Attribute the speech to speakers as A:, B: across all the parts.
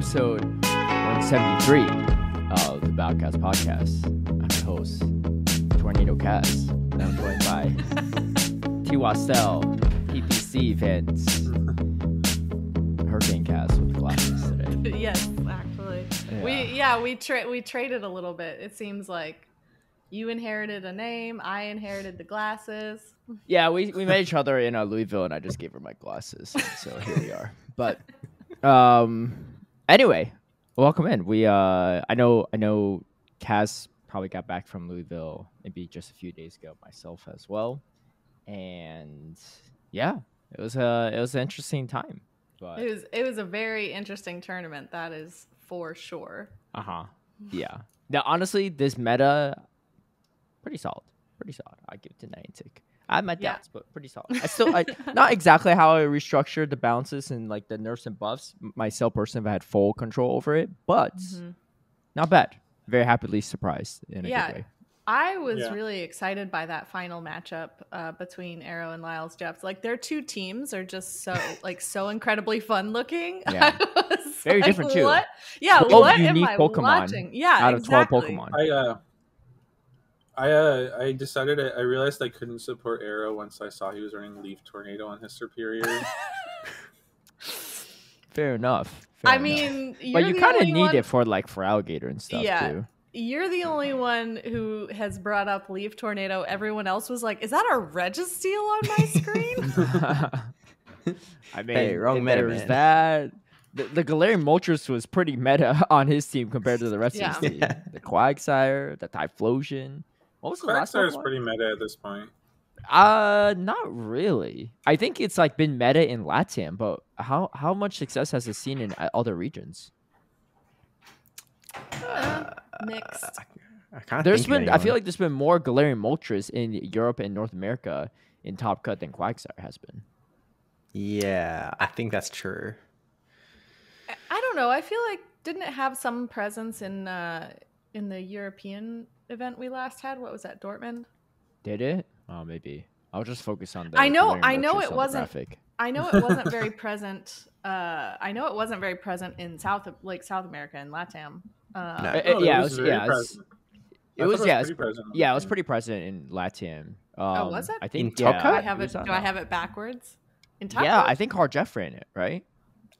A: episode 173 of the HurricaneKaz podcast. I'm your host, HurricaneKaz. And I'm joined by Twastell, PPC fans, HurricaneKaz with glasses today.
B: Yes, actually.
A: Yeah.
B: We traded a little bit. It seems like you inherited a name, I inherited the glasses.
A: Yeah, we met each other in Louisville, and I just gave her my glasses. So here we are. But anyway, welcome in. I know Kaz probably got back from Louisville maybe just a few days ago, myself as well. And yeah, it was an interesting time. But
B: It was a very interesting tournament, that is for sure.
A: Yeah. Now honestly, this meta pretty solid. I give it to Niantic. I have my doubts, but pretty solid. I not exactly how I restructured the bounces and like the nerfs and buffs. Myself personally, I had full control over it, but not bad. Very happily surprised in a good way.
B: I was really excited by that final matchup between Arrow and Lyle's Jeffs. Like their two teams are just so incredibly fun looking.
A: Yeah. Very different too.
B: What? Yeah,
A: 12
B: what am
A: unique
B: I
A: Pokemon
B: watching? Yeah,
A: out of
B: exactly.
A: 12 Pokemon.
C: I decided I realized I couldn't support Arrow once I saw he was running Leaf Tornado on his superior.
A: Fair enough.
B: I mean,
A: but you kind of need it for Alligator and stuff too.
B: You're the only one who has brought up Leaf Tornado. Everyone else was like, "Is that a Registeel on my screen?"
A: I mean, wrong meta. There's that. The Galarian Moltres was pretty meta on his team compared to the rest of his team. The Quagsire, the Typhlosion. What was the last one?
C: Quagsire's pretty meta at this point.
A: Not really. I think it's been meta in LATAM, but how much success has it seen in other regions?
B: Mixed.
A: I feel like there's been more Galarian Moltres in Europe and North America in Top Cut than Quagsire has been.
D: Yeah, I think that's true.
B: I don't know. I feel like didn't it have some presence in the European event we last had? What was that, Dortmund?
A: Did it? Oh, maybe. I'll just focus on the.
B: I know
A: it
B: wasn't. I know it wasn't very present. I know it wasn't very present in South America and LATAM.
A: It was pretty present in LATAM.
B: Was it?
A: I think.
B: Do I have it backwards? In Top
A: yeah,
B: Cut?
A: I think Hard Jeff ran it, right?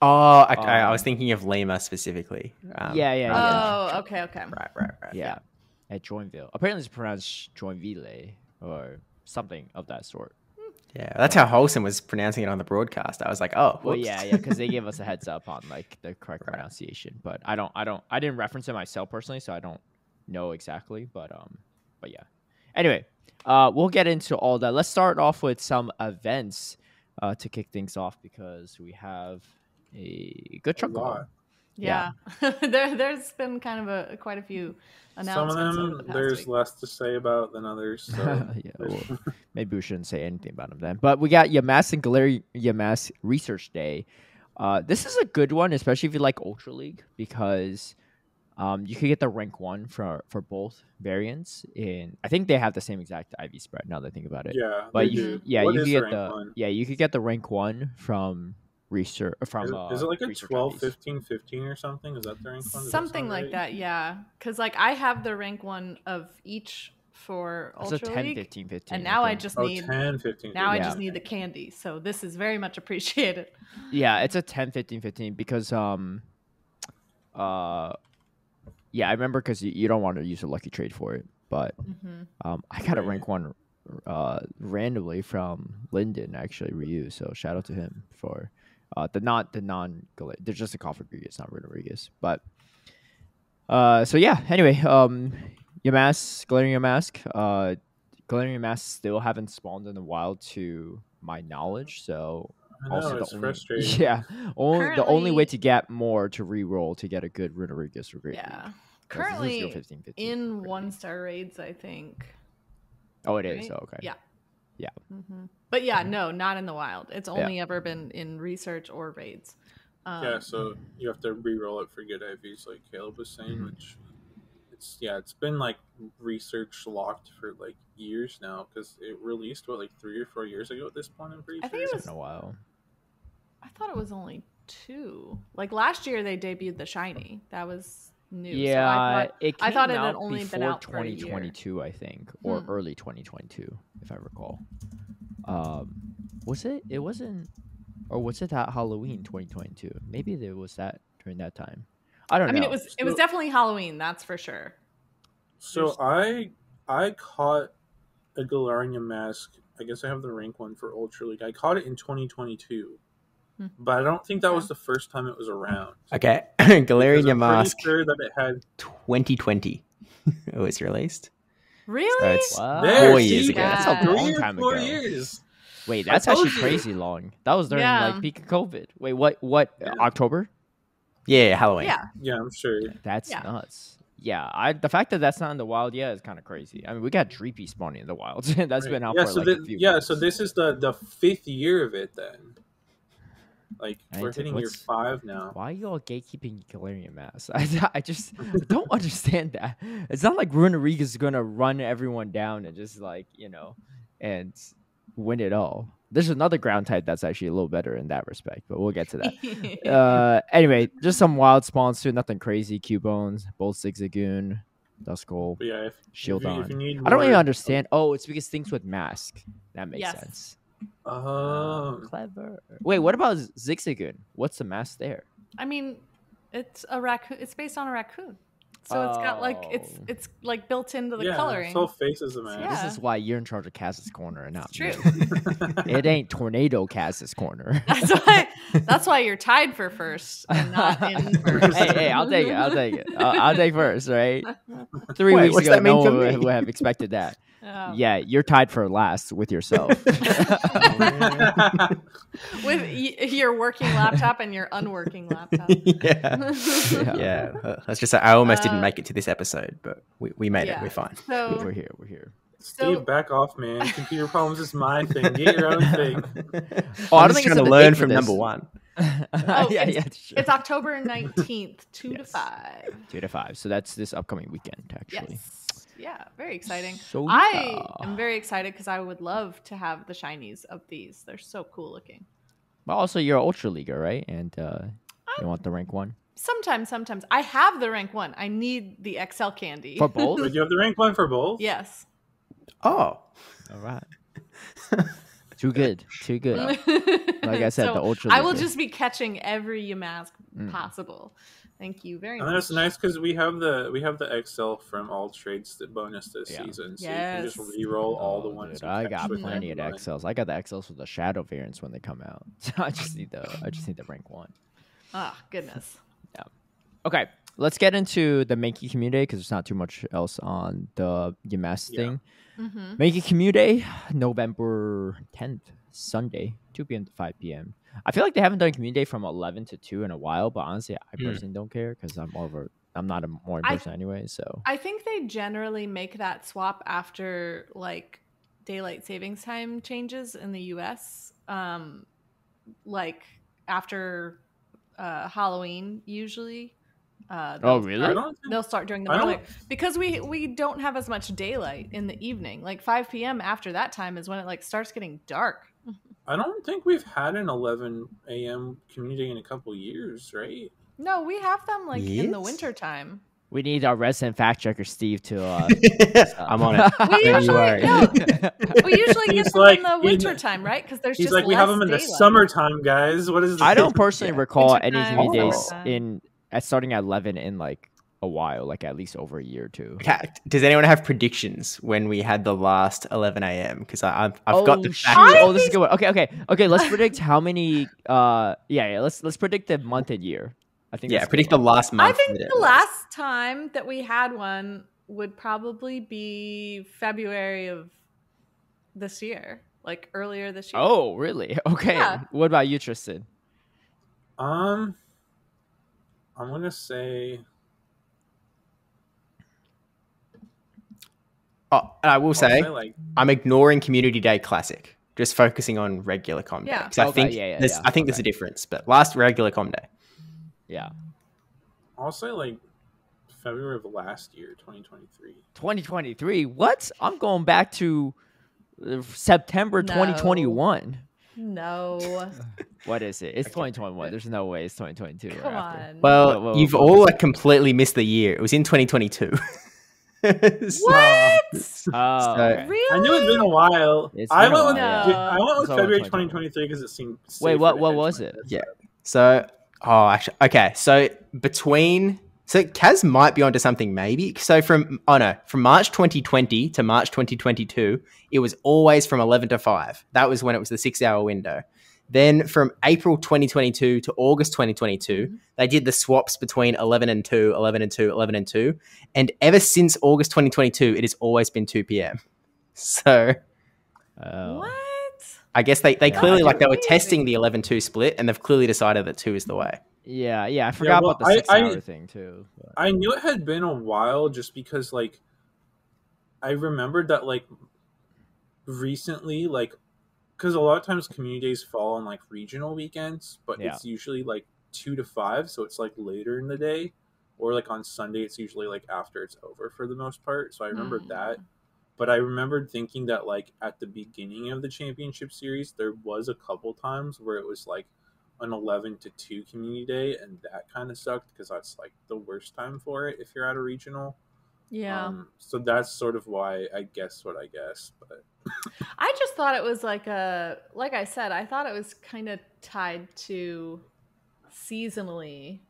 D: Oh, I was thinking of Lima specifically.
B: Oh, okay.
D: Right.
A: Yeah, at Joinville. Apparently, it's pronounced Joinville or something of that sort.
D: Yeah, that's how Wholesome was pronouncing it on the broadcast. I was like, oh, whoops.
A: Well, yeah, because they gave us a heads up on the correct pronunciation. But I didn't reference it myself personally, so I don't know exactly. But yeah. Anyway, we'll get into all that. Let's start off with some events to kick things off because we have a good chunk of them.
B: Yeah. There's been kind of quite a few announcements.
C: Some of them there's less to say about than others. So
A: well, maybe we shouldn't say anything about them then. But we got Yamask and Galarian Yamask Research Day. This is a good one, especially if you like Ultra League, because you could get the rank 1 for both variants. And I think they have the same exact IV spread now that I think about it.
C: Yeah,
A: but
C: you
A: could get the rank 1 from research from
C: is it like a 12 15 15 or something? Is that the rank 1?
B: Something like that, yeah. Because I have the rank 1 of each for Ultra
A: League. 10
B: League,
A: 15 15
B: and now I just need
C: 10 15
B: now I just need the candy, so this is very much appreciated.
A: Yeah, it's a 10 15 15 because yeah, I remember because you don't want to use a lucky trade for it, but I got a rank 1 randomly from Linden, actually, Ryu, so shout out to him for the non they're just a Coffer Rodriguez, not Rodriguez. But so yeah, anyway, Yamask, Galarian Yamask still haven't spawned in the wild to my knowledge, so
C: also it's frustrating.
A: Yeah, the only way to get more to re-roll to get a good Rodriguez or great.
B: Yeah. Currently 15, in 1-star raids, I think.
A: Oh, it is. Oh, okay.
B: Yeah.
A: Yeah.
B: But yeah, no, not in the wild. It's only ever been in research or raids.
C: So you have to re-roll it for good IVs, like Caleb was saying, which it's been research locked for years now because it released 3 or 4 years ago at this point. I'm pretty sure.
B: I think it was
A: been a while.
B: I thought it was only too. Like last year, they debuted the shiny. That was new.
A: Yeah,
B: so
A: it came
B: I thought it
A: out
B: had only been
A: before
B: out for a year.
A: 2022, I think, or early 2022, if I recall. Was it? It wasn't, or was it that Halloween 2022? Maybe there was that during that time. I don't know.
B: I mean, it was definitely Halloween. That's for sure.
C: So I caught a Galarian mask. I guess I have the rank one for Ultra League. I caught it in 2022, but I don't think that was the first time it was around.
D: Okay, Galarian mask.
C: I'm pretty sure that it had
D: 2020. It was released.
B: Really?
D: So it's 4 years ago.
A: That's a long time
C: 4
A: ago.
C: years.
A: Wait, that's actually crazy long. That was during like peak of COVID. Wait, what? October?
D: Yeah, Halloween.
C: Yeah, I'm sure.
A: That's nuts. Yeah, the fact that that's not in the wild yet is kind of crazy. I mean, we got Dreepy spawning in the wild. That's been out for like a few years.
C: So this is the 5th year of it then. Like, we're hitting year 5 now.
A: Why are you all gatekeeping Galarian Mass? I just don't understand that. It's not like Runeriga is going to run everyone down and just like, and win it all. There's another ground type that's actually a little better in that respect, but we'll get to that. Anyway, just some wild spawns too. Nothing crazy. Q-Bones, Bolt Zigzagoon, Duskull, Shieldon. I don't really understand. Oh, it's because things with Mask. That makes sense.
C: Oh,
A: clever. Wait, what about Zigzagoon? What's the mask there?
B: I mean, it's a raccoon. It's based on a raccoon, so it's got like it's like built into the coloring.
C: Its whole face is a mask.
B: Yeah.
A: This is why you're in charge of Kaz's corner and not
B: true.
A: It ain't Tornado Kaz's corner.
B: That's why you're tied for first and not in first.
A: Hey, I'll take it. I'll take first, right? 3 weeks ago, no one would have expected that. Oh. Yeah, you're tied for last with yourself.
B: With your working laptop and your unworking laptop.
D: Yeah. That's just I almost didn't make it to this episode, but we made it. We're fine.
B: So,
A: we're here.
C: Steve, back off, man. Computer problems is my thing. Get your own thing.
D: I'm just trying to learn from number one.
B: It's October 19th, 2 to 5.
A: 2 to 5. So that's this upcoming weekend, actually.
B: Yes. Yeah, very exciting.
A: So
B: I am very excited because I would love to have the shinies of these. They're so cool looking.
A: Well, also you're Ultra Leaguer, right? And you want the rank 1?
B: Sometimes. I have the rank 1. I need the XL candy.
A: For both?
C: Would you have the rank 1 for both?
B: Yes.
D: Oh.
A: All right. Too good. Like I said, the Ultra Leaguer.
B: I will just be catching every Yamask possible. Thank you very much.
C: And that's nice because we have the XL from all trades that bonus this season, so you can just re-roll all the ones.
A: Dude, I got plenty of the XLs. I got the XLs with the shadow variants when they come out. So I just need the rank 1.
B: Oh goodness.
A: Yeah. Okay, let's get into the Mankey community because there's not too much else on the Yamask thing. Mankey community, November 10th, Sunday, 2 p.m. to 5 p.m. I feel like they haven't done community day from 11 to 2 in a while, but honestly, I personally don't care because I'm not a morning person anyway. So
B: I think they generally make that swap after like daylight savings time changes in the U.S. Like after Halloween usually.
A: Really?
B: They'll start during the morning because we don't have as much daylight in the evening. Like 5 p.m. after that time is when it like starts getting dark.
C: I don't think we've had an 11 a.m. community in a couple years, right?
B: No, we have them like in the winter time.
A: We need our resident fact checker Steve to.
D: I'm on it.
B: We usually get them in the winter time, right? Because there's just
C: we have them in the summertime, guys. What is?
A: I don't personally recall any community days starting at 11 in like a while, like at least over a year or two.
D: Does anyone have predictions when we had the last 11 a.m.? Because I've got the fact.
A: Oh, this is a good one. Okay. Let's predict how many. Let's predict the month and year. I think.
D: Yeah, predict the last month.
B: I think the last time that we had one would probably be February of this year, like earlier this year.
A: Oh, really? Okay. Yeah. What about you, Tristan?
C: I'm gonna say.
D: Oh, and I will say I'm ignoring Community Day Classic, just focusing on regular Com Day. Because I think there's a difference. But last regular Com Day.
A: Yeah.
C: I'll say like February of last year, 2023.
A: 2023? What? I'm going back to September 2021.
B: No.
A: What is it? It's 2021. There's no way it's 2022.
B: Come on.
D: Well, you've all like completely missed the year. It was in 2022.
B: What?
A: Really?
C: I knew it'd been a while. I went with February 2023 because it seemed.
A: Wait, what was it?
D: Yeah. So, actually, okay. So Kaz might be onto something maybe. So from March 2020 to March 2022, it was always from 11 to 5. That was when it was the 6-hour window. Then from April 2022 to August 2022, they did the swaps between 11 and 2, 11 and 2, 11 and 2. And ever since August 2022, it has always been 2 p.m. So
B: what?
D: I guess they clearly they were testing the 11-2 split, and they've clearly decided that 2 is the way.
A: Yeah, I forgot about the 6-hour thing too.
C: But. I knew it had been a while just because like I remembered that like recently like because a lot of times community days fall on like regional weekends, but it's usually like 2 to 5, so it's like later in the day, or like on Sunday it's usually like after it's over for the most part. So I remembered that. But I remembered thinking that like at the beginning of the championship series there was a couple times where it was like an 11 to 2 community day, and that kind of sucked because that's like the worst time for it if you're at a regional. So that's sort of why I guess what I guess. But
B: I just thought it was like I said, I thought it was kind of tied to seasonally.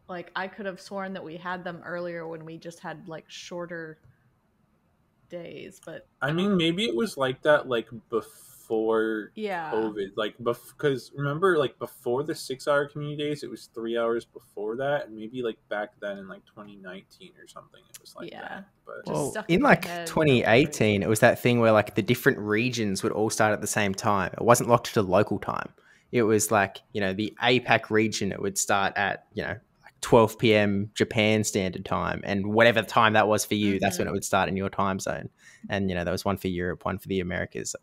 B: Like I could have sworn that we had them earlier when we just had like shorter days, but
C: I mean maybe it was like that like before COVID, like because remember like before the 6-hour community days it was 3 hours before that, and maybe like back then in like 2019 or something it was like that. But
D: in like 2018 it was that thing where like the different regions would all start at the same time. It wasn't locked to local time. It was like, the APAC region, it would start at 12 p.m. Japan standard time, and whatever time that was for you, that's when it would start in your time zone. And there was one for Europe, one for the Americas,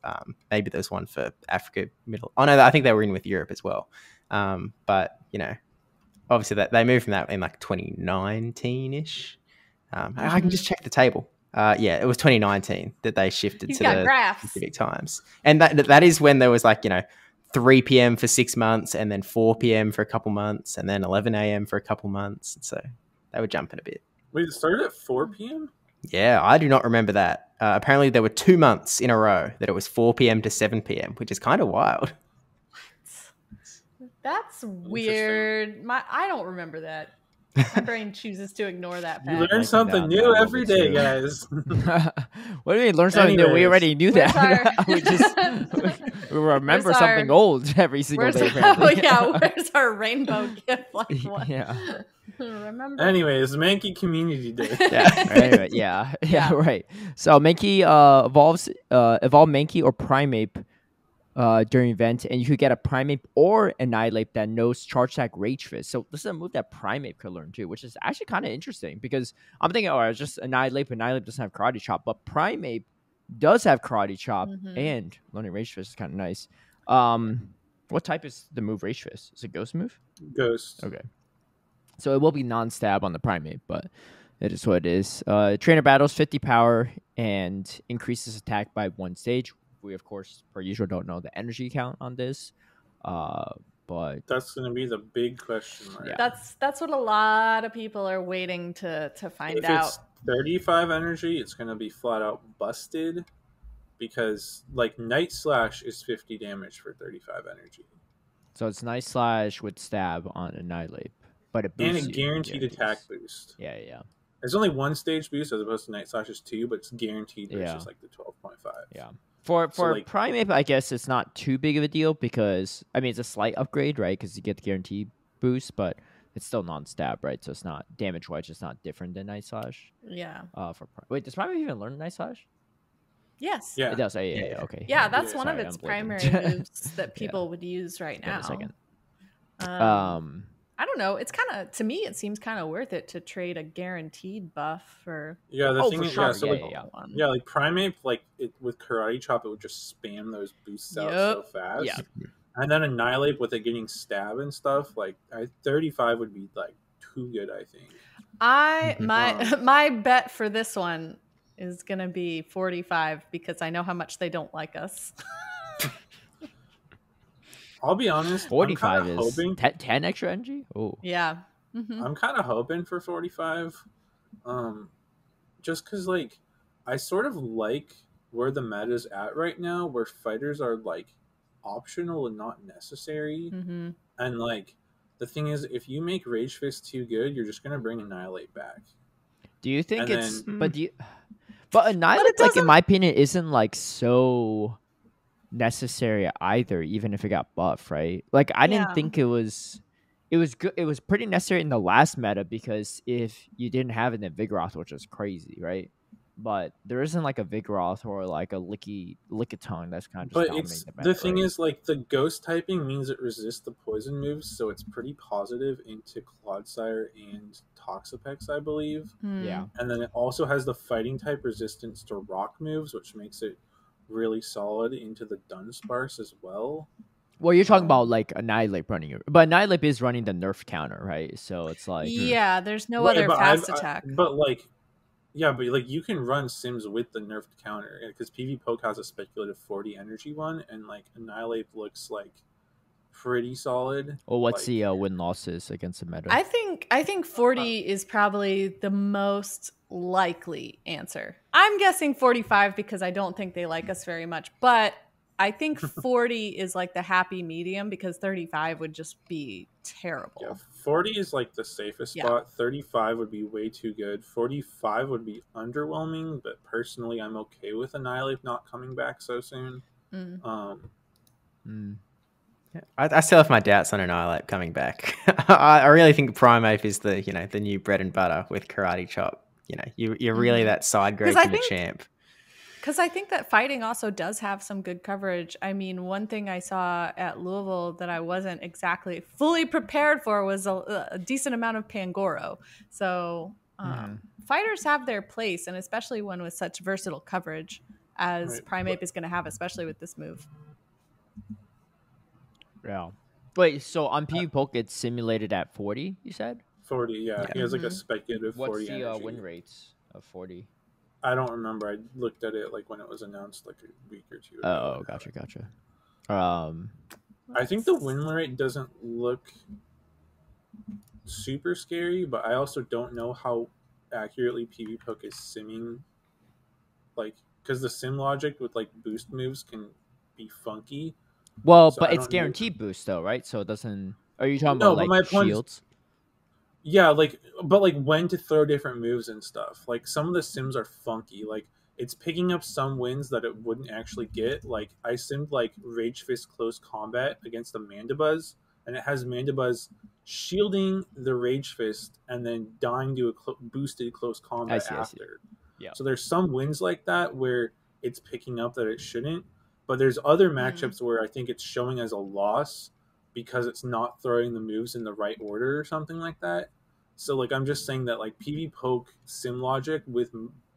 D: maybe there was one for Africa, I think they were in with Europe as well. But obviously that they moved from that in like 2019ish. I can just check the table. It was 2019 that they shifted to the specific times, and that is when there was like 3 p.m. for 6 months, and then 4 p.m. for a couple months, and then 11 a.m. for a couple months. So they were jumping a bit.
C: Wait, it started at 4 p.m.?
D: Yeah, I do not remember that. Apparently there were 2 months in a row that it was 4 p.m. to 7 p.m., which is kind of wild.
B: That's weird. I don't remember that. My brain chooses to ignore that fact.
C: You learn something new every day, guys.
A: What do you mean learn something new? We already knew that. We remember something old every single day.
B: Where's our rainbow gift? Like what? Remember.
C: Anyways, Mankey Community Day.
A: Right. So Mankey evolve Mankey or Primeape during event, and you could get a Primeape or Annihilape that knows Charge Attack Rage Fist. So this is a move that Primeape could learn too, which is actually kind of interesting because I'm thinking, it's just Annihilape. Annihilape doesn't have Karate Chop, but Primeape does have Karate Chop, and learning Rage Fist is kind of nice. What type is the move Rage Fist? Is it Ghost move?
C: Ghost.
A: Okay. So it will be non-stab on the Primeape, but it is what it is. Trainer battles 50 power and increases attack by 1 stage. We, of course, per usual, don't know the energy count on this, but
C: that's going to be the big question mark.
B: Yeah. That's what a lot of people are waiting to find out.
C: If it's 35 energy, it's going to be flat out busted because, like, Night Slash is 50 damage for 35 energy.
A: So it's Night Slash with stab on Annihilape, but it boosts
C: and a guaranteed attack boost.
A: Yeah.
C: There's only 1 stage boost as opposed to Night Slash's 2, but it's guaranteed versus like the 12.5.
A: Yeah. For Primeape, I guess it's not too big of a deal because, I mean, it's a slight upgrade, right? Because you get the guaranteed boost, but it's still non-stab, right? So it's not damage-wise, it's not different than Night Slash.
B: Yeah.
A: Wait, does Primeape even learn Night Slash?
B: Yes.
A: Yeah. It does. Yeah, okay.
B: Yeah, that's one of its primary moves that people would use right now.
A: Wait a second.
B: I don't know. It's kind of, to me, it seems kind of worth it to trade a guaranteed buff for.
C: Yeah, the thing is, like Primeape, like with Karate Chop, it would just spam those boosts out so fast.
A: Yeah.
C: And then Annihilape with it getting stab and stuff, like 35 would be like too good, I think.
B: My bet for this one is gonna be 45 because I know how much they don't like us.
C: I'll be honest.
A: 45
C: I'm
A: is
C: hoping
A: 10 extra energy. Oh,
B: Yeah. Mm-hmm.
C: I'm kind of hoping for 45. Just because like I sort of like where the meta's at right now, where fighters are like optional and not necessary.
B: Mm-hmm.
C: And like the thing is, if you make Rage Fist too good, you're just gonna bring Annihilate back.
A: do you think
C: And
A: it's?
C: then-
A: But do you? But Annihilate, like in my opinion, isn't like so necessary either. Even if it got buffed, right? Like I didn't
B: Yeah.
A: think it was. It was good. It was pretty necessary in the last meta because if you didn't have it in Vigoroth, which is crazy, right? But there isn't like a Vigoroth or like a Lickitung that's kind of just
C: But
A: dominating
C: it's
A: the meta,
C: the thing
A: right?
C: is like the ghost typing means it resists the poison moves, so it's pretty positive into Clodsire and Toxapex, I believe.
A: Yeah.
C: And then it also has the fighting type resistance to rock moves, which makes it really solid into the Dunsparce as well.
A: Well, you're talking about like Annihilape running it, but Annihilape is running the nerf counter, right? So it's like
B: Yeah, there's no
C: Right,
B: other
C: but
B: fast attack.
C: but like, yeah, but like you can run Sims with the nerfed counter because PV Poke has a speculative 40 energy one, and like Annihilate looks like pretty solid.
A: Well, what's
C: like,
A: the win losses against the meta?
B: I think 40 is probably the most likely answer. I'm guessing 45 because I don't think they like us very much, but I think 40 is like the happy medium because 35 would just be terrible.
C: Yeah, 40 is like the safest spot. 35 would be way too good. 45 would be underwhelming, but personally, I'm okay with Annihilate not coming back so soon.
D: I still have my doubts on Annihilape coming back. I really think Primeape is the the new bread and butter with Karate Chop. You're really that side grade from the champ.
B: Because I think that fighting also does have some good coverage. I mean, one thing I saw at Louisville that I wasn't exactly fully prepared for was a decent amount of Pangoro. So fighters have their place, and especially one with such versatile coverage as Primeape is going to have, especially with this move.
A: Yeah. Wait, so on PV Poke, it's simulated at 40, you said?
C: 40, yeah. He has like a speculative 40
A: What's the
C: energy.
A: win rates of 40?
C: I don't remember. I looked at it like when it was announced like a week or two ago.
A: Oh, gotcha.
C: I think the win rate doesn't look super scary, but I also don't know how accurately PV Poke is simming. Like, because the sim logic with like boost moves can be funky.
A: Well,
C: So
A: but
C: I
A: it's
C: don't
A: guaranteed boost though, right? So it doesn't. Are you talking
C: No,
A: about
C: but my
A: like
C: point is-
A: shields?
C: Yeah, but when to throw different moves and stuff. Like, some of the sims are funky. Like, it's picking up some wins that it wouldn't actually get. Like, I simmed like Rage Fist Close Combat against the Mandibuzz, and it has Mandibuzz shielding the Rage Fist and then dying to a boosted Close Combat after.
A: Yeah.
C: So there's some wins like that where it's picking up that it shouldn't, but there's other matchups where I think it's showing as a loss because it's not throwing the moves in the right order or something like that. So like I'm just saying that like PV Poke sim logic with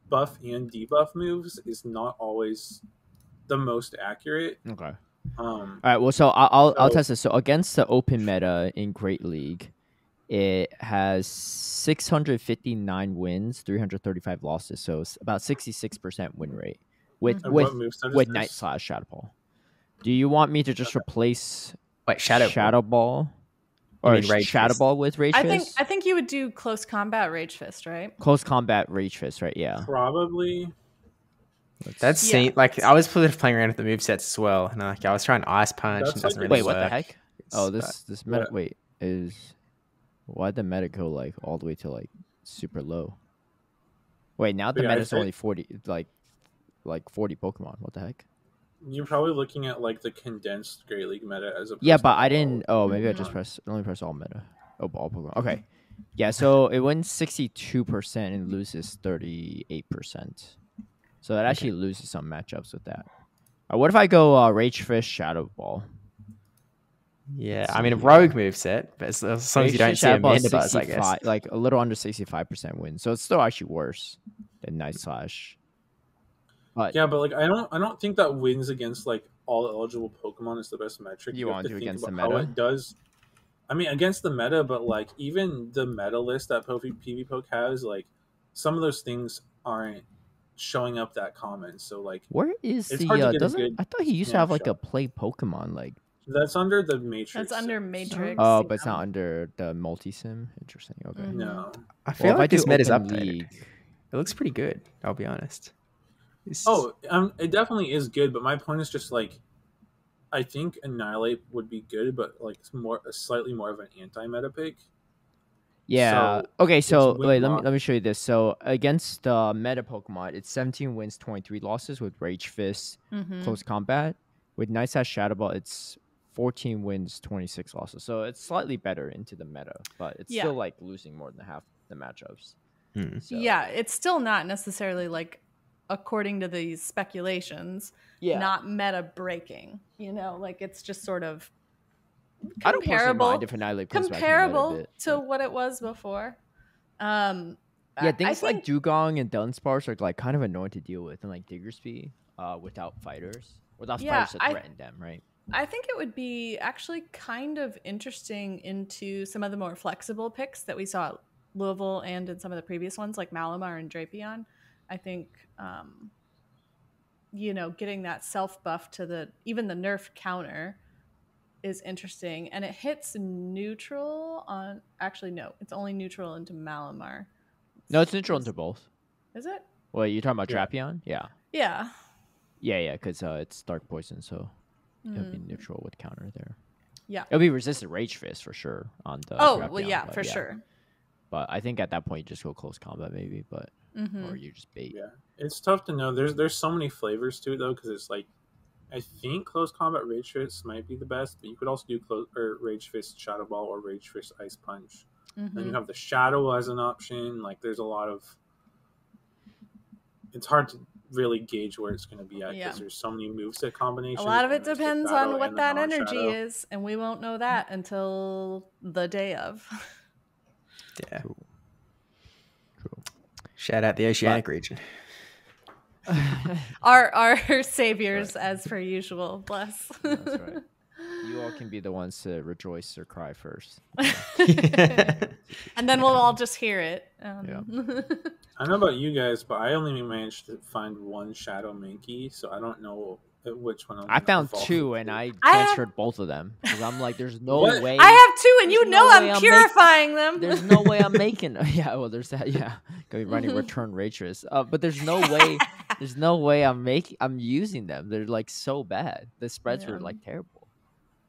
C: buff and debuff moves is not always the most accurate.
A: Okay. All right. Well, so I'll test this. So against the open meta in Great League, it has 659 wins, 335 losses. So it's about 66% win rate with Night Slash Shadow Ball. Do you want me to just replace Shadow Ball? Or Shadow Ball with Rage Fist?
B: I think you would do Close Combat Rage Fist, right?
A: Close Combat Rage Fist, right? Yeah.
C: Probably.
D: Like I was playing around with the movesets as well, and I was trying Ice Punch. And it doesn't really work.
A: What the heck? This meta. Wait, why'd the meta go like all the way to like super low? Wait, now the meta's only 40, like 40 Pokemon. What the heck?
C: You're probably looking at like the condensed Great League meta as a
A: but I didn't. Oh, maybe I just only press all meta. Oh, all Pokemon. Okay, yeah. So it wins 62% and loses 38%. So it actually loses some matchups with that. What if I go Rage Fist Shadow Ball?
D: Yeah, I mean a rogue moveset, but as long as you don't see a Mandibuzz, I guess.
A: Like a little under 65% win. So it's still actually worse than Night Slash. But
C: yeah, but like I don't think that wins against like all eligible Pokemon is the best metric.
A: You want to do against the
C: how
A: meta?
C: it does. I mean, against the meta, but like even the meta list that PV Poke has, like some of those things aren't showing up that common. So like,
A: where is
C: it's
A: the?
C: hard to get a good
A: I thought he used to have like a play Pokemon like
C: That's under the Matrix.
B: That's under Matrix.
A: Oh, but it's not under the multi-sim? Interesting. Okay.
C: No.
D: I feel like this meta's updated.
A: League.
D: It looks pretty good, I'll be honest.
C: It definitely is good, but my point is just like, I think Annihilape would be good, but like slightly more of an anti-meta pick.
A: Yeah. Okay. So wait, let me show you this. So against the meta Pokemon, it's 17 wins, 23 losses with Rage Fist, close combat. With Nice Ass Shadow Ball, it's 14 wins, 26 losses. So it's slightly better into the meta, but it's still like losing more than half the matchups. So.
B: Yeah, it's still not necessarily like, according to these speculations, not meta breaking. You know, like it's just sort of comparable to what it was before.
A: Things like Dugong and Dunsparce are like kind of annoying to deal with, and like Diggersby without fighters to threaten them, right?
B: I think it would be actually kind of interesting into some of the more flexible picks that we saw at Louisville and in some of the previous ones, like Malamar and Drapion. I think, getting that self buff to even the nerf counter is interesting, and it hits neutral on. Actually, no, it's only neutral into Malamar.
A: No, it's neutral into both.
B: Is it?
A: Well, you're talking about Drapion? Yeah.
B: Yeah.
A: Yeah, because it's dark poison, so it'll be neutral with counter there.
B: Yeah.
A: It'll be resistant Rage Fist for sure on the.
B: Drapion, for sure.
A: But I think at that point you just go close combat maybe, but or you just bait.
C: Yeah, it's tough to know. There's so many flavors to it though, because it's like, I think close combat Rage Fist might be the best, but you could also do Rage Fist Shadow Ball or Rage Fist Ice Punch. Then you have the Shadow as an option. Like there's a lot of. It's hard to really gauge where it's going to be at because there's so many moveset combinations.
B: A lot of it depends on what that energy is, and we won't know that until the day of.
D: Yeah. True. Shout out the Oceanic region.
B: our saviors, as per usual. Bless.
A: That's right. You all can be the ones to rejoice or cry first.
B: And then we'll all just hear it.
C: I don't know about you guys, but I only managed to find one Shadow Mankey, so I don't know which one.
A: I found two, and I transferred both of them because I'm like, there's no way.
B: I have two, and I'm purifying them.
A: There's no way I'm making. Yeah, well, there's that. Yeah, gonna be running Return Rachris. But there's no way. There's no way I'm using them. They're like so bad. The spreads were like terrible.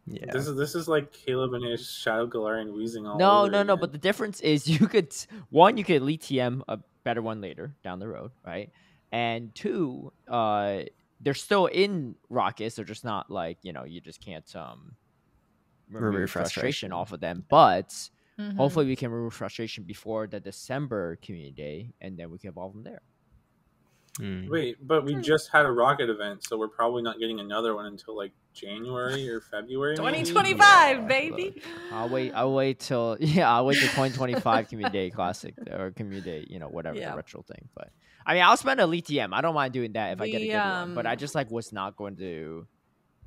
D: Yeah,
C: this is like Caleb and his Shadow Galarian wheezing all over.
A: No. But the difference is you could Elite TM a better one later down the road, right? And two, they're still in Rockets. They're just not like, you just can't remove frustration off of them. But hopefully we can remove frustration before the December community day, and then we can evolve them there.
C: Wait, but we just had a Rocket event, so we're probably not getting another one until like January or February.
B: 2025, baby.
A: I'll wait till 2025 community day classic or community day, whatever the retro thing. But I mean, I'll spend Elite TM. I don't mind doing that if I get a good one. But I just was not going to.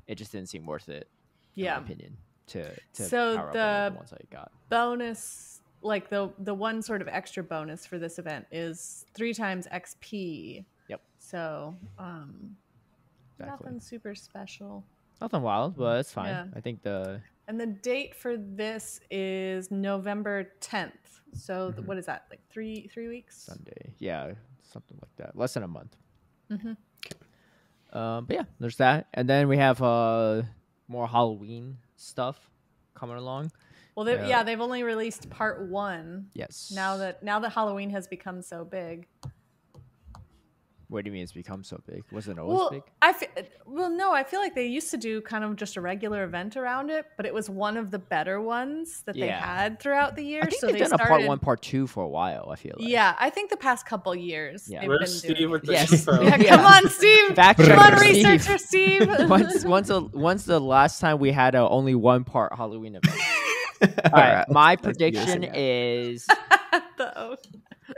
A: It just didn't seem worth it. In my opinion. To
B: so
A: power up the ones I got.
B: Bonus, like the one sort of extra bonus for this event is 3 times XP.
A: Yep.
B: So nothing super special.
A: Nothing wild, but it's fine.
B: Yeah.
A: I think
B: and the date for this is November 10th. So what is that? Like 3 weeks?
A: Sunday. Yeah, something like that. Less than a month. Okay. But yeah, there's that. And then we have more Halloween stuff coming along.
B: Well, they've only released part 1.
A: Yes.
B: Now that Halloween has become so big.
A: What do you mean it's become so big? Was it always big?
B: No, I feel like they used to do kind of just a regular event around it, but it was one of the better ones that they had throughout the year.
A: I think they've done a part 1, part 2 for a while, I feel like.
B: Yeah, I think the past couple years they've been
C: Steve
B: doing
C: with
B: it.
C: the
B: Come on, Steve. Come on, researcher Steve.
A: Once the last time we had only 1 part Halloween event. All right, my prediction is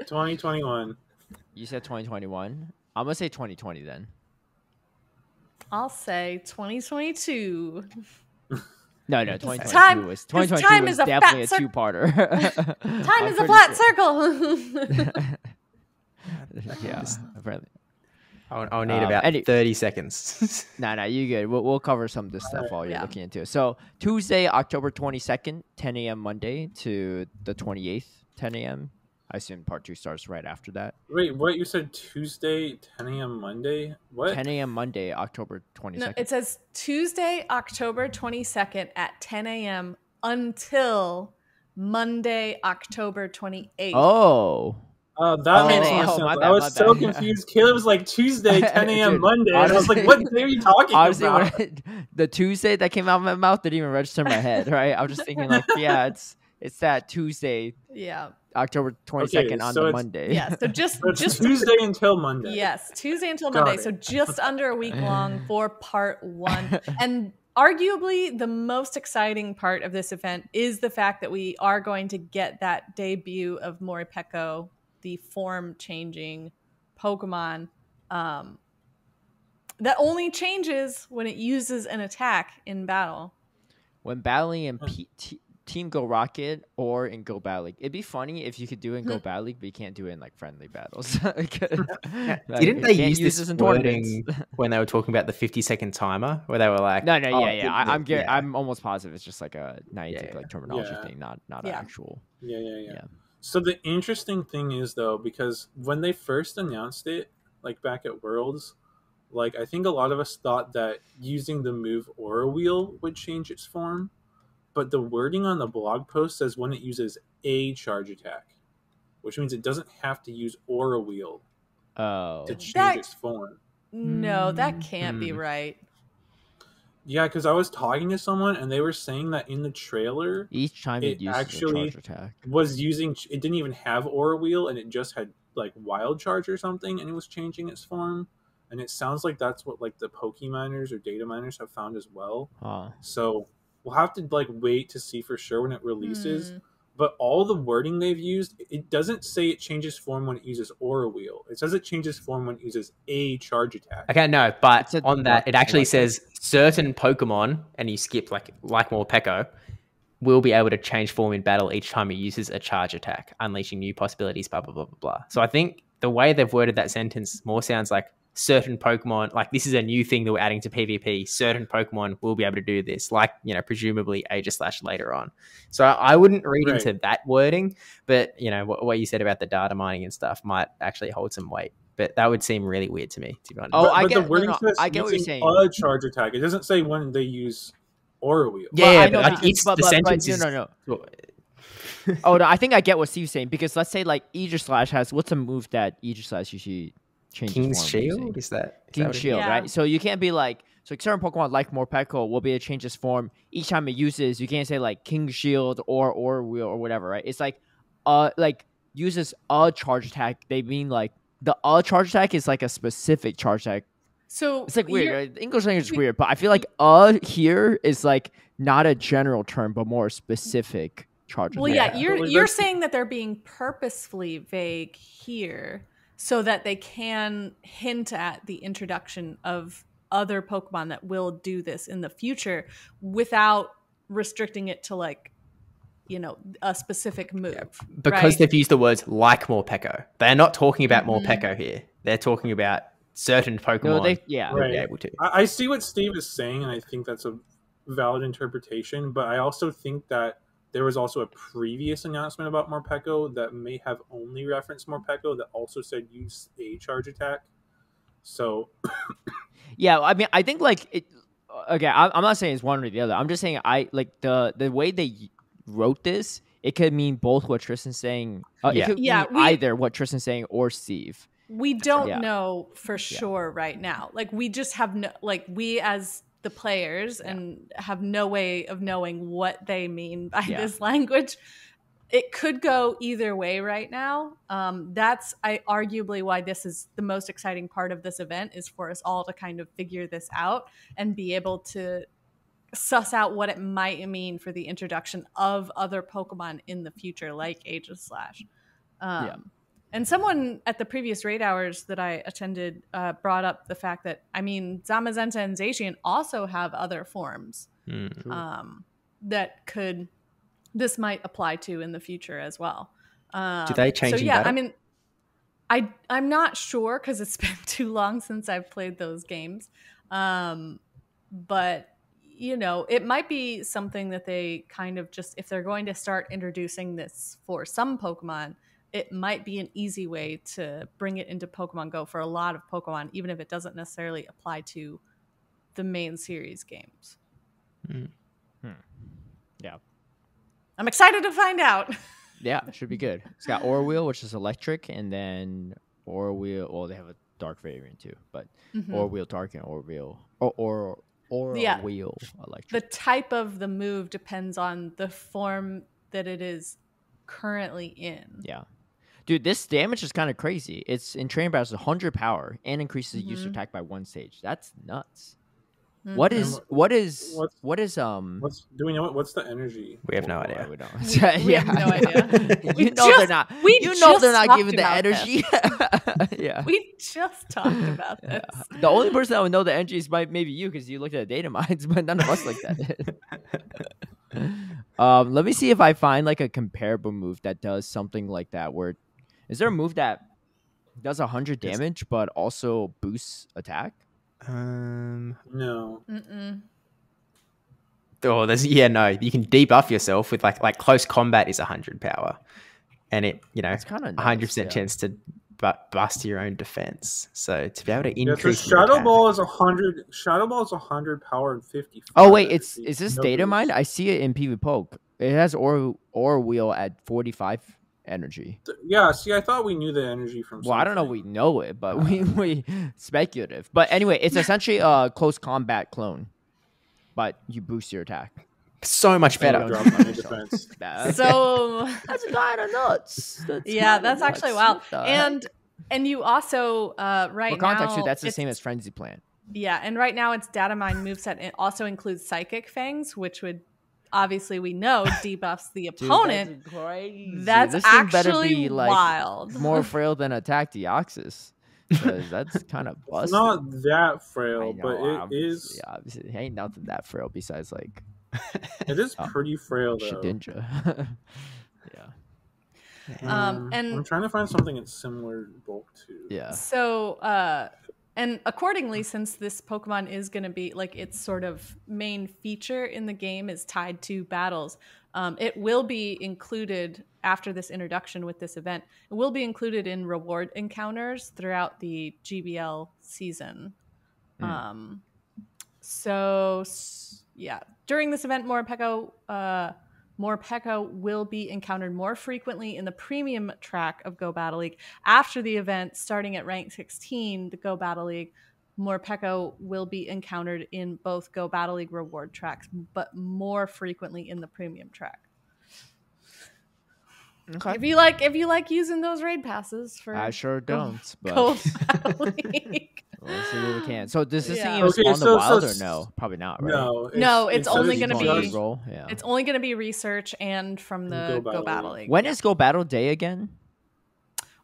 C: 2021.
A: You said 2021. I'm gonna say 2020 then.
B: I'll say 2022.
A: No, 2022 was 2022 was definitely a 2-parter.
B: Time is a flat circle.
A: Yeah, apparently.
D: I'll need about 30 seconds.
A: Nah, you good. We'll cover some of this stuff while you're looking into it. So Tuesday, October 22nd, 10 a.m. Monday to the 28th, 10 a.m. I assume part 2 starts right after that.
C: Wait, what? You said Tuesday, 10 a.m. Monday? What?
A: 10 a.m. Monday, October 22nd.
B: No, it says Tuesday, October 22nd at 10 a.m. until Monday, October 28th.
A: Oh.
C: That makes more sense. I was so confused. Caleb was like Tuesday, 10 a.m.
A: Dude,
C: Monday.
A: honestly,
C: and I was like, what day are you talking about?
A: The Tuesday that came out of my mouth didn't even register in my head, right? I was just thinking like, yeah, it's that Tuesday.
B: Yeah.
A: October 22nd on the Monday.
B: Yeah, so just
C: Tuesday until Monday.
B: Yes, Tuesday until Monday. So just under a week long for part 1. And arguably the most exciting part of this event is the fact that we are going to get that debut of Morpeko, the form-changing Pokemon that only changes when it uses an attack in battle.
A: When battling in Team Go Rocket or in Go Battle League. It'd be funny if you could do it in Go Battle League, but you can't do it in like friendly battles.
D: Didn't they use this wording when they were talking about the 50-second timer, where they were like,
A: No, I'm almost positive it's just like a Niantic like terminology thing, not an actual.
C: Yeah. So the interesting thing is though, because when they first announced it, like back at Worlds, like I think a lot of us thought that using the move Aura Wheel would change its form. But the wording on the blog post says when it uses a charge attack, which means it doesn't have to use Aura Wheel to change its form.
B: No, that can't be right.
C: Yeah, because I was talking to someone and they were saying that in the trailer,
A: each time it actually charge attack
C: was using. It didn't even have Aura Wheel, and it just had like Wild Charge or something, and it was changing its form. And it sounds like that's what like the Pokeminers or data miners have found as well. So we'll have to like wait to see for sure when it releases. But all the wording they've used, it doesn't say it changes form when it uses Aura Wheel. It says it changes form when it uses a charge attack.
D: Okay, no, but on that, it actually says certain Pokemon, and you skip like Morpeko, will be able to change form in battle each time it uses a charge attack, unleashing new possibilities, blah, blah, blah, blah, blah. So I think the way they've worded that sentence more sounds like certain Pokemon, like this is a new thing that we're adding to PvP. Certain Pokemon will be able to do this, like, you know, presumably Aegislash later on. So I wouldn't read into that wording, but, you know, what you said about the data mining and stuff might actually hold some weight. But that would seem really weird to me, to be honest.
A: I get what you're saying.
C: A charge attack. It doesn't say when they use Aura Wheel.
A: Yeah,
D: but like each the sentence is...
A: No. No, I think I get what Steve's saying, because let's say like Aegislash has, what's a move that Aegislash usually changes
D: King's
A: form
D: Shield?
A: using?
D: Is that
A: King's Shield, right? So you can't be like, so like certain Pokemon like Morpeko will be able to change its form each time it uses. You can't say like King's Shield or Aura Wheel or whatever, right? It's like uses a charge attack. They mean like the charge attack is like a specific charge attack.
B: So
A: it's like weird. Right? English language is weird, but I feel like here is like not a general term, but more specific charge attack.
B: Well, yeah, you're saying that they're being purposefully vague here so that they can hint at the introduction of other Pokemon that will do this in the future without restricting it to like, you know, a specific move. Yeah,
D: because they've used the words like Morpeko. They're not talking about Morpeko here. They're talking about certain Pokemon.
A: No,
D: will be able to.
C: I see what Steve is saying, and I think that's a valid interpretation, but I also think that there was also a previous announcement about Morpeko that may have only referenced Morpeko that also said use a charge attack. So
A: yeah, I mean, I think like it. Okay, I'm not saying it's one or the other. I'm just saying I like the way they wrote this. It could mean both what Tristan's saying. It could mean either what Tristan's saying or Steve.
B: We don't know for sure right now. Like we just have no, like we as the players and have no way of knowing what they mean by this language. It could go either way right now. That's arguably why this is the most exciting part of this event, is for us all to kind of figure this out and be able to suss out what it might mean for the introduction of other Pokemon in the future, like Aegislash. And someone at the previous raid hours that I attended brought up the fact that, I mean, Zamazenta and Zacian also have other forms that this might apply to in the future as well.
D: Do they change in battle?
B: I mean, I'm not sure because it's been too long since I've played those games. But it might be something that they kind of just, if they're going to start introducing this for some Pokemon, it might be an easy way to bring it into Pokemon Go for a lot of Pokemon, even if it doesn't necessarily apply to the main series games.
A: Yeah.
B: I'm excited to find out.
A: Yeah, it should be good. It's got Aura Wheel, which is electric, and then Aura Wheel. Well, they have a dark variant too, but Aura Wheel dark and Aura Wheel Aura Wheel electric.
B: The type of the move depends on the form that it is currently in.
A: Yeah. Dude, this damage is kind of crazy. It's in training battles 100 power and increases user attack by 1 stage. That's nuts. What is
C: do we know what's the energy?
D: We have no idea.
A: We don't.
B: We have no idea.
A: They're not. They're not giving the energy. Yeah.
B: We just talked about this.
A: Yeah. The only person that would know the energy is maybe you, because you looked at the data mines, but none of us like that. Let me see if I find like a comparable move that does something like that. Is there a move that does 100 damage but also boosts attack?
C: No.
D: Oh, no. You can debuff yourself with like close combat is 100 power, and it it's kind of 100% chance to bust your own defense. So to be able to increase
C: Shadow Ball is 100. Shadow Ball is 100 power and 50.
A: Oh wait, is this data mined? I see it in PV Poke. It has Aura Wheel at 45 energy.
C: Yeah, see, I thought we knew the energy from something.
A: I don't know we know it, but we speculative. But anyway, it's essentially a close combat clone, but you boost your attack.
D: So much better.
B: So
A: that's kind of nuts.
B: That's actually wild. And you also right now,
A: context, that's the same as Frenzy Plant.
B: Yeah, and right now its data mine moveset. It also includes Psychic Fangs, which would obviously we know debuffs the opponent.
A: Dude, that's crazy.
B: That's
A: this
B: actually
A: better be, like,
B: wild.
A: More frail than Attack Deoxys. Because that's kind of busted.
C: It's not that frail, but it is.
A: Yeah, obviously, it ain't nothing that frail besides like.
C: It is pretty frail though.
A: Shedinja.
C: Yeah. And I'm trying to find something in similar bulk too.
A: Yeah.
B: So, and accordingly, since this Pokemon is going to be like its sort of main feature in the game is tied to battles, it will be included after this introduction with this event. It will be included in reward encounters throughout the GBL season. So yeah, during this event, Morpeko will be encountered more frequently in the premium track of Go Battle League. After the event, starting at rank 16, the Go Battle League, Morpeko will be encountered in both Go Battle League reward tracks, but more frequently in the premium track.
A: Okay.
B: If you like using those raid passes for,
A: I sure don't.
B: Go Battle League.
A: We'll see what we can. So does this thing even spawn the wild or no? Probably not, right?
B: No, it's only going to be
A: roll. Yeah.
B: It's only going to be research and from the Go Battle League.
A: When is Go Battle Day again?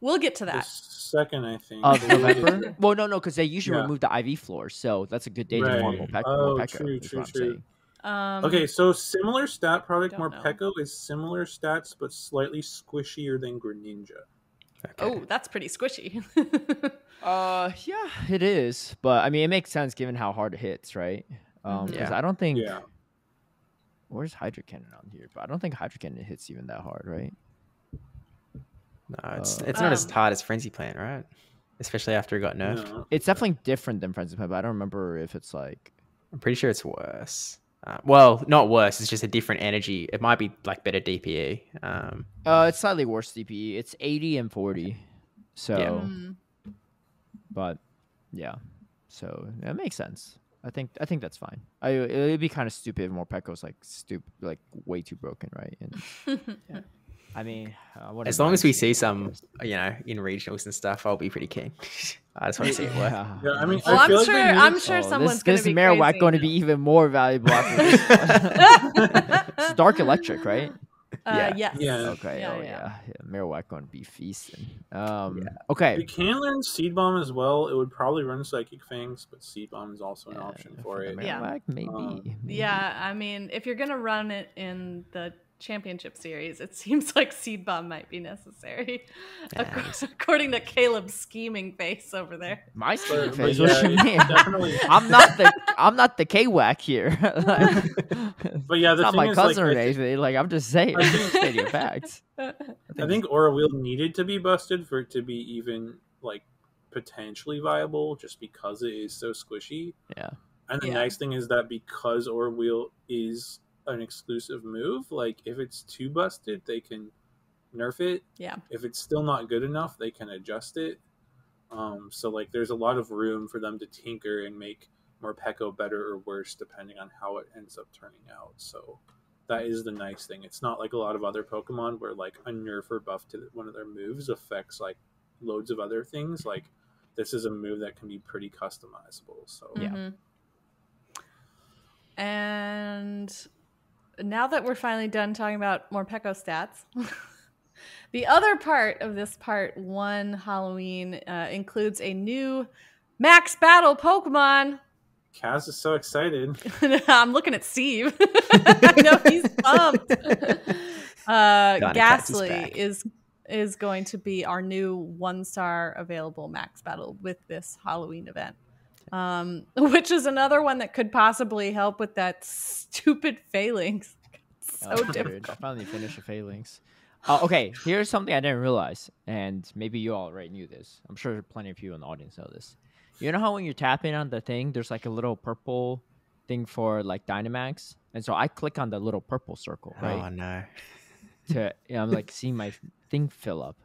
B: We'll get to that.
C: Second, I think.
A: Of November? Well, no, because they usually remove the IV floors, so that's a good day to farm Morpeko.
C: Oh, true. Okay, so similar stat product. Morpeko is similar stats, but slightly squishier than Greninja.
B: Okay. Oh, that's pretty squishy.
A: Yeah, it is. But I mean, it makes sense given how hard it hits, right? Because I don't think. Yeah. Where's Hydro Cannon on here? But I don't think Hydro Cannon hits even that hard, right?
D: No, it's not as hard as Frenzy Plant, right? Especially after it got nerfed.
A: No. It's definitely different than Frenzy Plant, but I don't remember if it's like.
D: I'm pretty sure it's worse. Well, not worse. It's just a different energy. It might be like better DPE.
A: It's slightly worse DPE. It's 80 and 40. So, but yeah, so it makes sense. I think that's fine. It'd be kind of stupid if Morpeko's like way too broken, right? And yeah. I mean,
D: as long as we see some, in regionals and stuff, I'll be pretty keen. I just want to see it work.
C: Yeah, I mean,
B: I'm sure someone's going to be crazy.
A: Marowak going to be even more valuable after this one. It's Dark Electric, right?
B: Yes.
C: Yeah.
A: Okay. Yeah. Marowak going to be feasting. Okay.
C: You can learn Seed Bomb as well. It would probably run Psychic Fangs, but Seed Bomb is also an option for it.
A: Marowak, maybe.
B: Yeah, I mean, if you're going to run it in the championship series, it seems like Seed Bomb might be necessary.
D: Yeah.
B: According to Caleb's scheming face over there.
A: My scheming
C: But
A: face.
C: yeah,
A: What you mean?
C: definitely.
A: I'm not the King Wak here. Like,
C: But yeah, the
A: it's not
C: thing
A: my
C: is,
A: cousin
C: like,
A: or anything. Like, I'm just saying.
C: I think-
A: Stating facts.
C: I think Aura Wheel needed to be busted for it to be even like potentially viable, just because it is so squishy.
A: Yeah.
C: And the
B: Yeah.
C: nice thing is that because Aura Wheel is an exclusive move, like if it's too busted, they can nerf it.
B: Yeah.
C: If it's still not good enough, they can adjust it. So like there's a lot of room for them to tinker and make Morpeko better or worse depending on how it ends up turning out. So that is the nice thing. It's not like a lot of other Pokemon where like a nerf or buff to one of their moves affects like loads of other things. Like this is a move that can be pretty customizable. So
A: Yeah.
B: Mm-hmm. And now that we're finally done talking about Morpeko stats, the other part of this part 1 Halloween includes a new max battle Pokemon.
C: Kaz is so excited.
B: I'm looking at Steve. I know he's pumped. Ghastly is going to be our new 1-star available max battle with this Halloween event. Which is another one that could possibly help with that stupid Phalanx. So difficult.
A: I finally finished the Phalanx. Okay, here's something I didn't realize, and maybe you already knew this. I'm sure plenty of you in the audience know this. You know how when you're tapping on the thing, there's like a little purple thing for like Dynamax? And so I click on the little purple circle, right?
D: Oh, no.
A: I'm like seeing my thing fill up.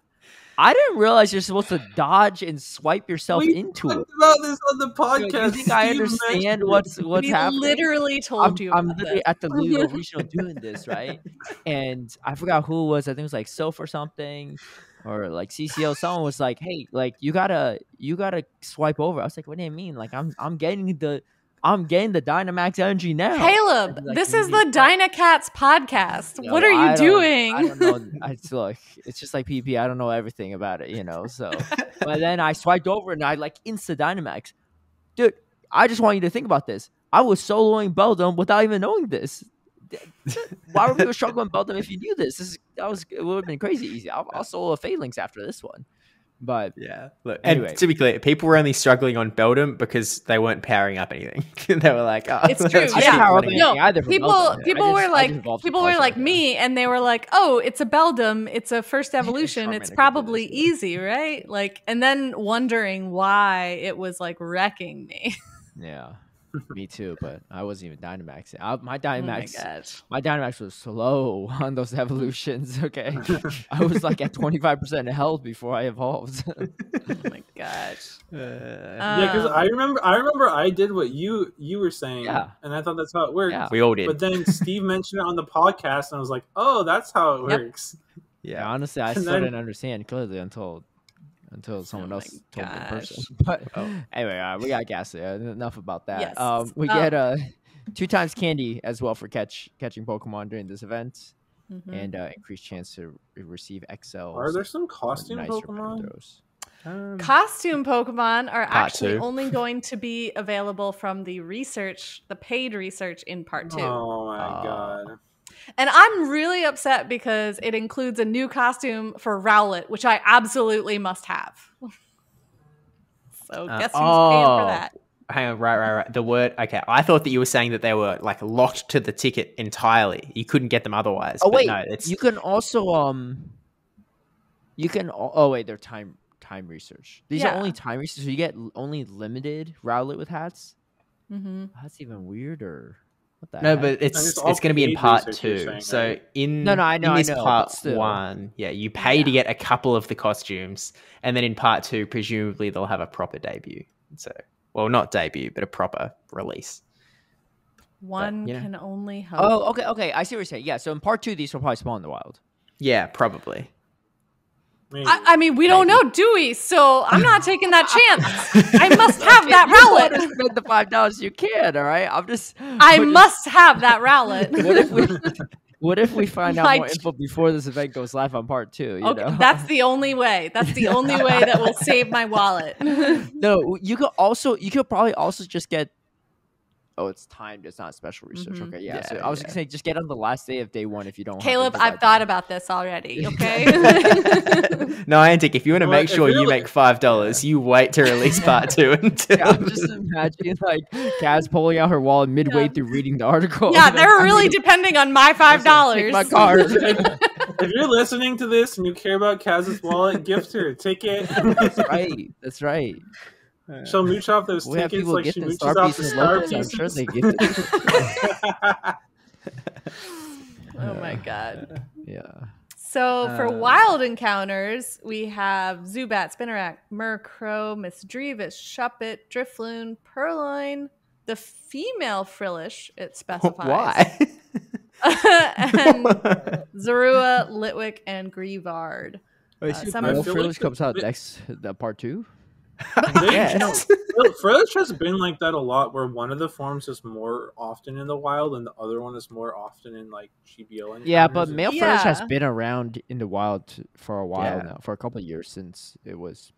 A: I didn't realize you're supposed to dodge and swipe yourself into it.
C: talked about this on the podcast.
A: You think I understand what's
B: We
A: happening?
B: literally told you.
A: I'm
B: about
A: literally
B: this.
A: at the Ludo regional doing this, right? And I forgot who it was. I think it was like Soph or something, or like CCO. Someone was like, "Hey, like you gotta swipe over." I was like, "What do you mean? Like I'm getting the Dynamax energy now."
B: Caleb,
A: Like,
B: this
A: you
B: is
A: need
B: the Dynacats podcast.
A: No,
B: What are you doing?
A: I don't know. It's just like PP. I don't know everything about it, So, but then I swiped over and I like insta Dynamax. Dude, I just want you to think about this. I was soloing Beldum without even knowing this. Why were we struggling Beldum if you knew this? It would have been crazy easy. I'll solo a Phalanx after this one. But
D: yeah, look,
A: anyway.
D: And to be clear, people were only struggling on Beldum because they weren't powering up anything. They were like, "Oh,
B: It's true.
D: let's
A: I
D: just
A: didn't
B: Yeah.
D: keep
A: power up
D: running."
A: anything either for
B: People
A: Beldum.
B: were
A: I just evolved
B: people were
A: Pulsar,
B: like
A: yeah.
B: me, and they were like, "Oh, it's a Beldum. It's a first evolution.
A: Charmander
B: It's
A: could do
B: probably
A: this, yeah.
B: easy, right?" Like, and then wondering why it was like wrecking me.
A: Yeah, me too. But I wasn't even Dynamaxing. My
B: Oh my
A: Dynamax,
B: gosh.
A: my Dynamax was slow on those evolutions. Okay, I was like at 25% health before I evolved.
B: Oh my gosh.
C: Yeah, because I remember I did what you were saying,
A: Yeah.
C: and I thought that's how it worked.
A: Yeah.
D: We all did.
C: But then Steve mentioned it on the podcast, and I was like, "Oh, that's how it
B: Yep.
C: works."
A: Yeah, honestly, I
C: And
A: still
C: then-
A: didn't understand clearly until someone
B: Oh
A: else
B: my
A: told me in person.
B: gosh.
A: But anyway, we got Ghastly. Enough about that.
B: Yes.
A: We get 2 times candy as well for catching Pokemon during this event,
B: Mhm.
A: and increased chance to receive XL.
C: Are there some costume
A: nicer
C: Pokemon?
A: throws.
B: Costume Pokemon are actually
D: 2.
B: only going to be available from the paid research in part 2.
C: Oh my god!
B: And I'm really upset because it includes a new costume for Rowlet, which I absolutely must have. So guess who's paying for that?
D: Hang on, right. The word, okay. I thought that you were saying that they were like locked to the ticket entirely. You couldn't get them otherwise.
A: Oh
D: but
A: wait,
D: no, it's
A: you can also they're time research. These are
B: Yeah.
A: only time research. So you get only limited Rowlet with hats.
B: Mm-hmm.
A: That's even weirder. What the
D: no,
A: heck?
D: but
C: And
D: it's
C: it's all
D: going to be in
C: paid
D: part
C: research, you're
D: 2.
C: saying,
D: So
C: right?
D: in
A: No, I know,
D: in this
A: but
D: part
A: still.
D: 1, yeah, you pay to get a couple of the costumes, and then in part 2, presumably they'll have a proper debut. So, well, not debut, but a proper release.
B: One
D: you know.
B: can only hope.
A: Oh, okay. I see what you're saying. Yeah, so in part 2, these will probably spawn in the wild.
D: Yeah, probably.
C: Maybe.
B: I mean, we don't know, do we? So I'm not taking that chance. I must have that
A: Rowlet.
B: Rowlet.
A: Spend the $5 you can. All right,
B: I must have that Rowlet.
A: What if we find out
B: My
A: more info before this event goes live on part 2? You
B: Okay,
A: know?
B: that's the only way. That's the only way that will save my wallet.
A: No, you could probably also just get Oh, it's timed. It's not special research.
B: Mhm.
A: Okay, yeah.
D: Yeah,
A: So I was gonna say, just get on the last day of day 1 if you don't.
B: Caleb,
A: have
B: I've thought about this already. Okay.
D: No, Antic, if you want to
C: Well,
D: make
C: if
D: sure
C: you're
D: you
C: like-
D: make $5, you wait to release part 2 until.
A: Yeah, I'm just imagining like Kaz pulling out her wallet midway
B: Yeah.
A: through reading the article.
B: Yeah,
A: and
B: they were
A: I
B: really
A: mean,
B: depending on my $5.
A: take my card.
C: If you're listening to this and you care about Kaz's wallet, gift her a ticket.
A: That's right. That's right.
C: She'll mooch off those
A: We have
C: tickets
A: people
C: like she
A: gifting
C: mooches
A: star
C: off the
A: pieces
C: star
A: locals. I'm
C: pieces.
A: sure they get it.
B: Oh my god.
A: Yeah.
B: So for wild encounters, we have Zubat, Spinarak, Murkrow, Misdreavus, Shuppet, Drifloon, Purloin, the female Frillish, it specifies.
D: Why?
B: And Zorua, Litwick, and Grievard. Some
C: I
A: Male
C: feel
A: Frillish
C: like
A: comes out
C: the-
A: next, the part 2.
D: Yes.
C: Frillish has been like that a lot, where one of the forms is more often in the wild and the other one is more often in like GBO.
A: Yeah, but
C: encounters.
A: male
B: Yeah.
A: Frillish has been around in the wild for a while
D: Yeah.
A: now, for a couple of years since it was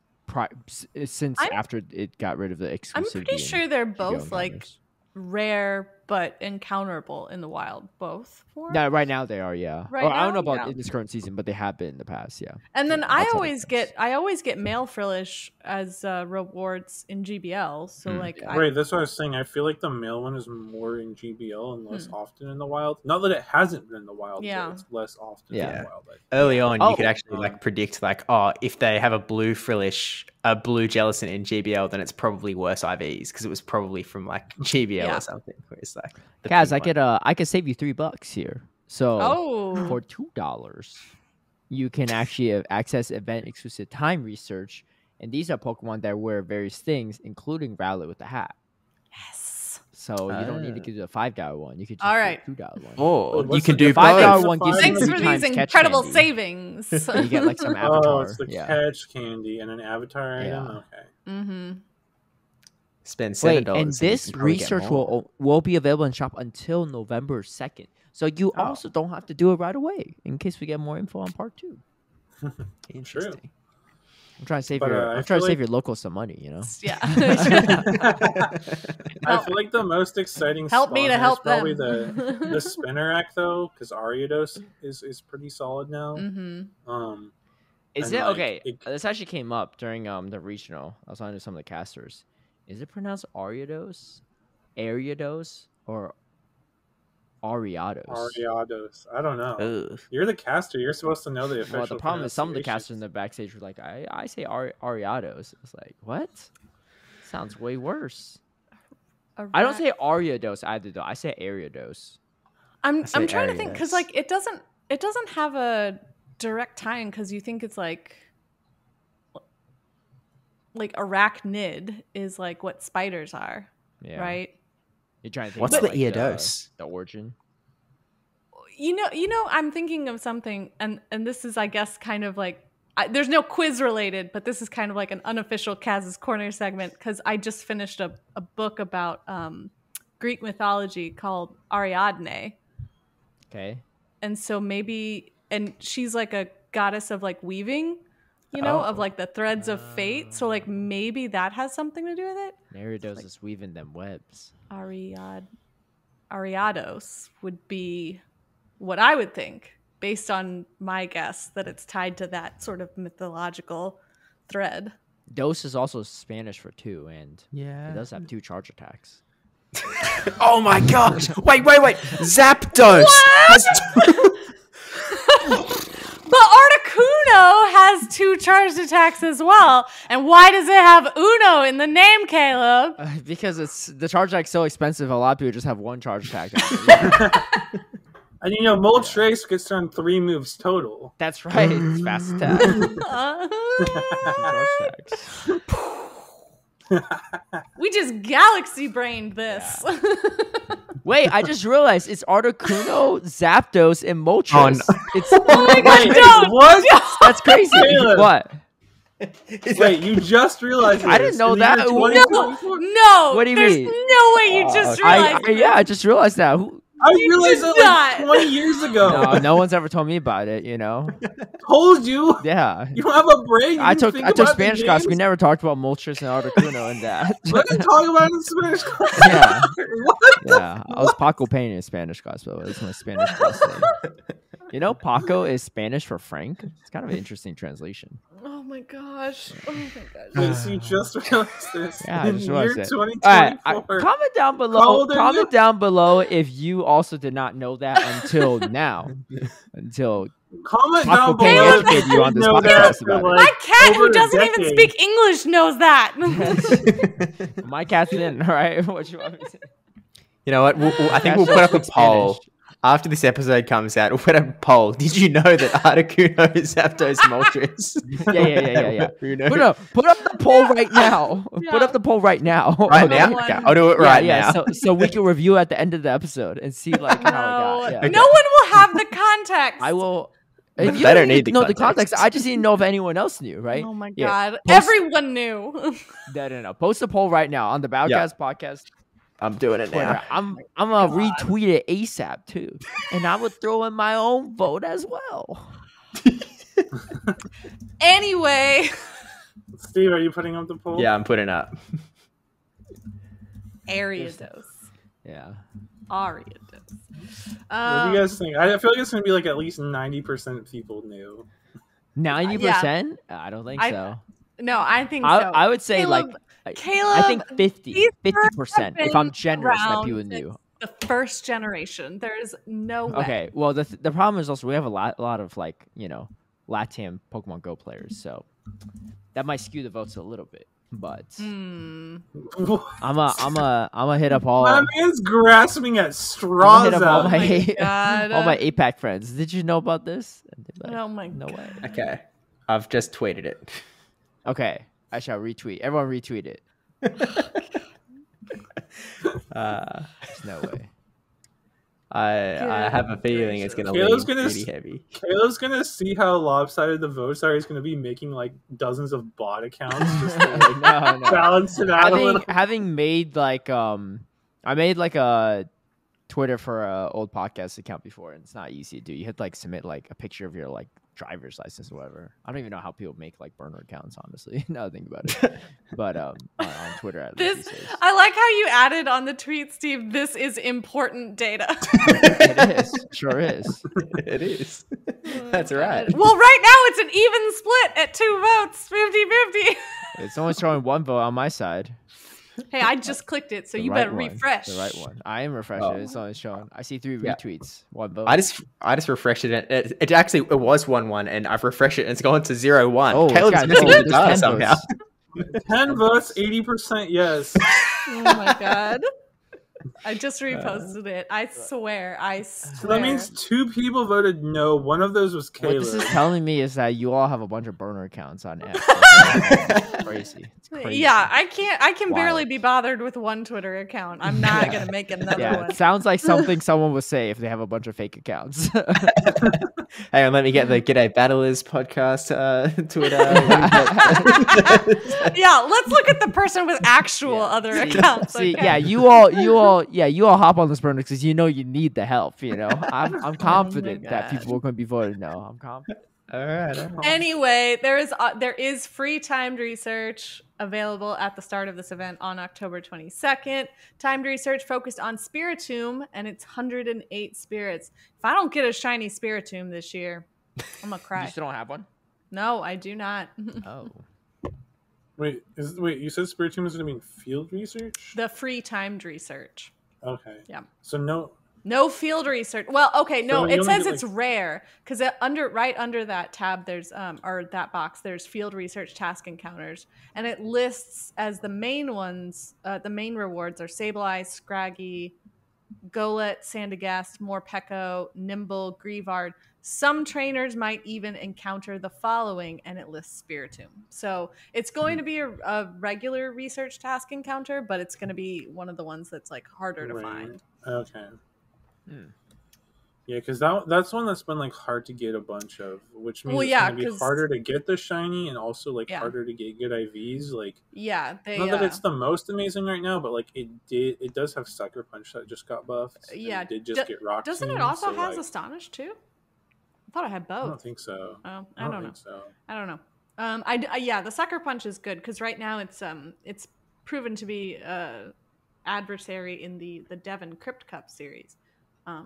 A: since
B: I'm-
A: after it got rid of the exclusivity.
B: I'm pretty
A: in
B: sure they're
A: GBO
B: both like
A: encounters.
B: rare but encounterable in the wild. Both forms.
A: No, right now they are, yeah.
B: Right
A: I don't
B: now?
A: know about
B: Yeah.
A: in this current season, but they have been in the past, yeah.
B: And then
A: Yeah,
B: I
A: outside of
B: always
A: those.
B: get male Frillish as rewards in GBL. So
D: Hmm.
B: like,
C: Right, that's what I was saying. I feel like the male one is more in GBL and less
B: Hmm.
C: often in the wild. Not that it hasn't been in the wild,
B: Yeah.
C: but it's less often
A: Yeah.
C: in the wild. I think.
D: Early on,
A: Oh.
D: you could actually like predict like, oh, if they have a blue Frillish, a blue Jellicent in GBL, then it's probably worse IVs because it was probably from like GBL
B: Yeah.
D: or something. Where it's like, the
A: Kaz,
D: pink
A: I could save you $3 here. So
B: oh,
A: for $2, you can actually access event exclusive time research, and these are Pokemon that wear various things, including Rowlet with the hat.
B: yes.
A: So you don't need to
D: Ah.
A: do the $5 one. You could just
B: All
A: do
B: right.
A: the $2 one.
D: Or
C: Wait,
D: you
C: what's
D: can
C: the
D: do
A: $5
D: both.
A: one gives you
B: Thanks
A: three
B: for these
A: times catch
B: incredible
A: candy.
B: savings.
A: You get like some
C: Oh,
A: avatar.
C: it's the
A: yeah.
C: catch candy and an avatar item.
A: Yeah.
C: Okay.
B: Mm-hmm.
D: Spend
A: Wait,
D: $7.
A: and this research will be available in shop until November 2nd. So you
D: Oh.
A: also don't have to do it right away in case we get more info on part 2.
D: Interesting.
A: I'm trying to save
C: But, I
A: I'm trying
C: feel
A: to save
C: like-
A: your locals some money, you know.
B: Yeah.
C: I feel like the most exciting
B: Help me
C: spawn
B: to
C: is
B: help
C: probably
B: them.
C: the Spinarak though, because Ariados is pretty solid now.
B: Mm-hmm.
A: Is
C: And,
A: it
C: like,
A: okay?
C: it-
A: This actually came up during the regional. I was talking to some of the casters. Is it pronounced Ariados, Ariados, or Ariados?
C: Ariados. I don't know.
D: Ugh.
C: You're the caster. You're supposed to know the official.
A: Well, the problem is some of the casters in
C: pronunciations.
A: the backstage were like, I say Ariados. It's like, what? Sounds way worse. I don't say Ariados either though. I say Ariados.
B: I'm
D: say
B: trying to think because
D: Ariados.
B: like it doesn't have a direct tie-in because you think it's like arachnid is like what spiders are,
A: Yeah.
B: right?
A: You're trying to think
D: What's
A: about,
D: the
A: like,
D: Eodos?
A: the origin.
B: You know, I'm thinking of something, and this is, I guess, kind of like there's no quiz related, but this is kind of like an unofficial Kaz's Corner segment because I just finished a book about Greek mythology called Ariadne,
A: Okay.
B: and so maybe, and she's like a goddess of like weaving, you know, of
D: Oh.
B: like the threads of fate. So like maybe that has something to do with it.
A: Ariados is weaving them webs.
B: Ariados would be what I would think, based on my guess that it's tied to that sort of mythological thread.
A: Dos is also Spanish for 2, and
D: Yeah.
A: it does have 2 charge attacks.
D: Oh my gosh! Wait! Zapdos has
B: But Articuno has 2 charged attacks as well. And why does it have Uno in the name, Caleb?
A: Because the charge attack's so expensive, a lot of people just have 1 charge attack.
C: And you know, Moltres gets to run 3 moves total.
A: That's right. It's fast attack. 2 charge attacks.
B: We just galaxy brained this.
A: Wait, I just realized it's Articuno, Zapdos, and Moltres.
D: Oh, no.
A: It's
B: Oh my gosh,
C: Wait,
B: don't!
C: what?
A: that's crazy.
C: Caleb.
A: What?
C: Wait, you just realized
A: I
C: this
A: didn't know
C: in the year
A: that.
C: 2024?
B: No!
A: What do you
B: There's
A: mean?
B: no way you just realized
A: I just realized that.
C: I realized it like 20 years ago.
A: No one's ever told me about it, you know?
C: Told you.
A: Yeah.
C: You don't have a brain.
A: I took Spanish class. We never talked about Moltres and Articuno and that.
C: We didn't talk about it in Spanish class.
A: Yeah.
C: What?
A: Yeah. I was Paco Payne in Spanish class, but it's my Spanish class thing. You know, Paco is Spanish for Frank. It's kind of an interesting translation.
B: Oh my gosh. Oh my gosh.
C: Wait, so you just realized this?
A: Yeah, I just
C: in
A: realized
C: year
A: it.
C: 2024.
A: Comment down below.
C: How old are
A: Comment
C: you?
A: down below if you also did not know that until now. Until
C: Comment
A: Paco
C: down
A: Payne
C: below.
A: educated you on this
C: know that
A: podcast
C: for,
A: about
C: like,
B: My cat,
C: over
B: who
C: a
B: doesn't even
C: decade.
B: speak English, knows that.
A: it. My cat's in, all right? What you want me to say?
D: You know what? I think we'll put up a poll.
A: Spanish.
D: After this episode comes out, we'll put up a poll. Did you know that Articuno is Zapdos Moltres?
A: Yeah. Put up the poll right now.
B: Yeah.
A: Put up the poll right now.
D: Right now?
B: One.
D: Okay, I'll do it right now.
A: So we can review at the end of the episode and see like how it got. Yeah.
B: No one will have the context.
A: I will.
D: But
A: You
D: they don't
A: need
D: need
A: to
D: the
A: know the
D: context.
A: context. I just didn't know if anyone else knew, right?
B: Oh my
A: Yeah.
B: god. Everyone knew.
A: No. Post a poll right now on the Battlecast podcast.
D: I'm doing it
A: Twitter.
D: now.
A: I'm gonna retweet it ASAP too, and I would throw in my own vote as well.
B: Anyway.
C: Steve, are you putting up the poll?
D: Yeah, I'm putting up.
B: Ariados.
A: Yeah.
B: Ariados.
C: What do you guys think? I feel like it's gonna be like at least 90% people knew.
A: 90%? I don't think so.
B: No, I think so.
A: I would say
B: Caleb,
A: I think 50%. If I'm generous, that
B: around
A: people knew.
B: The first generation. There's no way.
A: Okay. Well, the problem is also we have a lot of like LATAM Pokemon Go players, so that might skew the votes a little bit. But I'm a hit up all.
C: My man's grasping at
A: I'm
C: straws.
A: hit up all
C: out.
A: my all my APAC friends. Did you know about this?
B: Oh my
A: no
B: God.
A: way.
D: Okay. I've just tweeted it.
A: Okay, I shall retweet. Everyone retweet it. There's no way.
D: I have a feeling it's gonna
C: Caleb's
D: lean
C: gonna
D: pretty heavy.
C: Caleb's gonna see how lopsided the votes are. He's gonna be making like dozens of bot accounts just to like
A: No.
C: balance it out a little.
A: Having made like I made like a Twitter for a old podcast account before, and it's not easy to do. You have to like submit like a picture of your like driver's license or whatever. I don't even know how people make like burner accounts, honestly. Now that I think about it. But on Twitter at least.
B: I like how you added on the tweet, Steve, this is important data.
A: It is. Sure is.
D: It is. That's right.
B: Well, right now it's an even split at 2 votes, 50-50.
A: It's only showing one vote on my side.
B: Hey, I just clicked it, so
A: The
B: you
A: right
B: better
A: one.
B: refresh.
A: The right one. I am refreshing. It's only showing. I see 3 retweets, 1 vote.
D: I just refreshed it. It actually it was 1-1, and I've refreshed it, and it's gone to 0-1.
A: Oh,
D: Caleb's
A: it's
D: missing
A: got-
D: the data
A: it's 10
D: somehow.
A: votes.
C: 10 votes, 80% yes.
B: Oh my god. I just reposted it. I swear.
C: So that means 2 people voted no. One of those was
A: What
C: Caleb.
A: this is telling me is that you all have a bunch of burner accounts on X. It's crazy. It's crazy.
B: Yeah, I can barely
A: Wild.
B: be bothered with one Twitter account. I'm not gonna make another
A: Yeah,
B: one.
A: it sounds like something someone would say if they have a bunch of fake accounts.
D: Hang on, let me get the G'day Battlers podcast Twitter.
B: Yeah, let's look at the person with actual other accounts.
A: See,
B: okay?
A: yeah, you all hop on this burner because you know you need the help. You know, I'm confident that
B: God.
A: people are going to be voted no. I'm confident.
D: All right.
B: Anyway, there is free timed research available at the start of this event on October 22nd. Timed research focused on Spiritomb, and it's 108 spirits. If I don't get a shiny Spiritomb this year, I'm gonna cry.
A: You still don't have one?
B: No, I do not.
A: Oh,
C: Wait, you said Spiritomb is going to be in field research?
B: The free timed research.
C: Okay.
B: Yeah.
C: So
B: No field research. Well, okay, no,
C: So you
B: it
C: only
B: says
C: get,
B: it's
C: like-
B: rare because right under that tab there's or that box there's field research task encounters, and it lists as the main ones. The main rewards are Sableye, Scraggy, Golett, Sandagast, Morpeko, Nimble, Grievard. Some trainers might even encounter the following, and it lists Spiritomb. So it's going to be a regular research task encounter, but it's going to be one of the ones that's like harder to
C: Right.
B: find.
C: Okay. Yeah, because that's one that's been like hard to get a bunch of, which means it's
B: yeah,
C: gonna be harder to get the shiny and also like harder to get good IVs. Like, not that it's the most amazing right now, but like it does have Sucker Punch that just got buffed.
B: Yeah,
C: it did just get rocked.
B: Doesn't it also has Astonish too? I thought it had both.
C: I don't think so.
B: Oh, I don't know.
C: So.
B: I don't know. Yeah, the Sucker Punch is good because right now it's proven to be adversary in the Devon Crypt Cup series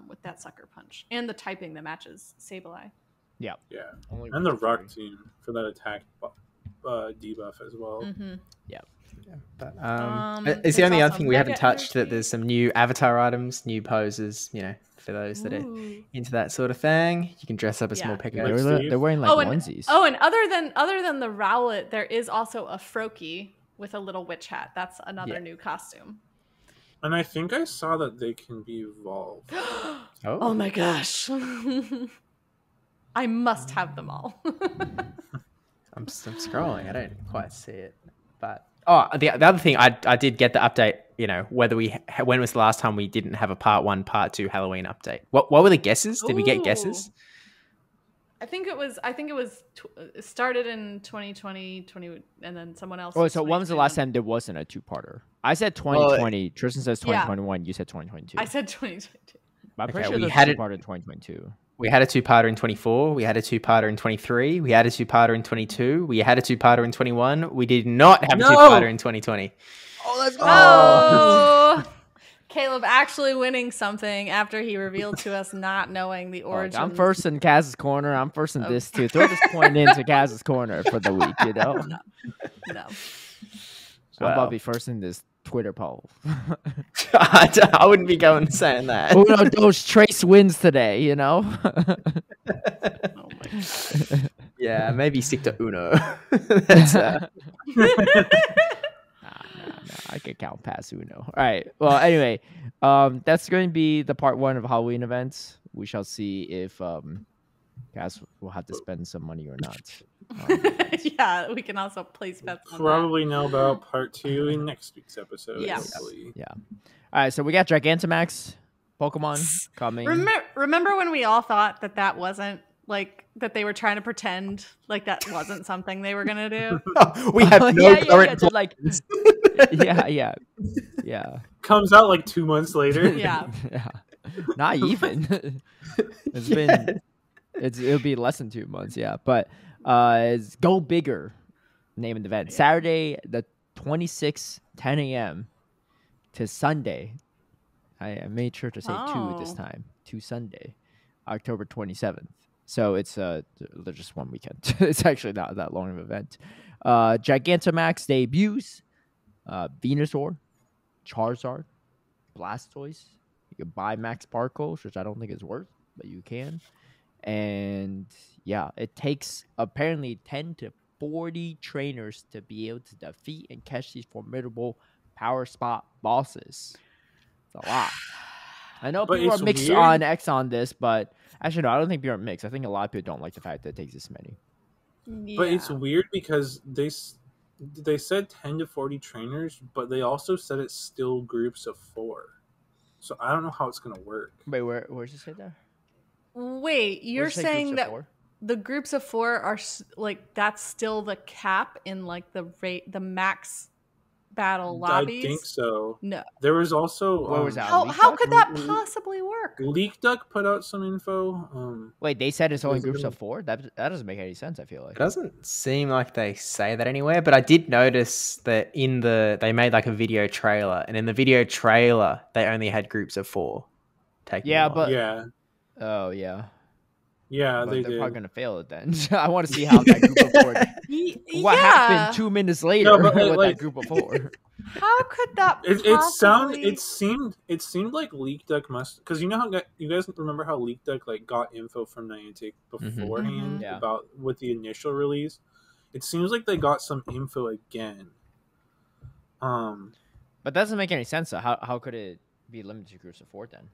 B: with that Sucker Punch and the typing that matches Sableye.
A: Yeah.
C: And the Rock team for that attack debuff as well.
B: Mm-hmm.
A: Yeah.
D: But it's the only other thing we haven't touched that there's some new avatar items, new poses, for those that are into that sort of thing. You can dress up as Morpeko.
A: They're wearing like onesies.
B: And other than the Rowlet, there is also a Froakie with a little witch hat. That's another new costume.
C: And I think I saw that they can be evolved.
B: Oh my gosh. I must have them all.
D: I'm scrolling. I don't quite see it. But the other thing, I did get the update, when was the last time we didn't have a part 1, part 2 Halloween update? What were the guesses? Did we get guesses?
B: I think it was it started in 2020, and then someone else.
A: Oh, so when was the last time there wasn't a 2-parter? I said 2020. Tristan says 2021. You said 2022.
B: I said 2022.
A: I'm pretty sure we had a 2-parter in 2022.
D: We had a 2-parter in 24. We had a 2-parter in 23. We had a 2-parter in 22. We had a 2-parter in 21. We did not have a 2-parter in 2020.
A: Oh, let's go!
B: Oh. Caleb actually winning something after he revealed to us not knowing the origin.
A: I'm first in Kaz's corner. I'm first in this too. Throw this point into Kaz's corner for the week,
B: No.
A: So I'm about to be first in this Twitter poll.
D: I wouldn't be going saying that.
A: Uno dos Trace wins today,
B: Oh my God.
D: Yeah, maybe stick to Uno. That's
A: I can count past Uno. All right. Well, anyway, that's going to be the part 1 of Halloween events. We shall see if Kaz will have to spend some money or not.
B: Yeah, we can also place bets.
C: Probably know about part 2 in next week's episode.
B: Yeah.
A: Yeah. All right. So we got Gigantamax Pokemon coming.
B: Remember when we all thought that wasn't like that they were trying to pretend like that wasn't something they were gonna do?
D: We have no current
A: yeah.
C: Comes out like 2 months later.
B: Yeah.
A: Not even. It'll be less than 2 months. Yeah, but it's Go Bigger, name of the event. Saturday the 26th, 10 a.m. to Sunday. I made sure to say 2 this time. To Sunday, October 27th. So it's just one weekend. It's actually not that long of an event. Gigantamax debuts. Venusaur, Charizard, Blastoise. You can buy Max Sparkles, which I don't think is worth, but you can. And yeah, it takes apparently 10 to 40 trainers to be able to defeat and catch these formidable power spot bosses. It's a lot. I know people are mixed on X on this, but actually no, I don't think people are mixed. I think a lot of people don't like the fact that it takes this many.
B: Yeah.
C: But it's weird because they said 10 to 40 trainers, but they also said it's still groups of 4. So I don't know how it's going to work.
A: Wait, where's it say there?
B: Wait, you're saying that the groups of 4 are like that's still the cap in like the max battle lobbies?
C: I think so.
B: No.
C: There was also
A: what was that?
B: How could that possibly work?
C: Leak Duck put out some info.
A: Wait, they said it's only groups of 4? That doesn't make any sense, I feel like.
D: It doesn't seem like they say that anywhere, but I did notice that they made like a video trailer, and in the video trailer they only had groups of 4.
A: Oh yeah.
C: Yeah,
A: they're
C: did.
A: probably gonna fail it then. I want to see how that group of 4. What happened 2 miners later with that group of 4?
B: How could that? Possibly...
C: It seemed like Leak Duck must, because you know how you guys remember how Leak Duck like got info from Niantic beforehand about with the initial release. It seems like they got some info again.
A: But that doesn't make any sense. So how could it be limited to groups of 4 then?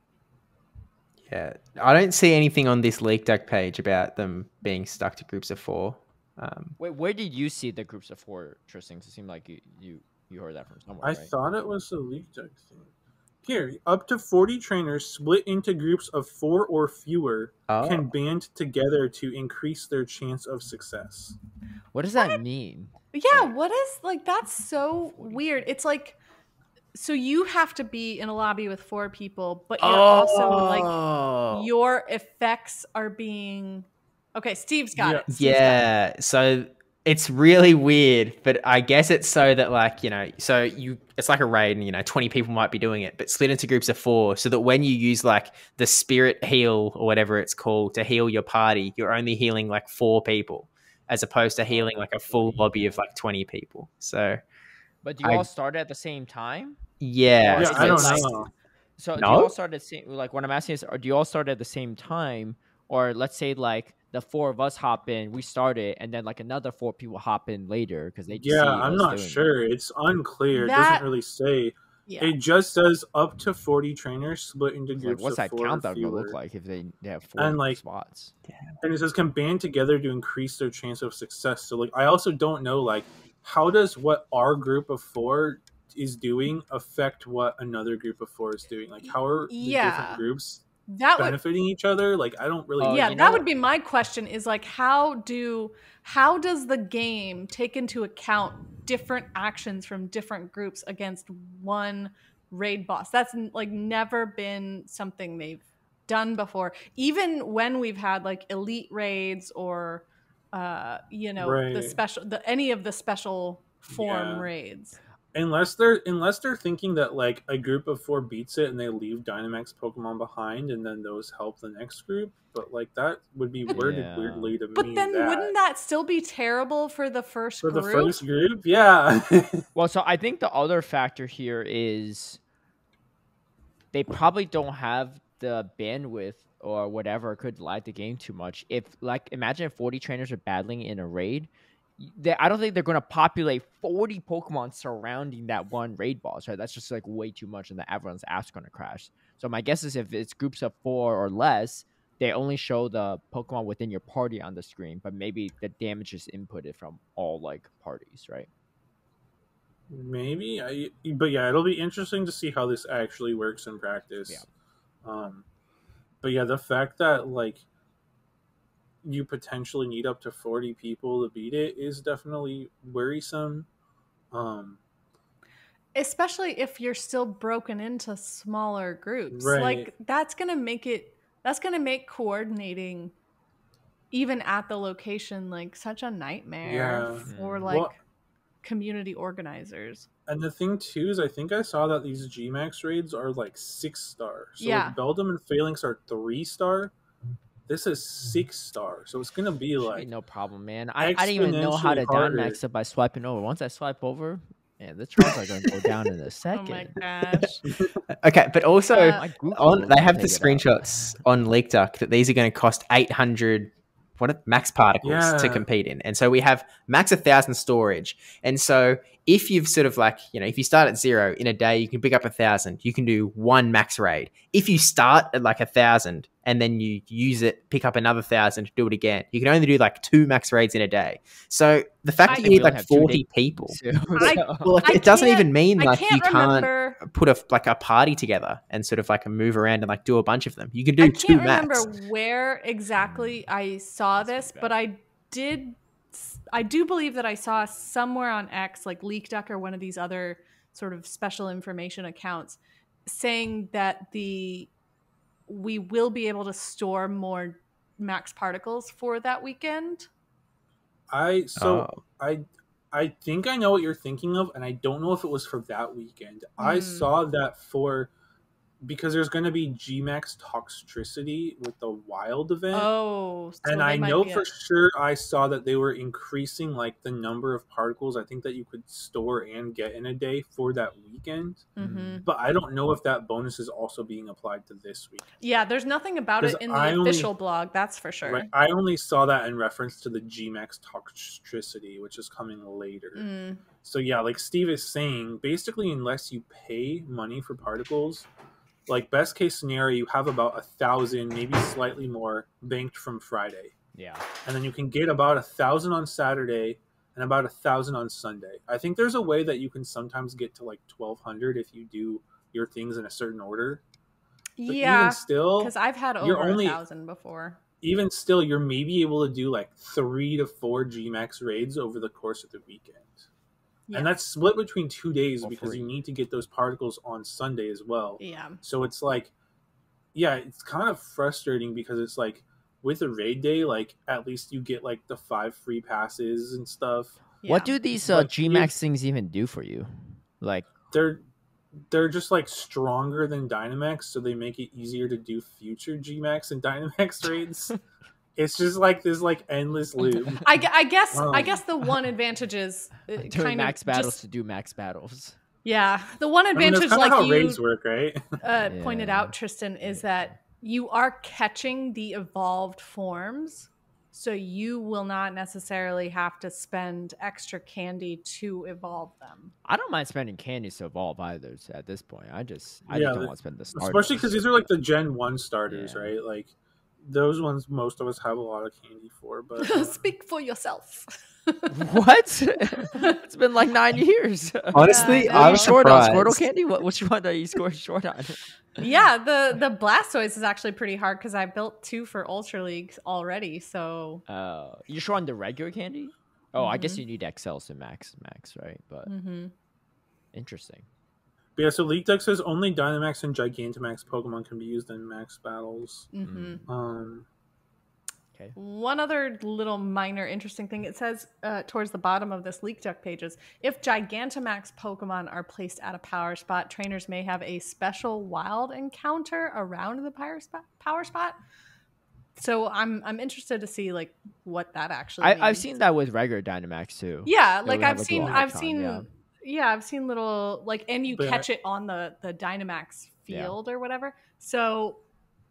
D: Yeah, I don't see anything on this Leak Duck page about them being stuck to groups of 4.
A: Wait, where did you see the groups of 4, Tristan? It seemed like you heard that from somewhere.
C: I thought it was a Leak Duck thing. Here, up to 40 trainers split into groups of 4 or fewer can band together to increase their chance of success.
A: What does that mean?
B: Yeah, what is like that's so weird. It's like so you have to be in a lobby with 4 people, but you're also like your effects are being okay. Steve's got it. Steve's got it.
D: So it's really weird, but I guess it's so that like so it's like a raid, and 20 people might be doing it, but split into groups of 4, so that when you use like the spirit heal or whatever it's called to heal your party, you're only healing like 4 people, as opposed to healing like a full lobby of like 20 people. So,
A: but do you all start at the same time?
D: Yeah,
C: I don't know.
A: So do you all start at the same? Like, what I'm asking is, do you all start at the same time, or let's say like the 4 of us hop in, we start it, and then like another 4 people hop in later because they just see
C: I'm not sure. It's unclear. It doesn't really say. Yeah. It just says up to 40 trainers split into groups.
A: What's
C: of
A: that
C: 4
A: countdown
C: gonna
A: look like if they have 4
C: and like
A: spots?
C: And it says can band together to increase their chance of success. So like I also don't know like how does what our group of 4 is doing affect what another group of 4 is doing? Like how are the different groups benefiting each other? Like I don't really
B: that would be my question is like how does the game take into account different actions from different groups against one raid boss? That's like never been something they've done before, even when we've had like elite raids or the special any of the special form raids.
C: Unless they're thinking that like a group of 4 beats it and they leave Dynamax Pokemon behind and then those help the next group, but like that would be worded weirdly to me.
B: But then wouldn't that still be terrible for the first group?
C: For the first group, yeah.
A: Well, so I think the other factor here is they probably don't have the bandwidth or whatever could lag the game too much. If like imagine if 40 trainers are battling in a raid. I don't think they're going to populate 40 Pokemon surrounding that one raid boss, right? That's just like way too much, and then everyone's ass going to crash. So my guess is if it's groups of 4 or less, they only show the Pokemon within your party on the screen, but maybe the damage is inputted from all like parties, right?
C: Maybe, but yeah, it'll be interesting to see how this actually works in practice. Yeah. But yeah, the fact that like you potentially need up to 40 people to beat it is definitely worrisome.
B: Especially if you're still broken into smaller groups.
C: Right.
B: Like that's going to make coordinating even at the location like such a nightmare for like community organizers.
C: And the thing too is I think I saw that these Gmax raids are like 6-star. So like Beldum and Phalanx are 3-star. This is 6-star, so it's gonna be like
A: no problem, man. I didn't even know how to Dynamax it by swiping over. Once I swipe over, man, the charts are gonna go down in a second.
B: Oh my gosh.
D: Okay, but also they have the screenshots on LeakDuck that these are going to cost 800 max particles to compete in, and so we have max 1,000 storage, and so if you've sort of like if you start at 0 in a day, you can pick up 1,000. You can do 1 max raid. If you start at like 1,000 and then you use it, pick up another 1,000 to do it again, you can only do like 2 max raids in a day. So the fact that you need like 40 people, it doesn't even mean like you can't put a party together and sort of like move around and like do a bunch of them. You can do 2 max.
B: I can't remember where exactly I saw this, but I do believe that I saw somewhere on X, like LeakDuck or one of these other sort of special information accounts, saying that we will be able to store more max particles for that weekend.
C: I think I know what you're thinking of, and I don't know if it was for that weekend. I saw that because there's going to be Gmax Toxtricity with the Wild event.
B: Oh, so
C: and I know for sure I saw that they were increasing like the number of particles I think that you could store and get in a day for that weekend.
B: Mm-hmm.
C: But I don't know if that bonus is also being applied to this week.
B: Yeah, there's nothing about it in the official blog, that's for sure.
C: Right, I only saw that in reference to the Gmax Toxtricity, which is coming later. So yeah, like Steve is saying, basically unless you pay money for particles, like best case scenario, you have about 1,000, maybe slightly more, banked from Friday.
A: Yeah,
C: and then you can get about 1,000 on Saturday and about 1,000 on Sunday. I think there's a way that you can sometimes get to like 1,200 if you do your things in a certain order. But
B: Yeah,
C: even still,
B: because I've had over 1,000 before.
C: Even still, you're maybe able to do like 3 to 4 Gmax raids over the course of the weekend. Yeah. And that's split between 2 days because you need to get those particles on Sunday as well.
B: Yeah.
C: So it's like, yeah, it's kind of frustrating because it's like with a raid day, like at least you get like the 5 free passes and stuff.
A: Yeah. What do these Gmax things even do for you? Like
C: they're just like stronger than Dynamax, so they make it easier to do future Gmax and Dynamax raids. It's just like this like endless loop.
B: I guess the one advantage is
A: doing max battles to do max battles.
B: Yeah, the one advantage,
C: like how raids work, right?
B: Pointed out, Tristan, is that you are catching the evolved forms. So you will not necessarily have to spend extra candy to evolve them.
A: I don't mind spending candies to evolve either at this point. I just don't want to spend the starters.
C: Especially because these are like the Gen 1 starters, right? Like those ones most of us have a lot of candy for. But
B: Speak for yourself.
A: What? It's been like 9 years.
D: Honestly, I was short on
A: Squirtle candy. Which one are you scoring short on?
B: Yeah, the Blastoise is actually pretty hard because I built 2 for Ultra League already. So
A: you're short on the regular candy? Oh, I guess you need XLs to max, right? But interesting.
C: But yeah, so League Deck says only Dynamax and Gigantamax Pokemon can be used in max battles.
A: Okay.
B: One other little minor interesting thing, it says towards the bottom of this Leak Deck pages, if Gigantamax Pokemon are placed at a power spot, trainers may have a special wild encounter around the power spot. So I'm interested to see like what that actually means.
A: I've seen that with regular Dynamax too.
B: Yeah, like I've seen little like, and you catch it on the Dynamax field or whatever. So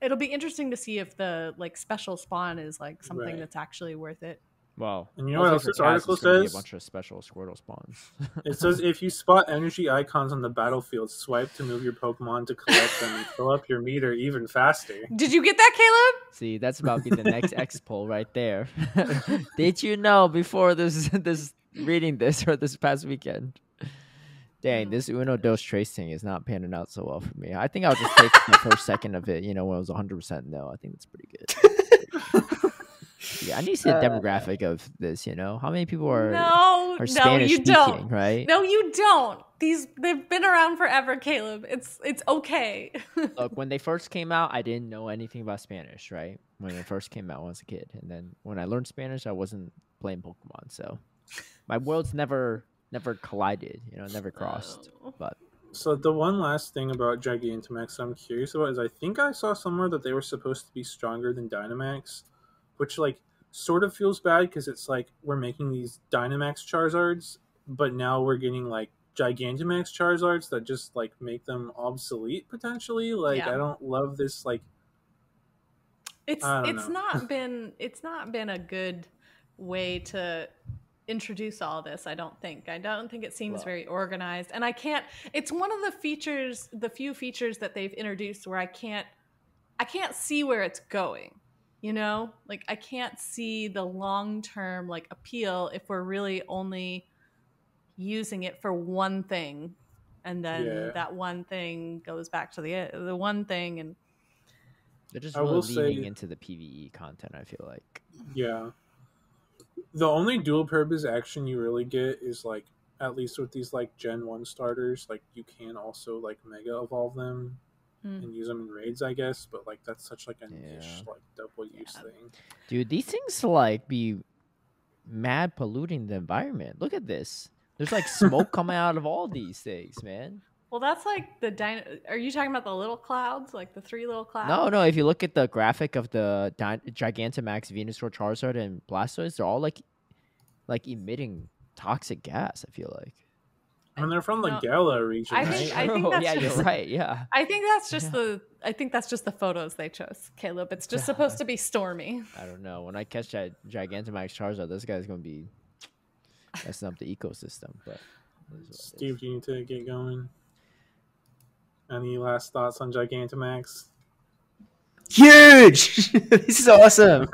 B: it'll be interesting to see if the like special spawn is like something that's actually worth it.
A: Well,
C: and you know what else this article says?
A: A bunch of special Squirtle spawns.
C: It says if you spot energy icons on the battlefield, swipe to move your Pokemon to collect them and fill up your meter even faster.
B: Did you get that, Caleb?
A: See, that's about to be the next X poll right there. Did you know before this reading this or this past weekend? Dang, this Uno Dos Trace thing is not panning out so well for me. I think I'll just take the first second of it, when it was 100% no. I think that's pretty good. Yeah, I need to see the demographic of this, How many people are Spanish speaking, right?
B: No, you don't. They've been around forever, Caleb. It's okay.
A: Look, when they first came out, I didn't know anything about Spanish, right? When they first came out when I was a kid. And then when I learned Spanish, I wasn't playing Pokemon. So my worlds never collided, never crossed. But
C: so the one last thing about Gigantamax I'm curious about is I think I saw somewhere that they were supposed to be stronger than Dynamax, which like sort of feels bad because it's like we're making these Dynamax Charizards, but now we're getting like Gigantamax Charizards that just like make them obsolete potentially. Like I don't love this. Like
B: it's not been a good way to introduce all this. I don't think it seems very organized, and it's one of the few features that they've introduced where I can't see where it's going, like I can't see the long-term like appeal if we're really only using it for one thing and then that one thing goes back to the one thing, and
A: they're just really leaning into the PvE content, I feel like.
C: Yeah. The only dual purpose action you really get is like, at least with these like Gen 1 starters, like you can also like Mega Evolve them and use them in raids, I guess, but like that's such like a niche like double use thing.
A: Dude, these things like be mad polluting the environment. Look at this. There's like smoke coming out of all these things, man.
B: Well, that's like are you talking about the little clouds, like the 3 little clouds?
A: No. If you look at the graphic of the Gigantamax, Venusaur, Charizard, and Blastoise, they're all like emitting toxic gas, I feel like.
C: I mean, they're from the Gala region.
B: I think that's
A: you're right. Yeah.
B: I think that's just the photos they chose, Caleb. It's just supposed to be stormy.
A: I don't know. When I catch that Gigantamax Charizard, this guy's gonna be messing up the ecosystem. But
C: Steve, do you need to get going? Any last thoughts on Gigantamax?
D: Huge! This is awesome.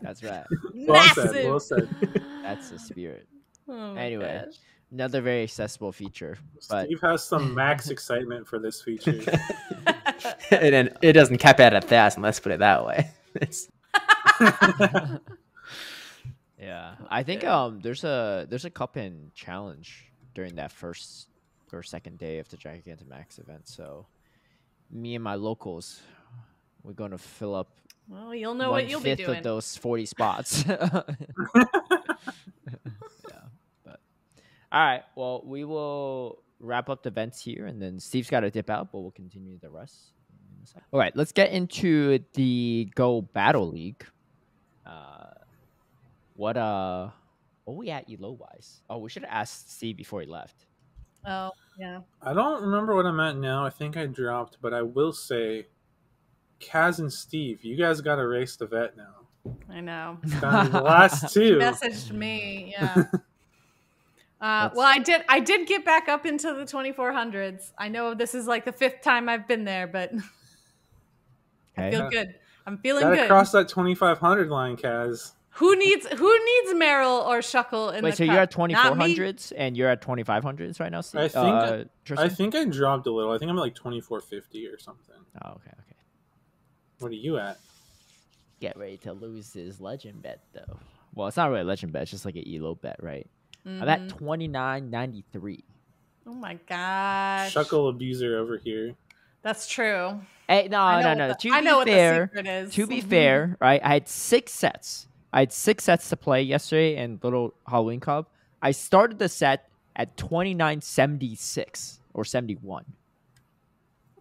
A: That's right.
C: Well said.
B: Massive.
C: Well said.
A: That's the spirit.
B: Oh my
A: Anyway,
B: gosh.
A: another very accessible feature. But
C: Steve has some max excitement for this feature.
D: And then it doesn't cap out at 1,000. Let's put it that way.
A: yeah, I think there's a cup in challenge during that first or second day of the Gigantamax event. So me and my locals, we're gonna fill up.
B: Well, you'll know what you'll be
A: 1/5
B: doing.
A: of those 40 spots. Yeah, but all right. Well, we will wrap up the events here, and then Steve's got to dip out, but we'll continue the rest in a second. All right, let's get into the Go Battle League. What we at elo wise? Oh, we should have asked Steve before he left.
B: Oh, yeah.
C: I don't remember what I'm at now. I think I dropped, but I will say, Kaz and Steve, you guys got to race the vet now.
B: I know.
C: It's down to the last two.
B: Messaged me, yeah. Well, I did get back up into the 2400s. I know this is like the 5th time I've been there, but I feel good. I'm feeling
C: Gotta
B: good.
C: cross that 2500 line, Kaz.
B: Who needs Meryl or Shuckle in the
A: so
B: cup?
A: You're at 2400s and you're at 2500s right now, Steve?
C: I think I dropped a little. I think I'm at like 2450 or something.
A: Oh, okay.
C: What are you at?
A: Get ready to lose his legend bet, though. Well, it's not really a legend bet. It's just like an elo bet, right?
B: Mm-hmm.
A: I'm at 29.93.
B: Oh my gosh.
C: Shuckle abuser over here.
B: That's true.
A: Hey, no.
B: I know what the secret is.
A: To be fair, right? I had 6 sets. I had 6 sets to play yesterday in Little Halloween Cup. I started the set at 29.76 or 71.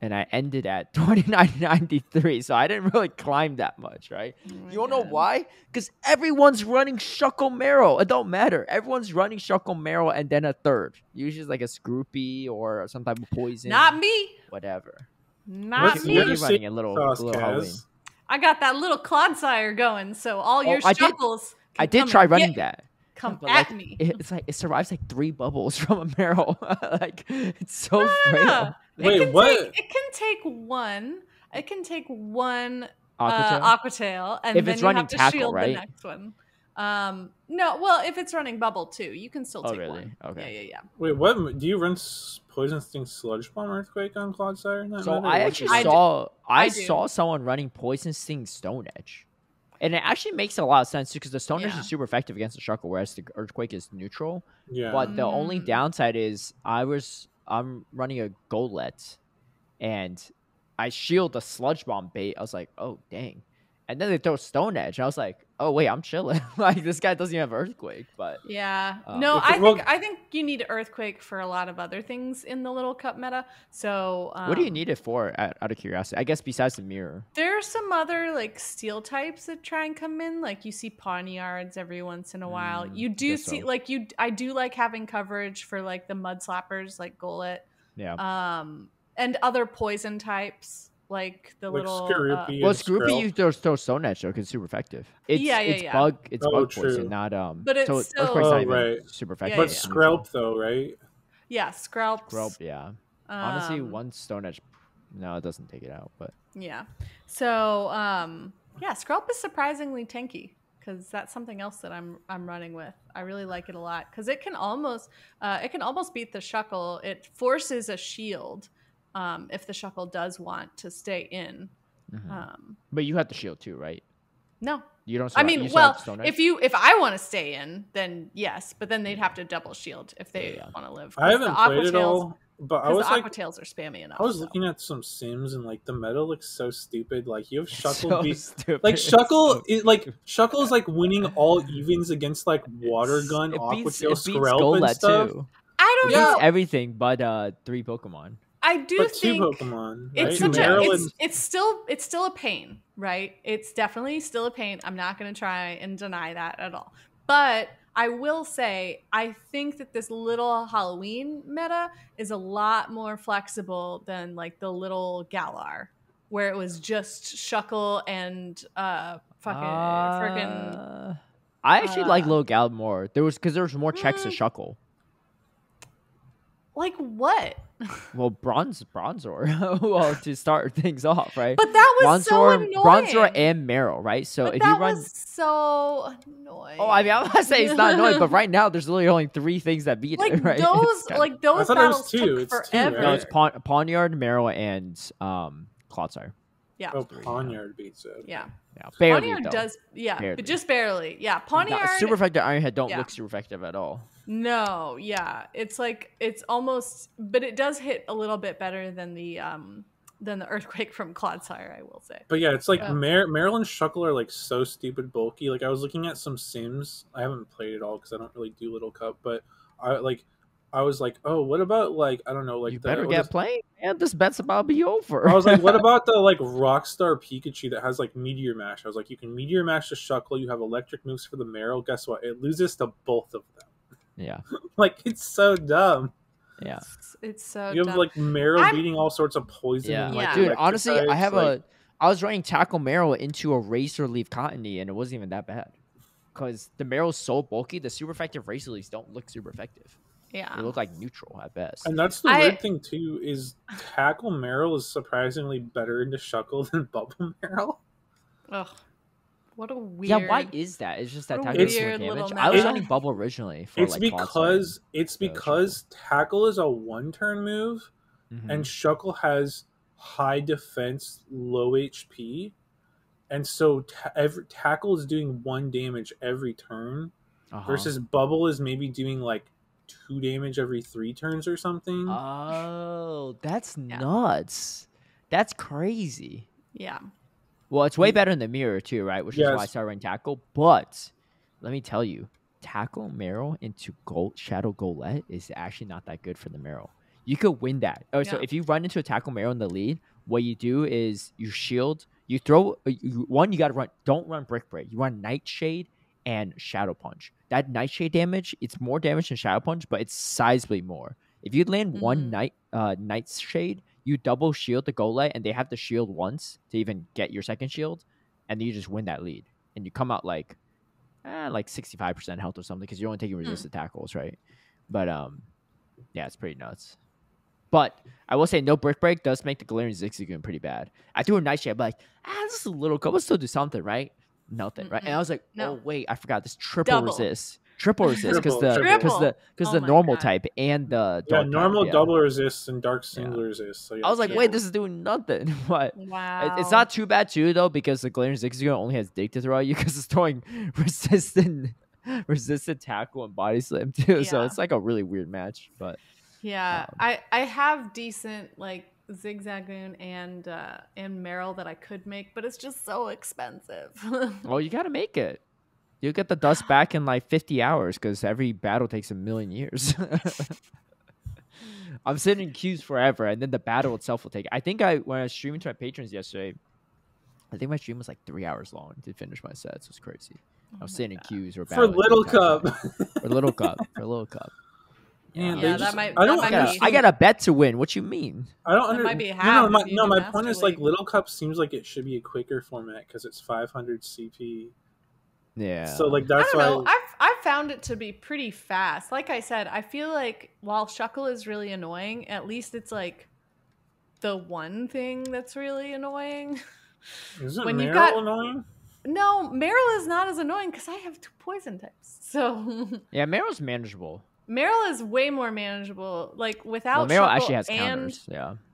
A: And I ended at 29.93. So I didn't really climb that much, right?
B: Oh
A: You don't know why? Because everyone's running Shuckle Meryl. It don't matter. Everyone's running Shuckle Meryl and then a third. Usually it's like a Scroopy or some type of poison.
B: Not me.
A: Whatever.
B: Not me.
A: You're running a little Halloween.
B: I got that little Clodsire going, so all your Shuckles
A: I did try running that.
B: Come
A: at
B: me.
A: It's like it survives like 3 bubbles from a Meryl. Like it's so frail.
C: Wait, what?
B: It can take one. It can take one
A: Aquatail?
B: Aquatail, and
A: If
B: then
A: it's
B: you
A: running
B: have to
A: tackle,
B: shield
A: right?
B: the next one. No, well, if it's running bubble too, you can still take
A: really?
B: one.
A: Okay.
B: Yeah.
C: Wait, what? Do you run Poison Sting Sludge Bomb Earthquake on Clodsire? In that
A: So
C: meta?
A: I actually saw someone running Poison Sting Stone Edge. And it actually makes a lot of sense because the Stone Edge is super effective against the Shuckle, whereas the Earthquake is neutral.
C: Yeah.
A: But the only downside is I'm running a Golett, and I shield the Sludge Bomb bait. I was like, oh dang. And then they throw Stone Edge. I was like, oh wait, I'm chilling. Like this guy doesn't even have Earthquake, but
B: yeah. I think you need Earthquake for a lot of other things in the Little Cup meta. So
A: what do you need it for? Out of curiosity, I guess besides the mirror,
B: there are some other like steel types that try and come in. Like you see Pawniards every once in a while. You do see I do like having coverage for like the Mud Slappers like Golett.
A: Yeah.
B: And other poison types. Like the little
C: Scroopy
A: Scroopy you throw Stone Edge though because it's super effective. It's bug poison, not
B: But it's still
C: right.
A: super effective.
C: But Skrelp though, right?
B: Yeah,
A: Skrelp, yeah. Honestly, one Stone Edge, no, it doesn't take it out, but
B: yeah. So Skrelp is surprisingly tanky because that's something else that I'm running with. I really like it a lot because it can almost beat the Shuckle. It forces a shield. If the Shuckle does want to stay in.
A: But you have the shield too, right?
B: No.
A: You don't.
B: I mean, if I want to stay in, then yes, but then they'd have to double shield if they want to live.
C: I haven't played it all, but I was
B: the Aquatails are spammy enough.
C: I was looking at some sims and like the meta looks so stupid. Like you have Shuckle Shuckle is like winning all evens against like Water Gun, Aquatail, Skrelp and stuff.
A: Too.
B: I don't know
A: everything but 3 Pokemon.
B: I do think
C: 2 Pokemon.
B: Right? It's still a pain, right? It's definitely still a pain. I'm not going to try and deny that at all. But I will say I think that this little Halloween meta is a lot more flexible than like the little Galar, where it was just Shuckle and freaking.
A: I actually like Little Gal more. There was more checks to Shuckle.
B: Like what?
A: Well, Bronzor. Well, to start things off, right?
B: But that was so annoying.
A: Bronzor and Meryl, right? So
B: but
A: if
B: that
A: you run,
B: was so annoying.
A: oh, I mean, I'm not saying it's not annoying, but right now there's literally only 3 things that beat it, right?
B: Those battles took forever.
C: Right?
A: No, it's Pawniard, Meryl, and Clodsire.
B: Yeah.
C: Oh, Pawniard beats it.
B: Yeah.
A: Yeah, barely
B: Pawniard
A: though.
B: does,
A: barely.
B: but just barely. Yeah, Pawniard.
A: Super effective Ironhead don't look super effective at all.
B: No, yeah, it's like it's almost, but it does hit a little bit better than the Earthquake from Clodsire, I will say.
C: But yeah, it's like Meryl and Shuckle are like so stupid bulky. Like I was looking at some Sims. I haven't played it all because I don't really do Little Cup, but I was like, oh, what about like I don't know, like
A: you better get playing, and this bet's about to be over.
C: I was like, what about the like Rockstar Pikachu that has like Meteor Mash? I was like, you can Meteor Mash the Shuckle, you have electric moves for the Meryl. Guess what? It loses to both of them.
A: Yeah,
C: like it's so dumb.
A: Yeah,
B: it's so.
C: You have
B: dumb.
C: like Meryl beating all sorts of poison.
A: Yeah,
C: and, like,
A: dude. Honestly,
C: types,
A: I have I was running Tackle Meryl into a Razor Leaf Cottony, and it wasn't even that bad. Because the Meryl's so bulky, the super effective Razor Leafs don't look super effective.
B: Yeah,
A: they look like neutral at best.
C: And that's the weird thing too is Tackle Meryl is surprisingly better into Shuckle than Bubble Meryl.
B: Ugh, what a weird.
A: Yeah, why is that? It's just that Tackle is more damage. I was running Bubble originally for
C: it's because Tackle is a 1-turn move, and Shuckle has high defense, low HP, and so Tackle is doing 1 damage every turn, versus Bubble is maybe doing like 2 damage every 3 turns or something.
A: Oh, that's nuts. That's crazy.
B: Yeah.
A: Well, it's way better in the mirror too, right? Which is why I started running Tackle. But let me tell you, Tackle Meryl into Shadow Golett is actually not that good for the Meryl. You could win that. So if you run into a Tackle Meryl in the lead, what you do is you shield, you throw you got to run. Don't run Brick Break. You run Nightshade and Shadow Punch. That Nightshade damage, it's more damage than Shadow Punch, but it's sizably more. If you land one Nightshade, you double shield the Golett, and they have to shield once to even get your second shield, and then you just win that lead. And you come out like 65% health or something, because you're only taking resisted tackles, right? But yeah, it's pretty nuts. But I will say, no Brick Break does make the Galarian Zigzagoon pretty bad. I threw a Nightshade, I'm like, this is a little cool. We'll still do something, right? Nothing, right? And I was like, oh wait, I forgot this triple resist because the normal type and the dark
C: normal double resist and dark single resist. So
A: I was like, wait, this is doing nothing. But it's not too bad too though, because the Galarian Zigzagoon only has Dig to throw at you because it's throwing resistant tackle and body slam too. So it's like a really weird match. But
B: I have decent like Zigzagoon and Meryl that I could make, but it's just so expensive.
A: Well, you gotta make it. You'll get the dust back in like 50 hours because every battle takes 1,000,000 years. I'm sitting in queues forever, and then the battle itself will take. I think when I was streaming to my patrons yesterday, I think my stream was like 3 hours long to finish my sets. It was crazy. I was sitting in queues or
C: for Little Cup.
A: For Little Cup.
B: Yeah, that might.
A: I got a bet to win. What you mean?
C: I don't understand. My point is like
B: League.
C: Little Cup seems like it should be a quicker format because it's 500 CP.
A: Yeah.
C: So like that's
B: I don't know. I've found it to be pretty fast. Like I said, I feel like while Shuckle is really annoying, at least it's like the one thing that's really annoying.
C: Isn't Meryl annoying?
B: No, Meryl is not as annoying because I have 2 poison types. So
A: yeah, Meryl's manageable.
B: Meryl is way more manageable. Like without
A: Meryl
B: Shuckle
A: actually has counters.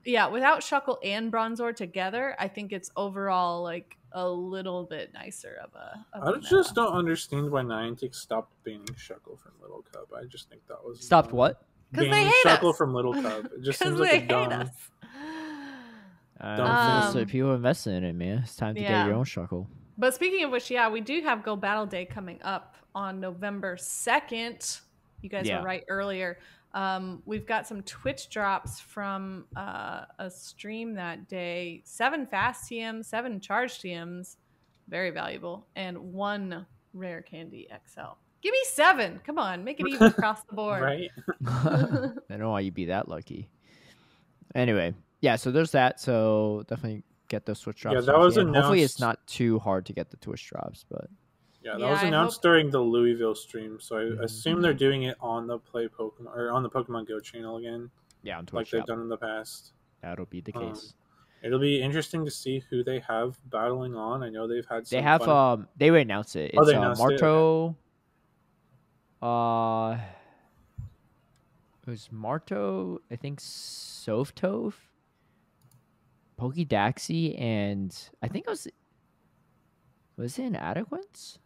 B: Yeah, without Shuckle and Bronzor together, I think it's overall like a little bit nicer of a.
C: I just don't understand why Niantic stopped banning Shuckle from Little Cup. I just think that was
A: stopped what?
B: Because they hate
C: Shuckle
B: us.
C: From Little Cup. It just seems like a dumb.
A: So people investing in it, man. It's time to get your own Shuckle.
B: But speaking of which, we do have Go Battle Day coming up on November 2nd. You guys were right earlier. We've got some Twitch drops from a stream that day. 7 fast TMs, 7 charge TMs, very valuable, and 1 rare candy XL. Give me 7. Come on, make it even across the board.
C: Right?
A: I don't know why you'd be that lucky. Anyway, so there's that. So definitely get those Twitch drops.
C: Yeah, that was announced.
A: Hopefully it's not too hard to get the Twitch drops, but
C: Yeah, that was announced during the Louisville stream, so I assume they're doing it on the Play Pokemon or on the Pokemon Go channel again.
A: Yeah, on Twitch,
C: like they've done in the past.
A: That'll be the case.
C: It'll be interesting to see who they have battling on. I know they've had some.
A: They have
C: fun...
A: they will announce it. It's
C: they announced
A: Marto. It was Marto, I think Softove, Pokédaxi, and I think it was it Inadequance?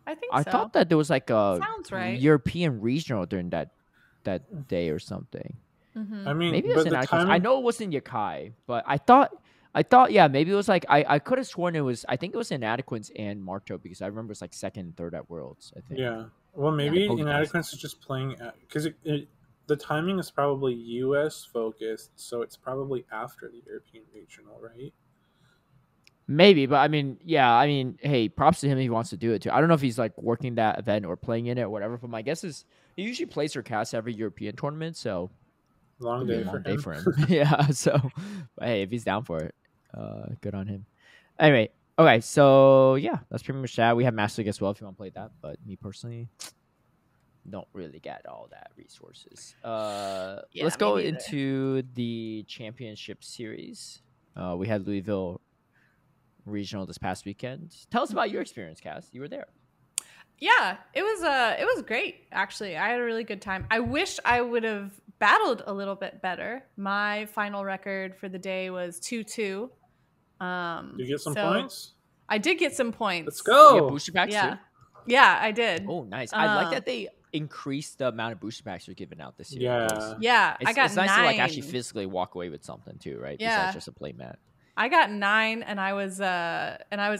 B: I think
A: I thought that there was like a
B: Sounds right.
A: European regional during that day or something.
C: I mean,
A: maybe it was Inadequance. I know it wasn't Yakai, but I thought yeah, maybe it was like I could have sworn it was. I think it was Inadequance and Marto because I remember it's like second and third at Worlds. I think.
C: Yeah. Well, maybe Inadequance is just playing because the timing is probably U.S. focused, so it's probably after the European regional, right?
A: Maybe, but I mean, hey, props to him if he wants to do it too. I don't know if he's like working that event or playing in it or whatever, but my guess is he usually plays HurricaneKaz every European tournament, so
C: long day for him.
A: Yeah, so but hey, if he's down for it, good on him. Anyway, okay, so yeah, that's pretty much that. We have Master League as well if you want to play that, but me personally don't really get all that resources. Let's go into the championship series. We had Louisville regional this past weekend. Tell us about your experience, Kaz. You were there.
B: Yeah, it was great actually. I had a really good time. I wish I would have battled a little bit better. My final record for the day was 2-2.
C: Did you get some points?
B: I did get some points.
C: Let's go.
A: You get booster packs too?
B: Yeah, I did.
A: Oh, nice. I like that they increased the amount of booster packs you're giving out this year.
B: Yeah. I got
A: it's nice
B: 9.
A: to like actually physically walk away with something too, right?
B: Yeah.
A: Besides just a play mat.
B: I got 9 and I was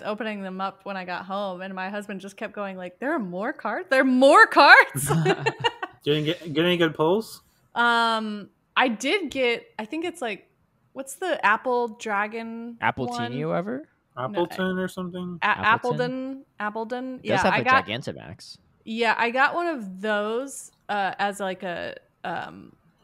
B: opening them up when I got home and my husband just kept going like, there are more cards? There are more cards?
C: Didn't get any good pulls?
B: I did get, I think it's like, what's the Apple Dragon
A: Appletini or whatever?
C: Appleton or something?
B: Appledon.
A: Yeah, have a Gigantamax.
B: Yeah, I got one of those as like a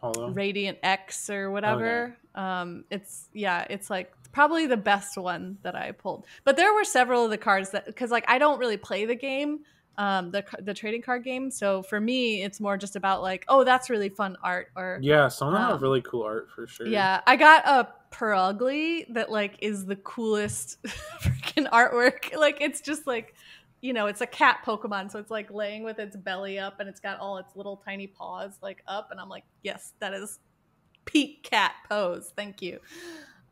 B: Radiant X or whatever. Okay. It's like probably the best one that I pulled. But there were several of the cards that, because like I don't really play the game, the trading card game. So for me, it's more just about like, oh, that's really fun art. Or
C: yeah, some of them have really cool art for sure.
B: Yeah, I got a Perugly that like is the coolest freaking artwork. Like it's just like, you know, it's a cat Pokemon, so it's like laying with its belly up and it's got all its little tiny paws like up, and I'm like, yes, that is peak cat pose. Thank you.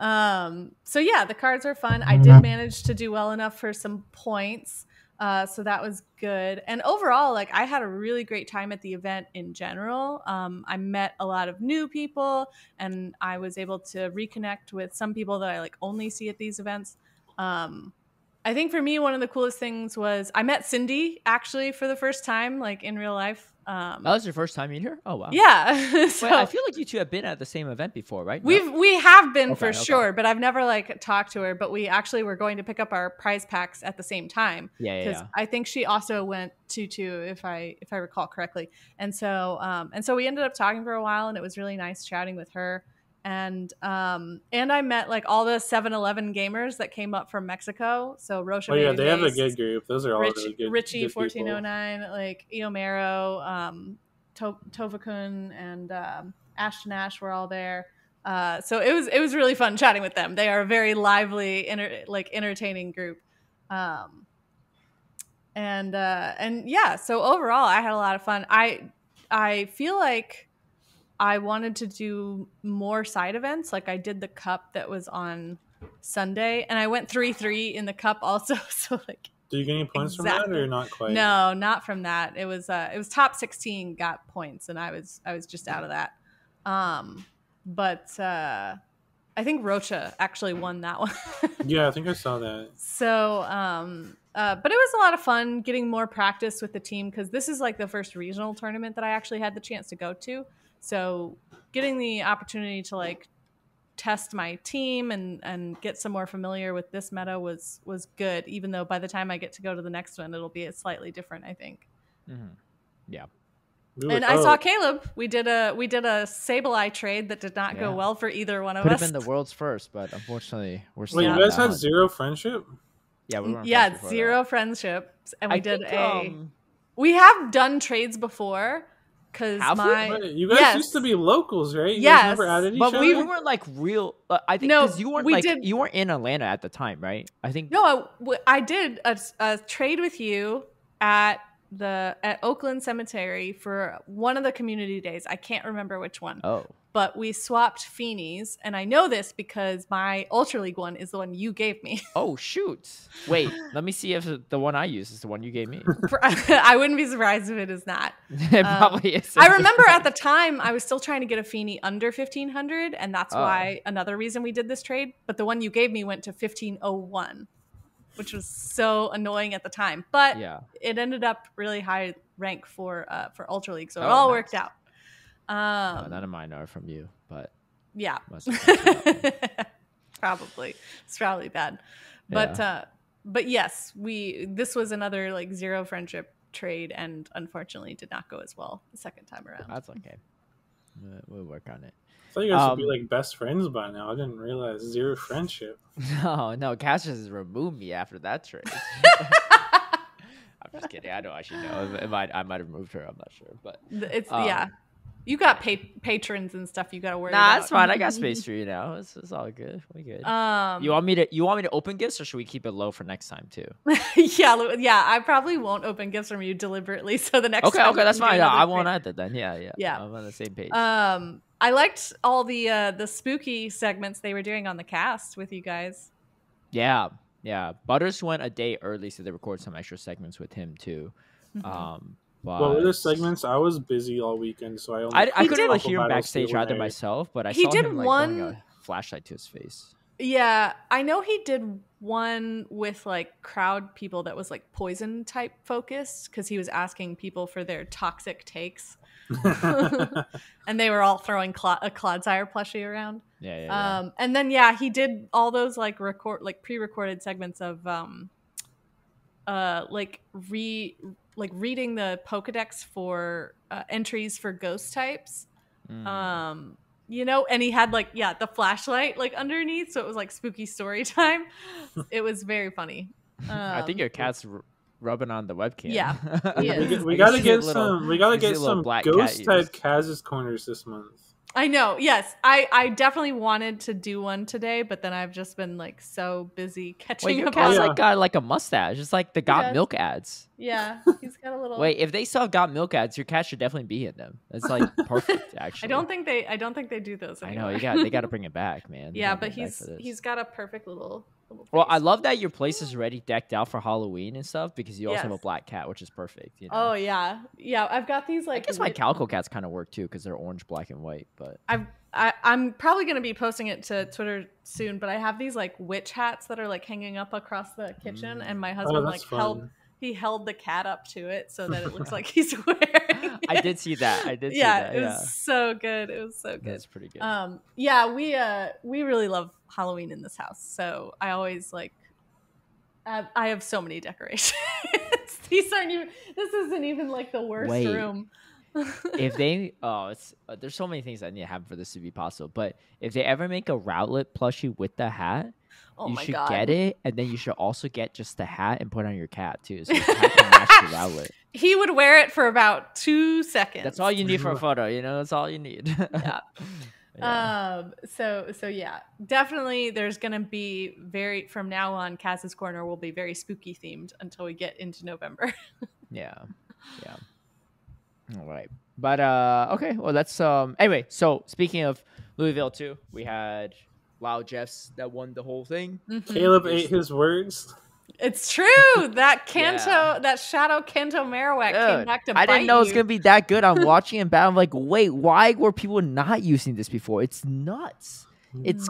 B: So yeah, the cards are fun. I did manage to do well enough for some points. So that was good. And overall, like I had a really great time at the event in general. I met a lot of new people and I was able to reconnect with some people that I like only see at these events. I think for me, one of the coolest things was I met Cindy actually for the first time, like in real life.
A: That was your first time meeting her? Oh, wow.
B: Yeah.
A: So, wait, I feel like you two have been at the same event before, right?
B: We have been for sure, but I've never like talked to her. But we actually were going to pick up our prize packs at the same time.
A: Yeah.
B: I think she also went 2-2 if I recall correctly. And so we ended up talking for a while, and it was really nice chatting with her. And I met like all the 7-Eleven gamers that came up from Mexico. So Rocha.
C: Oh yeah, they have a good group. Those are all really good.
B: Richie
C: good
B: 1409, like Iomero, Tovakun, and Ashton Ash were all there. So it was really fun chatting with them. They are a very lively, entertaining group. And yeah. So overall, I had a lot of fun. I feel like I wanted to do more side events. Like I did the cup that was on Sunday, and I went 3-3 in the cup also. So like,
C: did you get any points from that, or not quite?
B: No, not from that. It was top 16 got points, and I was just out of that. But I think Rocha actually won that one.
C: Yeah, I think I saw that.
B: So, but it was a lot of fun getting more practice with the team, because this is like the first regional tournament that I actually had the chance to go to. So getting the opportunity to like test my team and get some more familiar with this meta was good, even though by the time I get to go to the next one, it'll be slightly different, I think.
A: Mm-hmm. Yeah.
B: And I saw Caleb. We did a Sableye trade that did not go well for either one of us.
A: Could have been the world's first, but unfortunately we're still.
C: Wait, you guys had 0 friendship?
A: Yeah, we weren't
B: Yeah,
A: friends before
B: 0
A: that.
B: friendships, and we did
A: think,
B: we have done trades before, because
C: you guys used to be locals, right? You guys never added each
A: but
C: other?
A: we weren't like real. I think because you weren't you weren't in Atlanta at the time, right? I think
B: I did a trade with you at Oakland Cemetery for one of the community days. I can't remember which one.
A: Oh.
B: But we swapped Feenies, and I know this because my Ultra League one is the one you gave me.
A: Oh, shoot. Wait, let me see if the one I use is the one you gave me.
B: I wouldn't be surprised if it is not.
A: It probably is.
B: I remember at the time, I was still trying to get a Feenie under 1,500, and that's why another reason we did this trade. But the one you gave me went to 1,501, which was so annoying at the time. But it ended up really high rank for Ultra League, so it all worked out.
A: None of mine are from you, but
B: yeah, probably it's probably bad, but yes, this was another like 0 friendship trade, and unfortunately did not go as well the second time around.
A: That's okay. We'll work on it.
C: I thought you guys would be like best friends by now. I didn't realize 0 friendship.
A: No, Kaz just removed me after that trade. I'm just kidding. I don't actually know. I might have removed her. I'm not sure, but
B: it's You got patrons and stuff you got to worry about.
A: That's fine. I got space for you now. It's all good. We good. You want me to open gifts, or should we keep it low for next time too?
B: yeah. I probably won't open gifts from you deliberately. So the next time.
A: Okay, that's fine. I won't either then. Yeah. I'm on the same page.
B: I liked all the spooky segments they were doing on the cast with you guys.
A: Yeah. Butters went a day early, so they recorded some extra segments with him too.
C: What were the segments? I was busy all weekend, so
A: I couldn't like hear him backstage either myself, but I saw him like holding a flashlight to his face.
B: Yeah, I know he did one with like crowd people that was like poison type focused, because he was asking people for their toxic takes. And they were all throwing a Clodsire plushie around.
A: Yeah.
B: And then he did all those like pre-recorded segments of reading the Pokedex for entries for ghost types. And he had the flashlight like underneath, so it was like spooky story time. It was very funny.
A: I think your cat's rubbing on the webcam.
B: Yeah,
C: we gotta get some ghost type Kaz's corners this month.
B: I know. Yes, I definitely wanted to do one today, but then I've just been like so busy catching
A: your
B: up.
A: cat's got like a mustache. It's like the Got Milk ads.
B: Yeah, he's got a little.
A: Wait, if they still Got Milk ads, your cat should definitely be in them. It's like perfect. Actually,
B: I don't think they do those anymore.
A: I know they got to bring it back, man.
B: Yeah, but he's got a perfect little.
A: Well, I love that your place is already decked out for Halloween and stuff, because you also have a black cat, which is perfect. You know?
B: Oh yeah. I've got these like.
A: I guess my calico cats kind of work too, because they're orange, black, and white. But
B: I'm probably gonna be posting it to Twitter soon. But I have these like witch hats that are like hanging up across the kitchen, and my husband held the cat up to it so that it looks like he's wearing it.
A: I did see that. It
B: was so good. It was so good.
A: That's pretty good.
B: We really love Halloween in this house, so I always I have so many decorations. This isn't even like the worst room.
A: If they there's so many things that need to happen for this to be possible, but if they ever make a Rowlet plushie with the hat, you should get it, and then you should also get just the hat and put on your cat too, so your cat can match the Rowlet.
B: He would wear it for about 2 seconds.
A: That's all you need for a photo, that's all you need.
B: So definitely there's gonna be from now on, Kaz's Corner will be very spooky themed until we get into November.
A: yeah All right, but okay, well that's anyway, so speaking of Louisville too, we had Loud Jeffs that won the whole thing.
C: Caleb ate his words.
B: It's true. That that Shadow Kanto Marowak came back to bite
A: I didn't know it was
B: you.
A: going to be that good. I'm watching it back. I'm like, wait, why were people not using this before? It's nuts. It's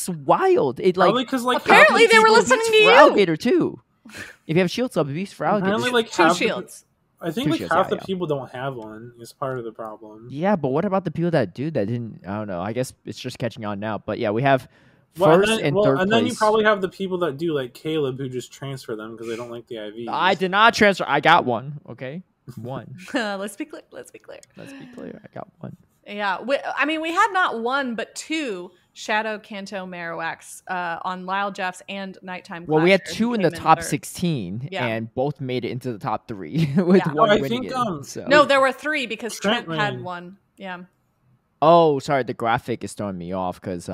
A: wild. It
C: probably because
B: apparently they were listening to you.
A: Alligator too. If you have shields up, it beats for alligator.
C: Apparently,
B: two shields.
C: I think half the people don't have one. Is part of the problem.
A: Yeah, but what about the people that do that didn't? I don't know. I guess it's just catching on now. But yeah, we have
C: third
A: place.
C: And then you probably have the people that do like Caleb, who just transfer them because they don't like the IVs.
A: I did not transfer. I got one. Okay, one.
B: Let's be clear.
A: I got one.
B: Yeah, we had not one but two Shadow Kanto Marowaks on Lyle Jeff's and Nighttime Clasher.
A: Well, we had 2 in the top 16, and both made it into the top 3 with one winning it. So.
B: No, there were 3 because Trent had one. Yeah.
A: Oh, sorry. The graphic is throwing me off because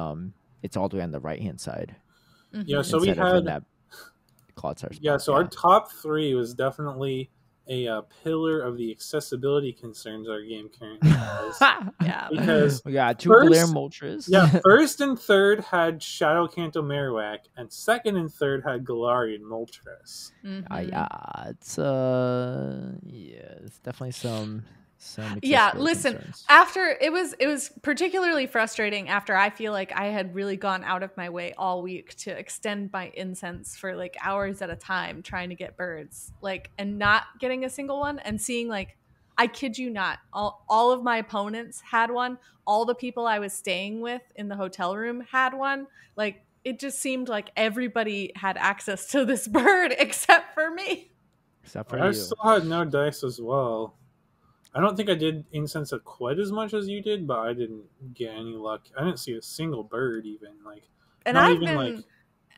A: it's all the way on the right-hand side.
C: Yeah, so we had
A: that Clodsire.
C: Yeah, so our top 3 was definitely a pillar of the accessibility concerns our game currently has.
B: Yeah,
C: because
A: we got 2 Galarian Moltres.
C: Yeah, first and third had Shadow Kanto Marowak, and second and third had Galarian Moltres.
A: It's definitely some
B: listen,
A: concerns.
B: After it was particularly frustrating after I feel like I had really gone out of my way all week to extend my incense for like hours at a time trying to get birds, like, and not getting a single one, and seeing, like, I kid you not, all of my opponents had one, all the people I was staying with in the hotel room had one. Like, it just seemed like everybody had access to this bird except for me.
A: Except for
C: I still had no dice as well. I don't think I did incense it quite as much as you did, but I didn't get any luck. I didn't see a single bird even.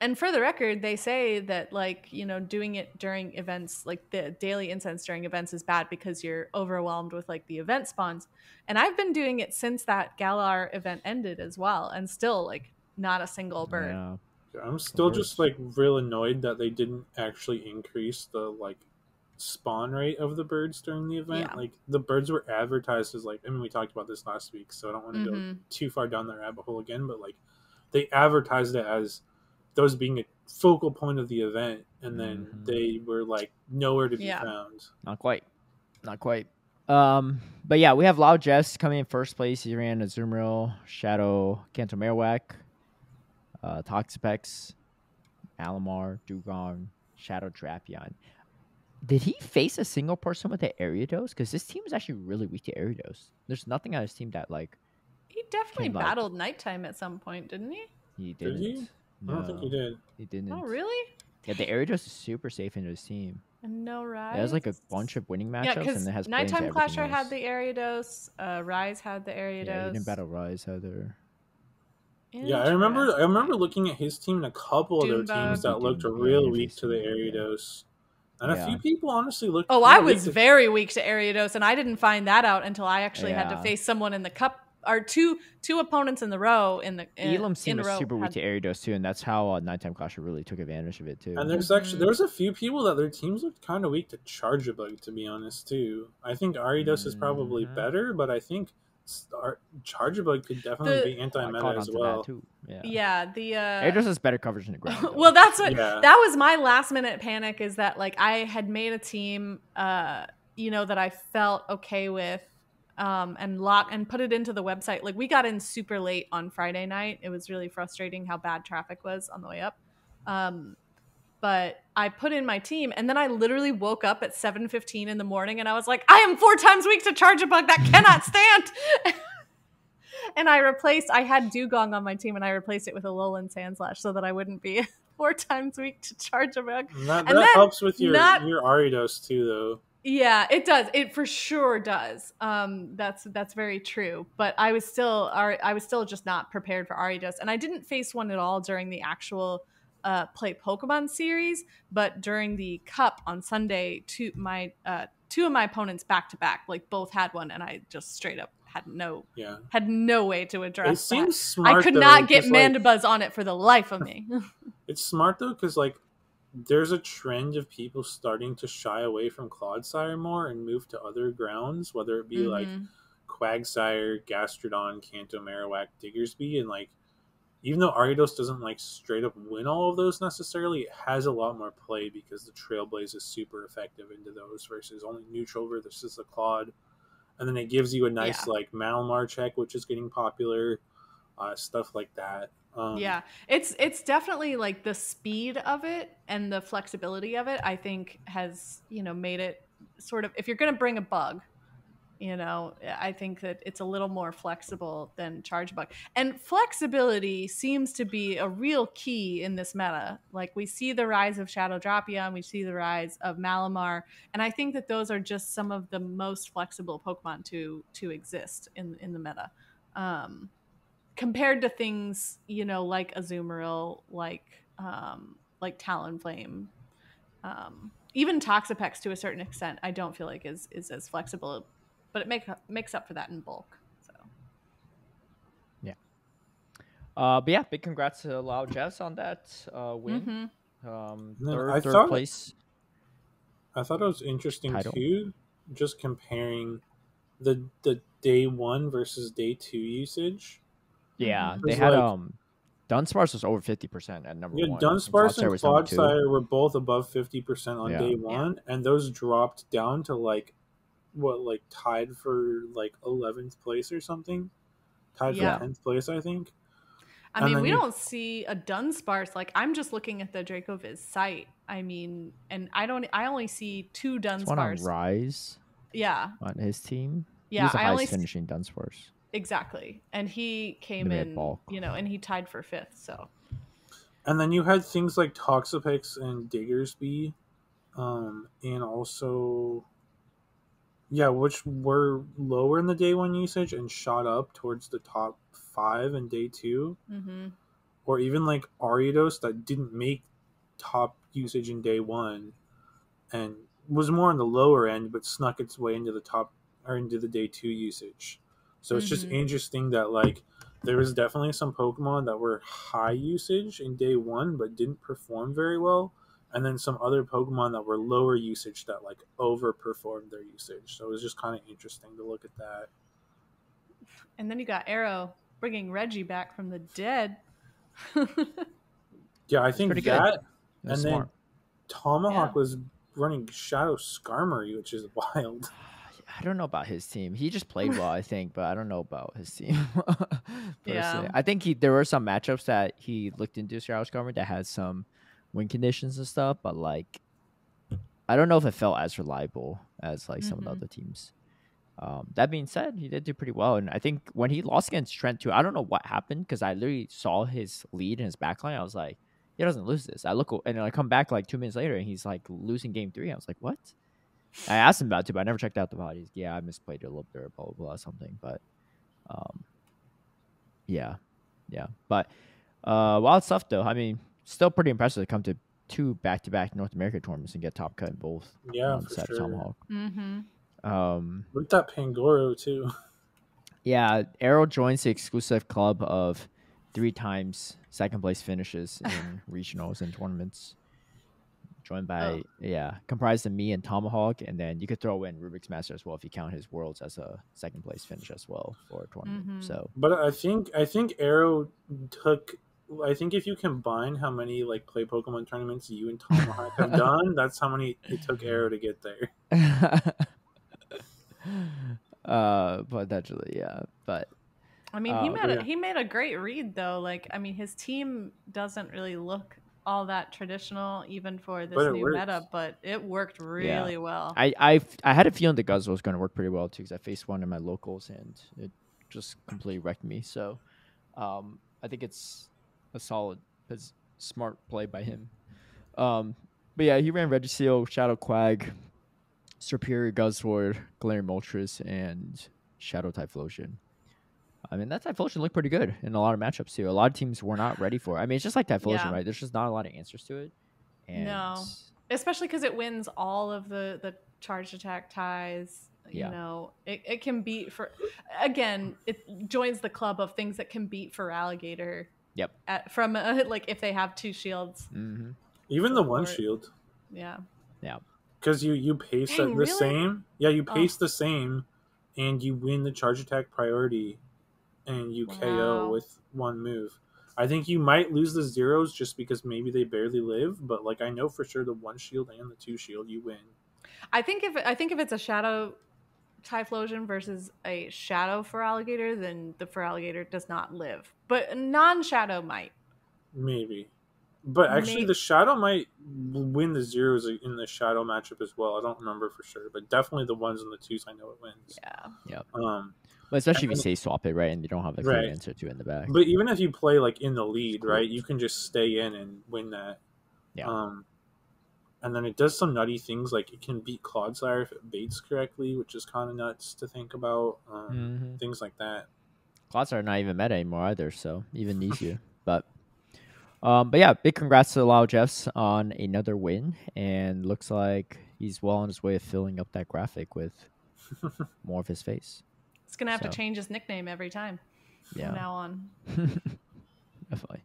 B: And for the record, they say that, like, you know, doing it during events, like the daily incense during events, is bad because you're overwhelmed with like the event spawns. And I've been doing it since that Galar event ended as well, and still like not a single bird.
C: Yeah. I'm still just like real annoyed that they didn't actually increase the like spawn rate of the birds during the event.
B: Yeah.
C: Like, the birds were advertised as like, I mean, we talked about this last week, so I don't want to go too far down the rabbit hole again, but like they advertised it as those being a focal point of the event, and then they were like nowhere to be found.
A: Not quite. But yeah, we have Loud Jess coming in first place. He ran Azumarill, Shadow Kanto Marowak, Toxapex, Malamar, Dugong, Shadow Drapion. Did he face a single person with the Ariados? Because this team is actually really weak to Ariados. There's nothing on his team that, like...
B: He definitely battled Nighttime at some point, didn't he?
A: He didn't.
C: Did he?
A: No,
C: I don't think he did.
A: He didn't.
B: Oh, really?
A: Yeah, the Ariados is super safe in his team.
B: And no Rise?
A: It has, like, a bunch of winning matchups, and it has
B: Nighttime Clasher had the Ariados. Rise had the Ariados.
A: Yeah, he didn't battle Rise either.
C: Yeah, I remember looking at his team and a couple other teams that looked real weak to the Ariados. And a few people honestly looked...
B: Oh, I was very weak to Ariados, and I didn't find that out until I actually had to face someone in the cup, or two opponents in the row.
A: Elam's team was super weak to Ariados too, and that's how Nighttime Clasher really took advantage of it too.
C: And there was a few people that their teams looked kind of weak to Charjabug, to be honest, too. I think Ariados is probably better, but I think Charjabug could definitely be anti-meta as well.
B: Yeah, the
A: Ariados has better coverage in the ground.
B: Well, that's what that was my last minute panic, is that like I had made a team that I felt okay with, and put it into the website. Like, we got in super late on Friday night. It was really frustrating how bad traffic was on the way up. But I put in my team, and then I literally woke up at 7:15 in the morning, and I was like, I am 4 times weak to Charjabug. That cannot stand. And I had Dugong on my team, and I replaced it with a Alolan Sandslash so that I wouldn't be 4 times weak to Charjabug.
C: That helps with your Ariados too, though.
B: Yeah, it does. It for sure does. That's very true. But I was still just not prepared for Ariados, and I didn't face one at all during the actual Play Pokemon series. But during the Cup on Sunday, two of my opponents back to back, like, both had one, and I just straight up had no way to address
C: it. Seems
B: that.
C: Smart,
B: I could not get Mandibuzz on it for the life of me.
C: It's smart though, because like, there's a trend of people starting to shy away from Clodsire more and move to other grounds, whether it be like Quagsire, Gastrodon, Kanto Marowak, Diggersby, and like, even though Ariados doesn't like straight up win all of those necessarily, it has a lot more play because the Trailblaze is super effective into those versus only neutral versus the Claude. And then it gives you a nice like Malamar check, which is getting popular, stuff like that.
B: It's definitely like the speed of it and the flexibility of it, I think, has made it sort of, if you're going to bring a bug, I think that it's a little more flexible than Charjabug. And flexibility seems to be a real key in this meta. Like, we see the rise of Shadow Drapion, we see the rise of Malamar, and I think that those are just some of the most flexible Pokemon to exist in the meta. compared to things, you know, like Azumarill, like Talonflame, even Toxapex to a certain extent, I don't feel like is as flexible, but it makes up for that in bulk. So
A: yeah. But yeah, big congrats to Loud Jazz on that win. Third place.
C: I thought it was interesting
A: title.
C: too, just comparing the day 1 versus day 2 usage.
A: Yeah, they had Dunsparce was over 50% at number 1.
C: Dunsparce and Clodsire were both above 50% on day 1, and those dropped down to like tied for like 11th place or something. Tied for 10th place, I think.
B: I mean, we don't see a Dunsparce. Like, I'm just looking at the DracoViz site. I mean, and I only see 2 Dunsparce.
A: One on Rise.
B: Yeah.
A: On his team.
B: Yeah,
A: he's the highest finishing Dunsparce.
B: Exactly. And he came in, you know, and he tied for 5th, so.
C: And then you had things like Toxapex and Diggersby, and also, which were lower in the day 1 usage and shot up towards the top 5 in day 2.
B: Mm-hmm.
C: Or even like Ariados that didn't make top usage in day 1 and was more on the lower end, but snuck its way into the top or into the day 2 usage. So it's just interesting that like there was definitely some Pokemon that were high usage in day 1 but didn't perform very well, and then some other Pokemon that were lower usage that like overperformed their usage. So it was just kind of interesting to look at that.
B: And then you got Arrow bringing Reggie back from the dead.
C: Yeah, I think that and
A: smart.
C: then Tomahawk was running Shadow Skarmory, which is wild.
A: I don't know about his team. He just played well, I think, but I don't know about his team. Personally. I think there were some matchups that he looked into Shadow Skarmory that had some win conditions and stuff, but like I don't know if it felt as reliable as like some of the other teams. That being said, he did do pretty well, and I think when he lost against Trent too, I don't know what happened because I literally saw his lead in his backline. I was like, he doesn't lose this. I look and then I come back like 2 minutes later, and he's like losing game 3. I was like, what? I asked him about it, but I never checked out the bodies. Yeah, I misplayed it a little bit, blah blah blah, something. But, yeah. But wild stuff though. I mean, still pretty impressive to come to 2 back-to-back North America tournaments and get top cut in both.
C: Yeah, for sure.
A: Tomahawk.
C: With that Pangoro too.
A: Yeah, Arrow joins the exclusive club of 3 times second place finishes in regionals and tournaments. Joined by comprised of me and Tomahawk, and then you could throw in Rubik's Master as well if you count his Worlds as a second place finish as well for a tournament. So,
C: but I think Arrow took. I think if you combine how many like play Pokemon tournaments you and Tomahawk have done, that's how many it took Arrow to get there.
A: Potentially, yeah. But
B: I mean, he made a great read though. Like, I mean, his team doesn't really look all that traditional even for this new meta, but it worked really well.
A: I had a feeling the Guzzle was going to work pretty well too because I faced one in my locals and it just completely wrecked me. So I think it's a solid, smart play by him. But yeah, he ran Registeel, Shadow Quag, Superior Guzzlord, Galarian Moltres, and Shadow Typhlosion. I mean, that Typhlosion looked pretty good in a lot of matchups too. A lot of teams were not ready for it. I mean, it's just like Typhlosion, right? There's just not a lot of answers to it. And
B: no, especially because it wins all of the charged attack ties. You know, it can beat for, again, it joins the club of things that can beat for Alligator.
A: Yep.
B: From like if they have 2 shields.
A: Mm-hmm.
C: Even the 1 shield.
B: Yeah.
C: Because you pace the same. Yeah, you pace the same, and you win the charge attack priority, and you KO with 1 move. I think you might lose the zeros just because maybe they barely live, but like I know for sure the 1 shield and the 2 shield you win.
B: I think if it's a Shadow Typhlosion versus a Shadow for Alligator, then the for Alligator does not live, but non-Shadow might.
C: Maybe. But actually, the Shadow might win the zeros in the Shadow matchup as well. I don't remember for sure, but definitely the 1s and the 2s, I know it wins.
A: Yeah. But especially if you say swap it, right, and you don't have the clear answer to in the back.
C: But even if you play like in the lead, right, you can just stay in and win that.
A: Yeah.
C: And then it does some nutty things, like it can beat Clodsire if it baits correctly, which is kind of nuts to think about. Things like that.
A: Clots are not even meta anymore either, so even easier. But yeah, big congrats to Lao Jeffs on another win, and looks like he's well on his way of filling up that graphic with more of his face.
B: He's gonna have to change his nickname every time from now on.
A: Definitely.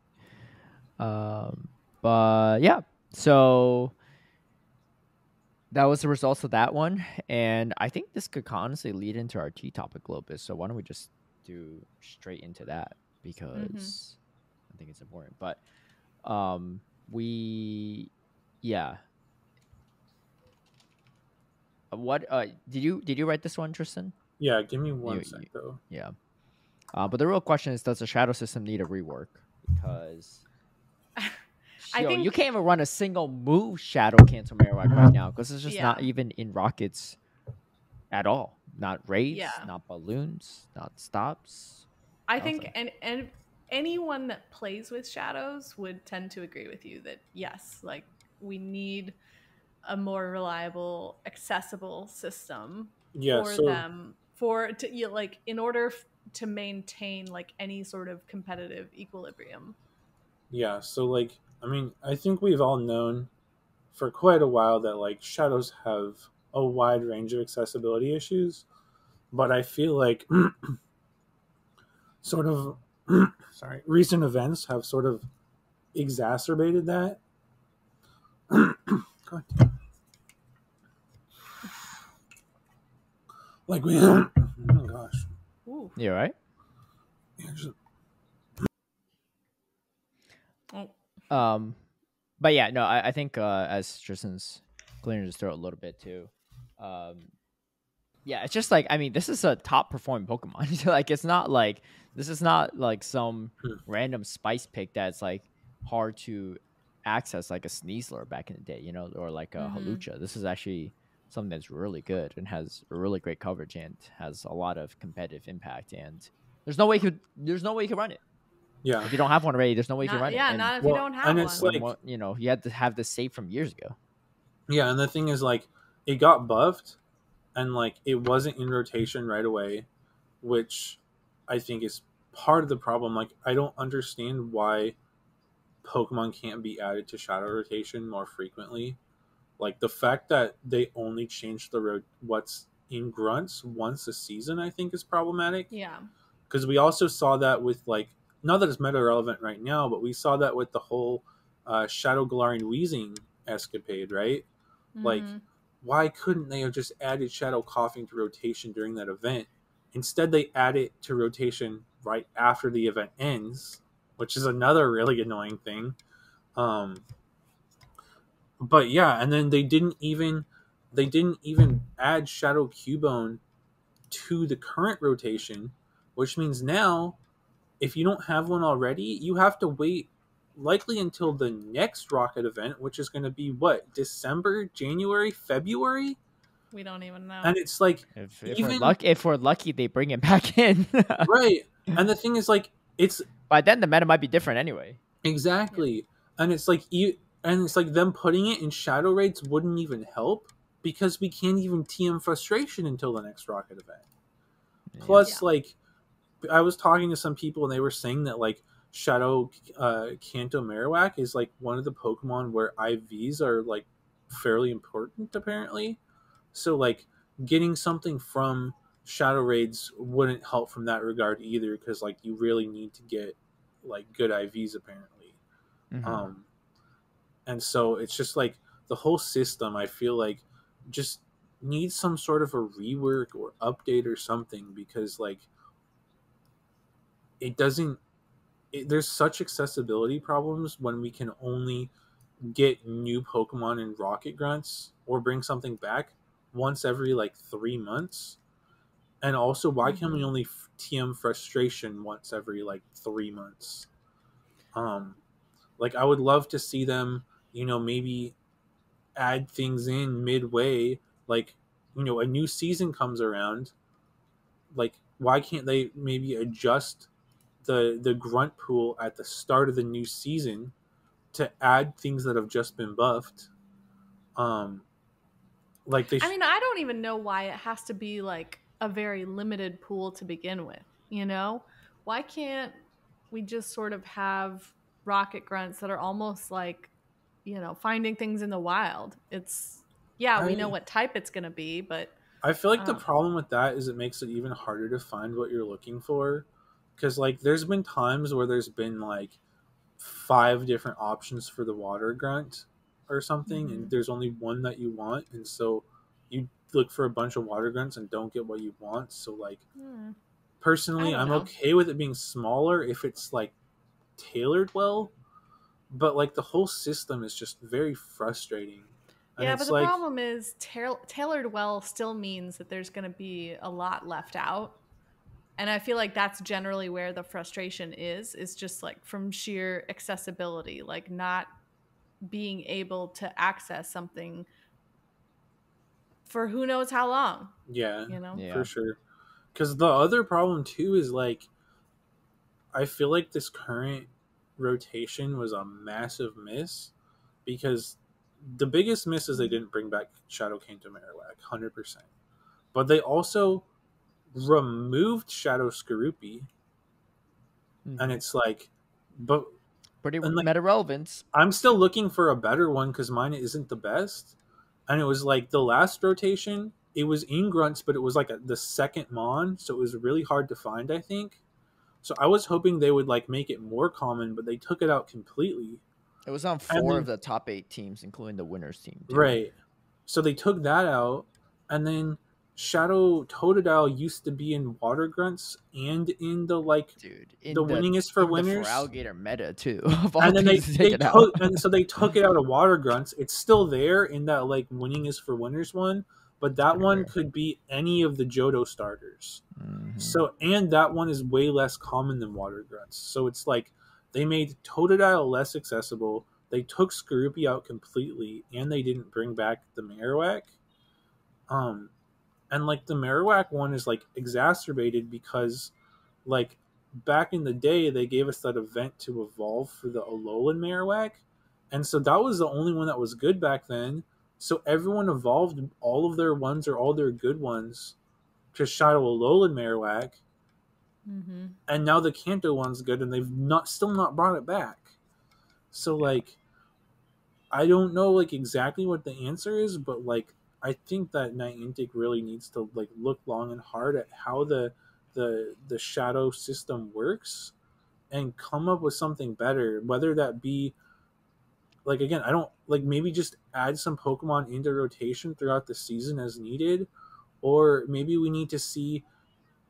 A: But yeah, so that was the results of that one, and I think this could honestly lead into our tea topic a little bit. So why don't we just do straight into that, because I think it's important. But what did you write this one, Tristan?
C: Yeah, give me one sec though.
A: Yeah. But the real question is, does the shadow system need a rework? Because I think you can't even run a single move shadow cancel Marowak right now, because it's just not even in Rockets at all. Not raids, not balloons, not stops.
B: I think and anyone that plays with shadows would tend to agree with you that yes, like we need a more reliable, accessible system for them in order to maintain like any sort of competitive equilibrium.
C: Yeah, so like I mean, I think we've all known for quite a while that like shadows have a wide range of accessibility issues, but I feel like sort of recent events have sort of exacerbated that. God damn. Like we oh my gosh.
B: Ooh.
A: You all right? But yeah, no, I think as Tristan's clearing his throat a little bit too. Yeah, it's just like, I mean, this is a top performing Pokemon. Like, it's not like this is not like some random spice pick that's like hard to access, like a Sneasler back in the day, you know, or like a Halucha. This is actually something that's really good and has a really great coverage and has a lot of competitive impact. And there's no way you could run it.
C: Yeah,
A: if you don't have one already, there's no way you can run it.
B: Yeah, not if you don't have one.
C: And it's like,
A: you know, you had to have this saved from years ago.
C: Yeah, and the thing is, like, it got buffed, and like it wasn't in rotation right away, which I think is part of the problem. Like, I don't understand why Pokemon can't be added to shadow rotation more frequently. Like, the fact that they only change what's in grunts once a season, I think, is problematic.
B: Yeah,
C: because we also saw that with, like, not that it's meta relevant right now, but we saw that with the whole Shadow Galarian Wheezing escapade, right? Like, why couldn't they have just added Shadow Coughing to rotation during that event? Instead, they add it to rotation right after the event ends, which is another really annoying thing. But yeah, and then they didn't even add Shadow Cubone to the current rotation, which means now, if you don't have one already, you have to wait likely until the next Rocket event, which is going to be what, December, January, February?
B: We don't even know.
C: And it's like,
A: if we're lucky, they bring it back in.
C: Right. And the thing is, like, it's
A: by then the meta might be different anyway.
C: Exactly. Yeah. And it's like them putting it in shadow raids wouldn't even help, because we can't even TM frustration until the next Rocket event. Yeah. Plus, like, I was talking to some people and they were saying that, like, Shadow Kanto Marowak is like one of the Pokemon where IVs are like fairly important apparently. So like getting something from Shadow Raids wouldn't help from that regard either, because like you really need to get like good IVs apparently. And so it's just like the whole system, I feel like, just needs some sort of a rework or update or something, because like there's such accessibility problems when we can only get new Pokemon in Rocket Grunts or bring something back once every like 3 months. And also, why can we only TM frustration once every like 3 months? Like, I would love to see them, you know, maybe add things in midway, like, you know, a new season comes around. Like, why can't they maybe adjust the grunt pool at the start of the new season to add things that have just been buffed? Like
B: I mean, I don't even know why it has to be like a very limited pool to begin with, you know? why can't we just sort of have rocket grunts that are almost like, you know, finding things in the wild? It's, yeah, we know what type it's going to be, but
C: I feel like the problem with that is it makes it even harder to find what you're looking for. Because, like, there's been times where there's been, like, 5 different options for the water grunt or something, and there's only one that you want, and so you look for a bunch of water grunts and don't get what you want. So, like, personally, I'm okay with it being smaller if it's, like, tailored well, but, like, the whole system is just very frustrating. And
B: yeah, but the problem is tailored well still means that there's going to be a lot left out. And I feel like that's generally where the frustration is just like from sheer accessibility, like not being able to access something for who knows how long.
C: Yeah,
B: you know?
C: For sure. Because the other problem too is, like, I feel like this current rotation was a massive miss, because the biggest miss is they didn't bring back Shadow Kanto Marowak 100%, but they also removed Shadow Skorupi, and it's like, but
A: pretty
C: like,
A: meta relevance.
C: I'm still looking for a better one because mine isn't the best, and it was like the last rotation. It was in grunts, but it was like the second mon, so it was really hard to find, I think. So I was hoping they would, like, make it more common, but they took it out completely.
A: It was on 4 of the top 8 teams, including the winners team, too.
C: Right. So they took that out, and then Shadow Totodile used to be in Water Grunts and in the, like, the winning is for winners.
A: The Alligator meta, too.
C: And then they took, and so they took it out of Water Grunts. It's still there in that, like, winning is for winners one, but that one could be any of the Johto starters. So, and that one is way less common than Water Grunts. So it's like they made Totodile less accessible. They took Skorupi out completely, and they didn't bring back the Marowak. And, like, the Marowak one is, like, exacerbated because, like, back in the day, they gave us that event to evolve for the Alolan Marowak, and so that was the only one that was good back then. So everyone evolved all of their ones or all their good ones to Shadow Alolan Marowak, and now the Kanto one's good, and they've still not brought it back. So, like, I don't know, like, exactly what the answer is, but, like, I think that Niantic really needs to, like, look long and hard at how the Shadow system works and come up with something better, whether that be, like, again, I don't, like, maybe just add some Pokemon into rotation throughout the season as needed, or maybe we need to see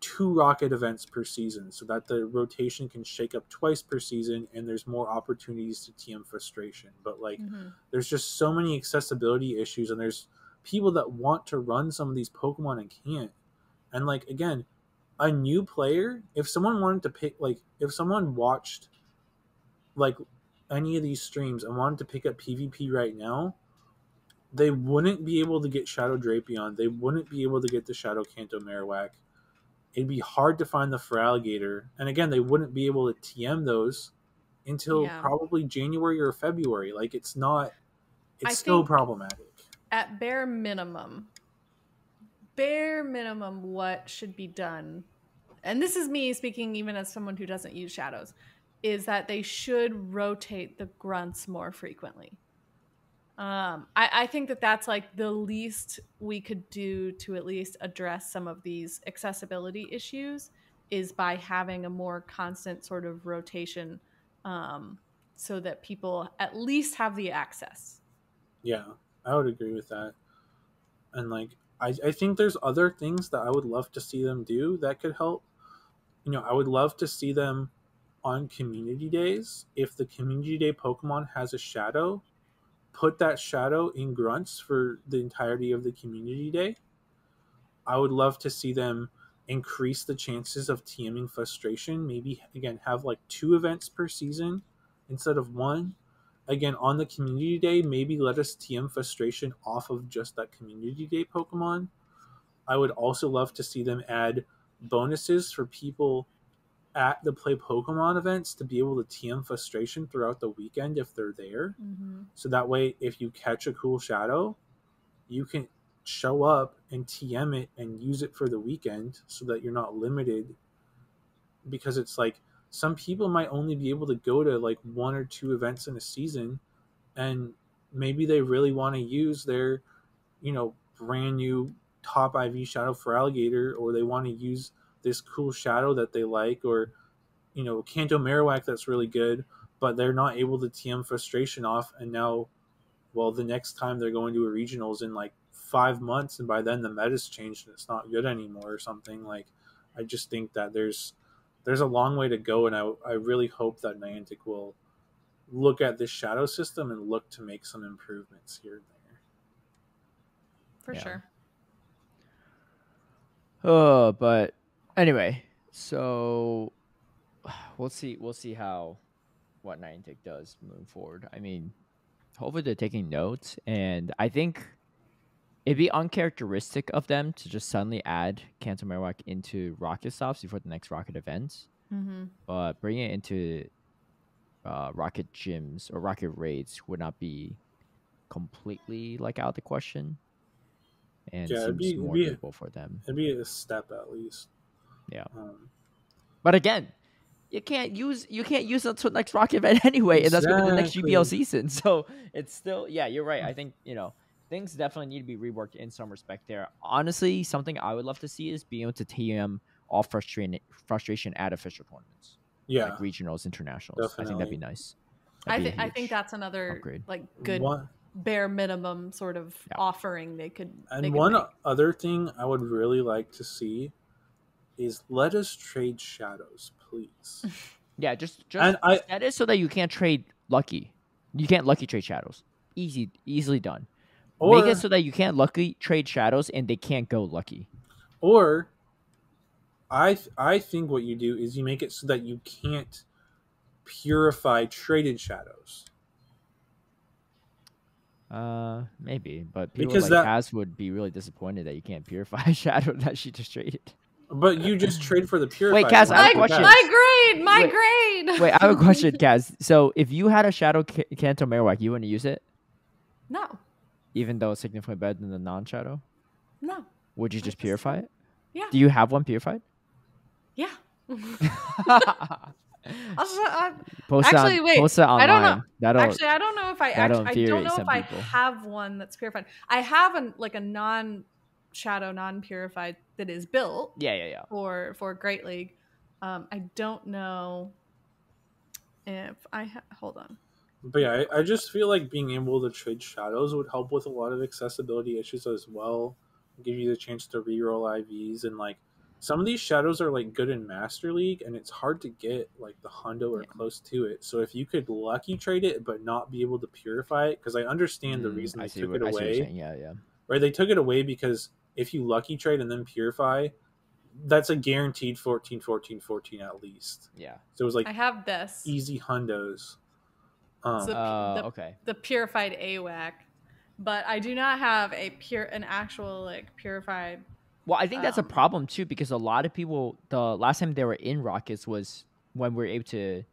C: 2 Rocket events per season so that the rotation can shake up twice per season and there's more opportunities to TM frustration. But, like, there's just so many accessibility issues, and there's people that want to run some of these Pokemon and can't. And, like, again, a new player, if someone wanted to pick, like, if someone watched, like, any of these streams and wanted to pick up PvP right now, they wouldn't be able to get Shadow Drapion. They wouldn't be able to get the Shadow Kanto Marowak. It'd be hard to find the Feraligatr. And again, they wouldn't be able to TM those until probably January or February. Like, it's still problematic.
B: At bare minimum, what should be done, and this is me speaking even as someone who doesn't use shadows, is that they should rotate the grunts more frequently. I think that that's, like, the least we could do to at least address some of these accessibility issues, is by having a more constant sort of rotation, so that people at least have the access.
C: Yeah, I would agree with that. And, like, I think there's other things that I would love to see them do that could help. You know, I would love to see them on community days. If the community day Pokemon has a shadow, put that shadow in grunts for the entirety of the community day. I would love to see them increase the chances of TMing frustration. Maybe, again, have, like, 2 events per season instead of 1. Again, on the community day, maybe let us TM frustration off of just that community day Pokemon. I would also love to see them add bonuses for people at the Play Pokemon events to be able to TM frustration throughout the weekend if they're there. So that way, if you catch a cool shadow, you can show up and TM it and use it for the weekend so that you're not limited because it's like some people might only be able to go to like 1 or 2 events in a season, and maybe they really want to use their, brand new top IV shadow for Alligator, or they want to use this cool shadow that they like, or Kanto Marowak that's really good, but they're not able to TM Frustration off, and now, well, the next time they're going to a regionals in like 5 months, and by then the meta's changed and it's not good anymore or something. Like, I just think that there's a long way to go, and I really hope that Niantic will look at this shadow system and look to make some improvements here and there.
B: For sure.
A: Oh, but anyway, so we'll see what Niantic does moving forward. I mean, hopefully they're taking notes, and I think it'd be uncharacteristic of them to just suddenly add Kanto Marowak into Rocket stops before the next Rocket event.
B: Mm-hmm.
A: But bringing it into Rocket gyms or Rocket raids would not be completely like out of the question, and seems more doable for them.
C: It'd be a step at least.
A: Yeah. But again, you can't use it until next Rocket event anyway, and that's going to be the next GBL season. So it's still, yeah, you're right. I think things definitely need to be reworked in some respect there. Honestly, something I would love to see is being able to TM all frustration at official tournaments.
C: Yeah,
A: like regionals, internationals.
C: Definitely.
A: I think that'd be nice.
B: I think that's another upgrade. Like good bare minimum sort of offering they could.
C: And one other thing I would really like to see is let us trade shadows, please.
A: Yeah, just that is so that you can't trade lucky. You can't lucky trade shadows. Easily done. Or make it so that you can't lucky trade shadows and they can't go lucky.
C: Or I think what you do is you make it so that you can't purify traded shadows.
A: Maybe, but people because like Kaz would be really disappointed that you can't purify a shadow that she just traded.
C: But you just trade for the purified.
A: Wait, Kaz, I have a question.
B: My grade.
A: Wait, I have a question, Kaz. So if you had a shadow Kanto Marowak, you wouldn't use it?
B: No.
A: Even though it's significantly better than the non-shadow?
B: No.
A: Would you just purify it?
B: Yeah.
A: Do you have one purified?
B: Yeah.
A: Post it online.
B: I don't know. Actually, I don't know if I have one that's purified. I have a non-shadow, non-purified that is built.
A: Yeah.
B: For Great League. I don't know if I hold on.
C: But yeah, I just feel like being able to trade shadows would help with a lot of accessibility issues as well. Give you the chance to reroll IVs, and like some of these shadows are like good in Master League, and it's hard to get like the hundo or close to it. So if you could lucky trade it but not be able to purify it, because I understand the reason they took it away.
A: Yeah.
C: Right, they took it away because if you lucky trade and then purify, that's a guaranteed 14 at least.
A: Yeah.
C: So it was like
B: I have this
C: easy hundos.
B: The purified AWAC, but I do not have an actual like purified.
A: Well, I think that's a problem too, because a lot of people, the last time they were in Rockets was when we were able to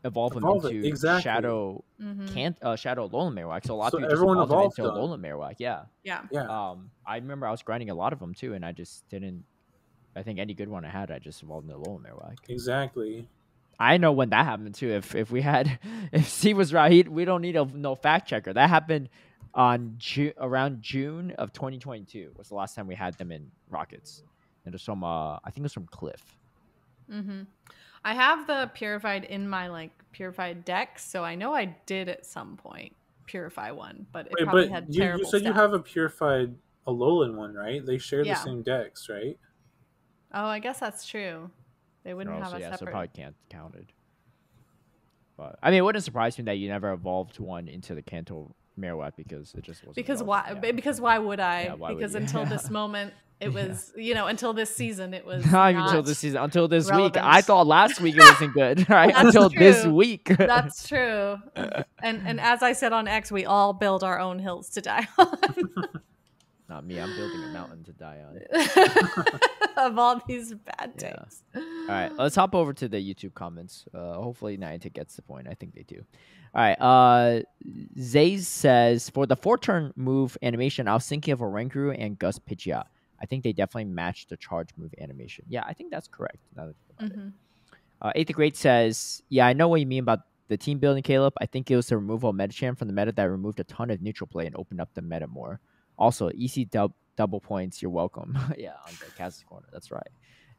A: evolve them into Shadow Shadow Alolan Marowak. So a lot of people just evolved them into Alolan Marowak. Yeah. I remember I was grinding a lot of them too, and I just didn't. I think any good one I had, I just evolved into Alolan Marowak.
C: Exactly.
A: I know when that happened too. If C was right, we don't need no fact checker. That happened on around June of 2022 was the last time we had them in Rockets. And there's some, I think it was from Cliff.
B: Mm-hmm. I have the purified in my purified deck, so I know I did at some point purify one, but it probably had terrible
C: you said you have a purified Alolan one, right? They share the same decks, right?
B: Oh, I guess that's true. They wouldn't have a separate.
A: So probably can't count it. But I mean, it wouldn't surprise me that you never evolved one into the Kanto Marowak because it just wasn't.
B: Because why? Yeah. Because why would I? Yeah, because until this moment, it was until this season, it was
A: not even until this season. Until this week, I thought last week it wasn't good. Right? Until this week.
B: That's true. And as I said on X, we all build our own hills to die on.
A: Not me. I'm building a mountain to die on.
B: Of all these bad takes.
A: All right, let's hop over to the YouTube comments. Hopefully Niantic gets the point. I think they do. All right. Zays says, for the 4-turn move animation, I was thinking of a Oranguru and Gus Pidgeot. I think they definitely match the charge move animation. Yeah, I think that's correct. Now that I think about it. Eighth Grade says, yeah, I know what you mean about the team building, Caleb. I think it was the removal of Metachan from the meta that removed a ton of neutral play and opened up the meta more. Also, EC double points, you're welcome. Yeah, on the Kaz's corner. That's right.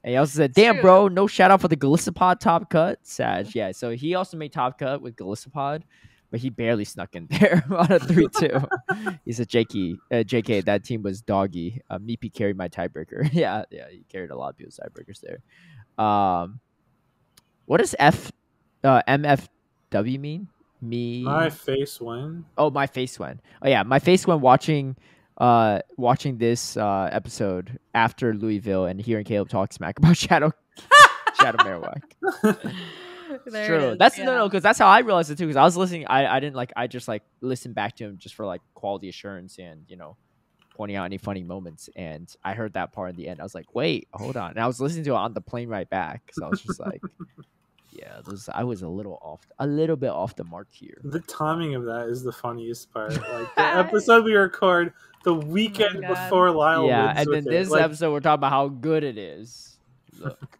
A: And he also said, damn, bro, no shout out for the Galissapod top cut. Sag. Yeah, so he also made top cut with Galissapod, but he barely snuck in there on a 3-2. He said, JK, that team was doggy. Meepy carried my tiebreaker. Yeah, he carried a lot of people's tiebreakers there. What does MFW mean?
C: My face went.
A: Oh, my face went. Oh yeah, my face went watching this episode after Louisville and hearing Caleb talk smack about Shadow Marowak. It's true. That's no, because that's how I realized it too. Because I was listening, I just listened back to him just for like quality assurance and pointing out any funny moments. And I heard that part in the end. I was like, wait, hold on. And I was listening to it on the plane right back. So I was just like, yeah, I was a little bit off the mark here.
C: The timing of that is the funniest part. Like the episode we record the weekend before Lyle wins.
A: Yeah, and then this episode we're talking about how good it is. Look.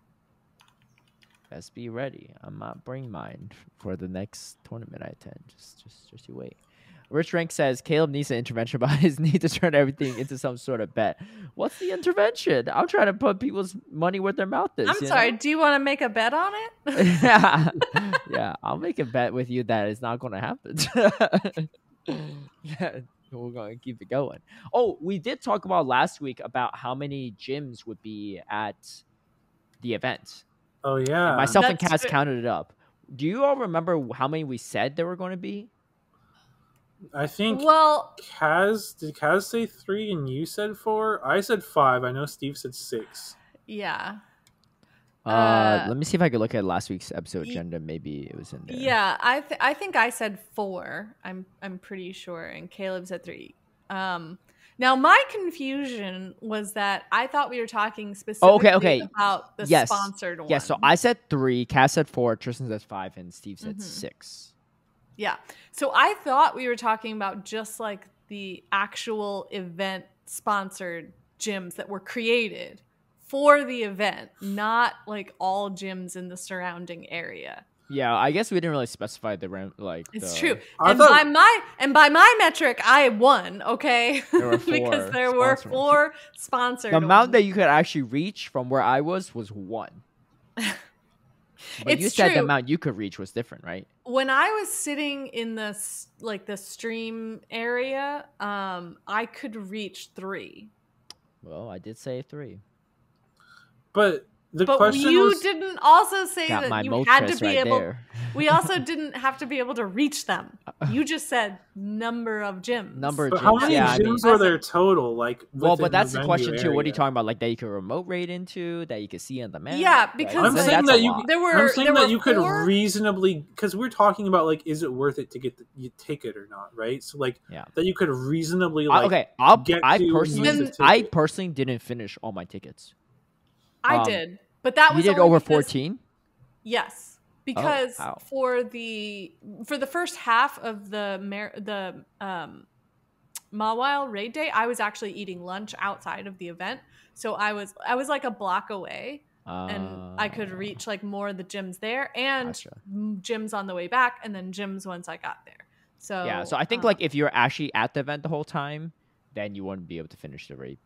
A: Best be ready. I might bring mine for the next tournament I attend. Just you wait. Rich Rank says Caleb needs an intervention about his need to turn everything into some sort of bet. What's the intervention? I'm trying to put people's money where their mouth is.
B: I'm sorry. Do you want to make a bet on it?
A: Yeah, I'll make a bet with you that it's not going to happen. We're going to keep it going. Oh, we did talk about last week about how many gyms would be at the event.
C: Oh, yeah.
A: And myself and Kaz counted it up. Do you all remember how many we said there were going to be?
C: I think did Kaz say 3 and you said 4? I said 5. I know Steve said 6.
B: Yeah.
A: Let me see if I could look at last week's episode agenda. Maybe it was in there.
B: Yeah, I think I said 4. I'm pretty sure, and Caleb said 3. Now my confusion was that I thought we were talking specifically about the sponsored one.
A: Yes, so I said 3, Kaz said 4, Tristan said 5, and Steve said 6.
B: Yeah. So I thought we were talking about just like the actual event sponsored gyms that were created for the event, not like all gyms in the surrounding area.
A: Yeah, I guess we didn't really specify
B: It's true. By my metric, I won, okay?
A: There were 4
B: because there were 4 sponsored.
A: The amount that you could actually reach from where I was 1. But you said the amount you could reach was different, right?
B: When I was sitting in the stream area, I could reach 3.
A: Well, I did say 3.
C: But question
B: you
C: was,
B: didn't also say that you had to be able.
A: There.
B: We also didn't have to be able to reach them. You just said number of gyms.
C: How many gyms were there total?
A: But that's the question too. What are you talking about? Like that you could remote raid into, that you could see on the map?
B: Yeah, because
C: I'm saying that you could
B: 4?
C: reasonably, because we're talking about like, is it worth it to get the ticket or not, right? So that you could reasonably
A: I personally didn't finish all my tickets.
B: I did, but that was
A: you did over 14.
B: Yes, because for the first half of the Mawile raid day, I was actually eating lunch outside of the event, so I was like a block away, and I could reach like more of the gyms there and gyms on the way back, and then gyms once I got there. So
A: yeah, so I think like if you're actually at the event the whole time, then you wouldn't be able to finish the raid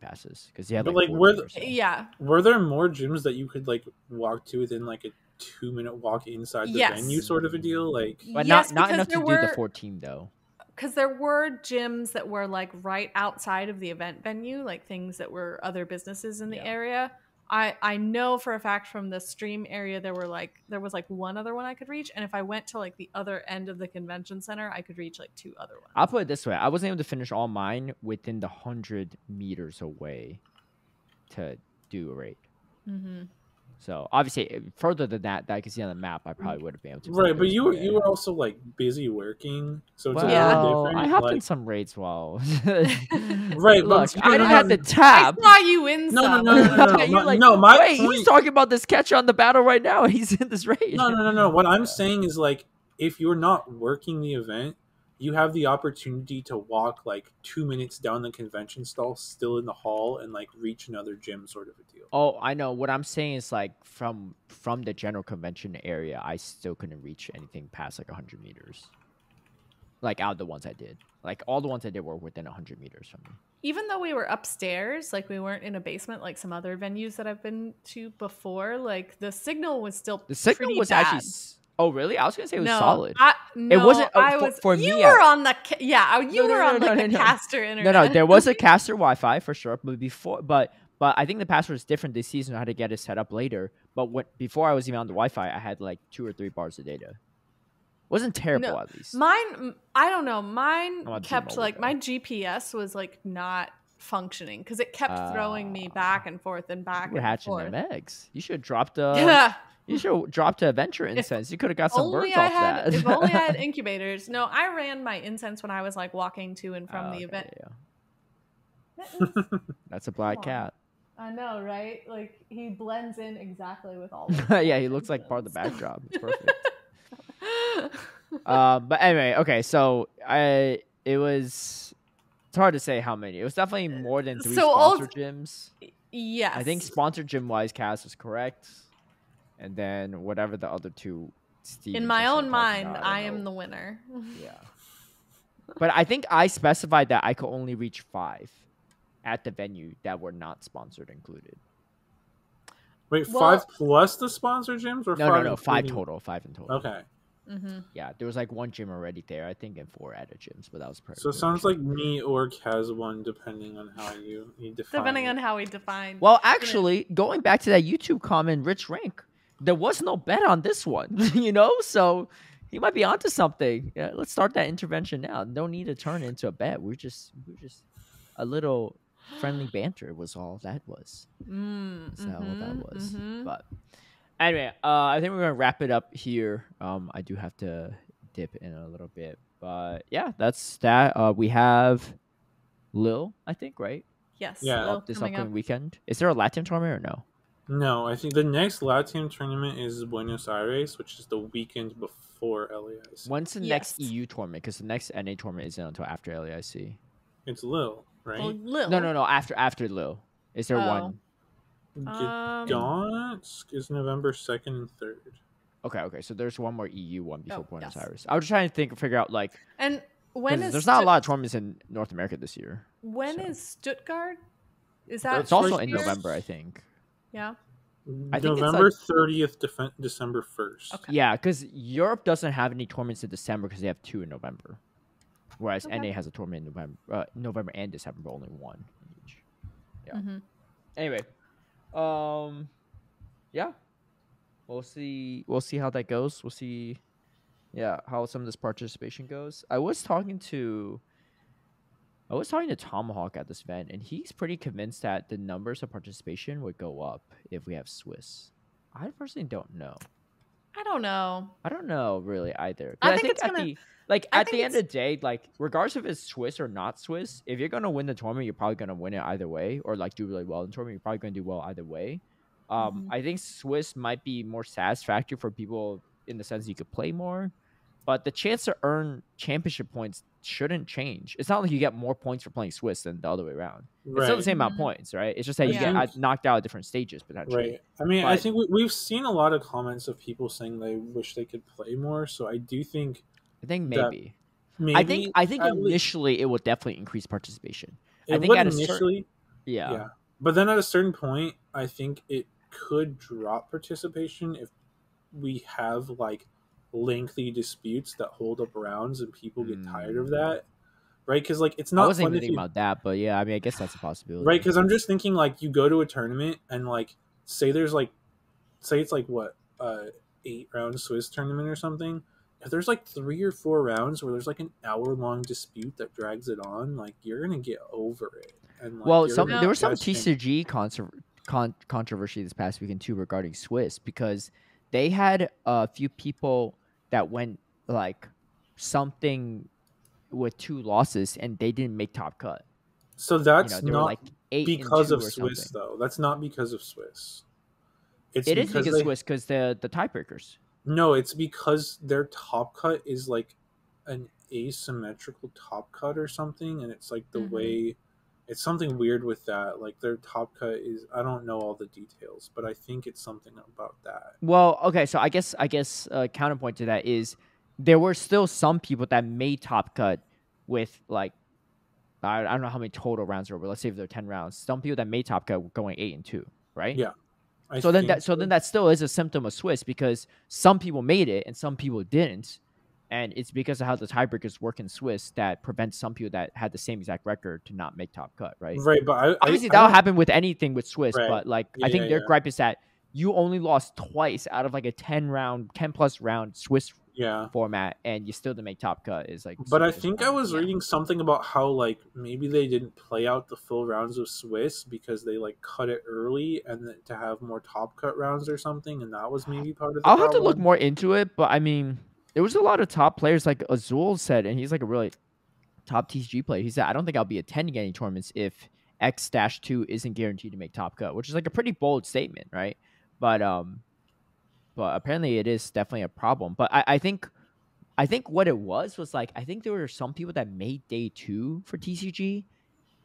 A: passes because you had
C: were there more gyms that you could like walk to within like a 2-minute walk inside the venue sort of a deal,
A: but not enough to do the 14 though,
B: because there were gyms that were like right outside of the event venue, like things that were other businesses in the area. I know for a fact from the stream area there was like one other one I could reach, and if I went to like the other end of the convention center, I could reach like 2 other ones.
A: I'll put it this way: I wasn't able to finish all mine within the 100 meters away to do a raid. Mm-hmm. So obviously, further than that I could see on the map, I probably would have been able to.
C: Right, but you were also like busy working, so it's different.
A: I hopped in some raids while.
C: Right,
A: look, I didn't have to tap.
B: I saw you in some.
C: No. My point,
A: he's talking about this catch on the battle right now. He's in this raid.
C: No. What I'm saying is like, if you're not working the event, you have the opportunity to walk like 2 minutes down the convention stall, still in the hall, and like reach another gym, sort of a deal.
A: Oh, I know. What I'm saying is like from the general convention area, I still couldn't reach anything past like 100 meters. Like out of the ones I did, like all the ones I did were within 100 meters from me.
B: Even though we were upstairs, like we weren't in a basement like some other venues that I've been to before, like the signal was still pretty
A: was
B: bad.
A: actually. Oh really? I was gonna say it was
B: No,
A: solid.
B: No,
A: it wasn't.
B: I was.
A: For
B: you
A: me.
B: were on the you were on the caster internet.
A: No, there was a caster Wi-Fi for sure, but but I think the password is different this season. I had to get it set up later. But before I was even on the Wi-Fi, I had like 2 or 3 bars of data. Wasn't terrible at least.
B: Mine, I don't know. Mine kept like my GPS was like not functioning because it kept throwing me back and forth and back.
A: We're
B: and forth.
A: hatching them eggs. You should drop the. You should drop to Adventure Incense. You could have got some birds off that.
B: If only I had incubators. No, I ran my incense when I was like walking to and from the event.
A: Yeah. That's a black cat.
B: I know, right? Like he blends in exactly with all.
A: Yeah, he looks like part of the backdrop. It's perfect. But anyway, okay. So it's hard to say how many. It was definitely more than 3 sponsored gyms.
B: Yes,
A: I think sponsored gym wise, Kaz was correct. And then whatever the other 2, Steve.
B: In my own mind, I am the winner.
A: Yeah. But I think I specified that I could only reach 5 at the venue that were not sponsored included.
C: Wait, 5 plus the sponsor gyms, or
A: no, 5 total. 5 in total.
C: Okay.
B: Mm-hmm.
A: Yeah, there was like 1 gym already there, I think, and 4 added gyms, but that was perfect.
C: So it sounds like me or Kaz won, depending on how you define.
B: Depending on how we define.
A: Well, actually, going back to that YouTube comment, Rich Rank, there was no bet on this one, so he might be onto something. Yeah, let's start that intervention now. No need to turn it into a bet. We're just a little friendly banter was all that was. That's all that was. But anyway, I think we're gonna wrap it up here. I do have to dip in a little bit, but yeah, that's that. We have Lil, I think, right?
B: Yes.
C: Yeah.
A: This upcoming weekend. Is there a Latin tournament or no?
C: No, I think the next LATAM tournament is Buenos Aires, which is the weekend before LAIC.
A: When's the next EU tournament? Because the next NA tournament isn't until after LAIC.
C: It's Lil, right?
B: Well, Lil.
A: No. After Lil. Is there one?
C: Gigantamax is November 2nd and 3rd.
A: Okay. So there's one more EU one before Buenos Aires. I was trying to figure out like.
B: And when is
A: there's not a lot of tournaments in North America this year.
B: When is Stuttgart? Is that?
A: It's also in November, I think.
B: Yeah.
A: I think
C: November 30th, December 1st.
B: Okay.
A: Yeah, because Europe doesn't have any tournaments in December because they have 2 in November, whereas NA has a tournament in November and December, but only 1 each. Yeah. Anyway, yeah, we'll see how that goes. We'll see, how some of this participation goes. I was talking to Tomahawk at this event, and he's pretty convinced that the numbers of participation would go up if we have Swiss. I personally don't know.
B: I don't know
A: really either.
B: I think it's
A: at the end of the day, like regardless if it's Swiss or not Swiss, if you're gonna win the tournament, you're probably gonna win it either way, or like do really well in the tournament. You're probably gonna do well either way. I think Swiss might be more satisfactory for people in the sense you could play more, but the chance to earn championship points shouldn't change. It's not like you get more points for playing Swiss than the other way around. Right. It's still the same amount of points, right? It's just that you get knocked out at different stages potentially.
C: Right. I mean, I think we've seen a lot of comments of people saying they wish they could play more. So I do think.
A: I think maybe. I think initially it will definitely increase participation.
C: I think at initially. Yeah. But then at a certain point, I think it could drop participation if we have like lengthy disputes that hold up rounds and people get tired of that, right? Because like it's not.
A: I wasn't even thinking about that, but yeah, I mean, I guess that's a possibility,
C: right? Because I'm just thinking like you go to a tournament and like say it's like what 8-round Swiss tournament or something. If there's like 3 or 4 rounds where there's like an hour-long dispute that drags it on, like you're gonna get over it. And like,
A: there was some TCG controversy this past weekend too regarding Swiss because they had a few people that went like something with 2 losses and they didn't make top cut.
C: So that's not
A: like
C: because of Swiss, though. That's not because of Swiss.
A: It is because of Swiss because the tiebreakers.
C: No, it's because their top cut is like an asymmetrical top cut or something, and it's like the way it's something weird with that. Like their top cut is, I don't know all the details, but I think it's something about that.
A: Well, okay, so I guess counterpoint to that is there were still some people that made top cut with like I don't know how many total rounds there were, but let's say if there are 10 rounds, some people that made top cut were going 8-2, right?
C: Yeah.
A: Then that still is a symptom of Swiss because some people made it and some people didn't. And it's because of how the tiebreakers work in Swiss that prevents some people that had the same exact record to not make top cut, right?
C: Right, but
A: obviously that'll happen with anything with Swiss,
C: right.
A: but like I think their gripe is that you only lost twice out of like a 10 plus round Swiss format, and you still didn't make top cut. Is like,
C: but I think I was reading something about how like maybe they didn't play out the full rounds of Swiss because they like cut it early and then to have more top cut rounds or something, and that was maybe part of the
A: I'll
C: problem.
A: have to look more into it, but I mean, there was a lot of top players like Azul said, and he's like a really top TCG player. He said, I don't think I'll be attending any tournaments if X-2 isn't guaranteed to make top cut, which is like a pretty bold statement, right? But apparently it is definitely a problem. But I think what it was like, I think there were some people that made day 2 for TCG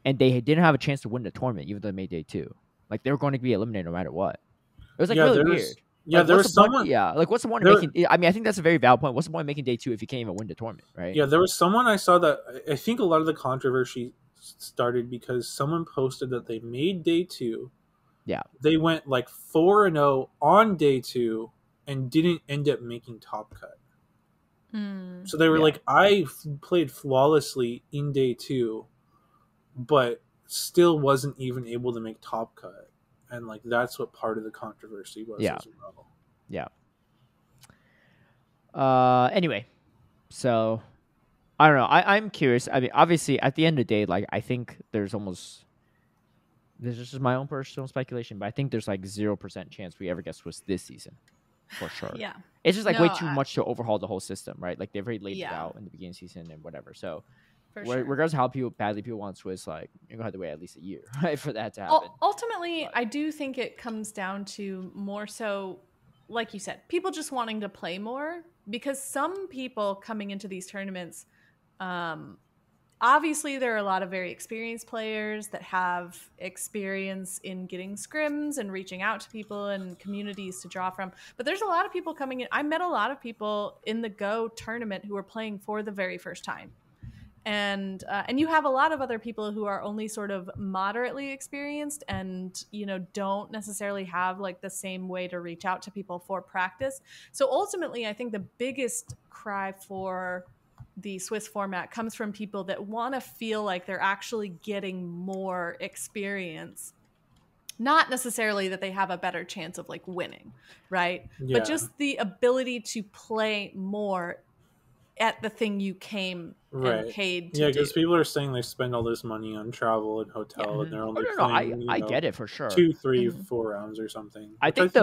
A: and they didn't have a chance to win the tournament even though they made day 2. Like they were going to be eliminated no matter what. It was like really weird.
C: Yeah,
A: like,
C: there was someone.
A: Like what's the point of making? I mean, I think that's a very valid point. What's the point of making day 2 if you can't even win the tournament, right?
C: Yeah, there was someone I saw that I think a lot of the controversy started because someone posted that they made day 2.
A: Yeah,
C: they went like 4-0 on day 2 and didn't end up making top cut. So they were like, I played flawlessly in day 2, but still wasn't even able to make top cut. And like that's what part of the controversy was as well.
A: Yeah. Anyway, so I don't know. I'm curious. I mean, obviously, at the end of the day, like I think this is just my own personal speculation, but I think there's like 0% chance we ever get Swiss this season, for sure.
B: Yeah,
A: it's just like way too much to overhaul the whole system, right? Like they've already laid it out in the beginning of the season and whatever. So, regardless of how badly people want Swiss, like you're gonna have to wait at least a year, right, for that to happen.
B: Ultimately, I do think it comes down to more so, like you said, people just wanting to play more because some people coming into these tournaments. Obviously, there are a lot of very experienced players that have experience in getting scrims and reaching out to people and communities to draw from. But there's a lot of people coming in. I met a lot of people in the Go tournament who are playing for the very first time. And you have a lot of other people who are only sort of moderately experienced and, you know, don't necessarily have like the same way to reach out to people for practice. So ultimately, I think the biggest cry for the Swiss format comes from people that want to feel like they're actually getting more experience. Not necessarily that they have a better chance of like winning, right? But just the ability to play more at the thing you came and paid to do.
C: Because people are saying they spend all this money on travel and hotel and they're only playing,
A: I get it for sure.
C: 2, 3, 4 rounds or something.
A: I think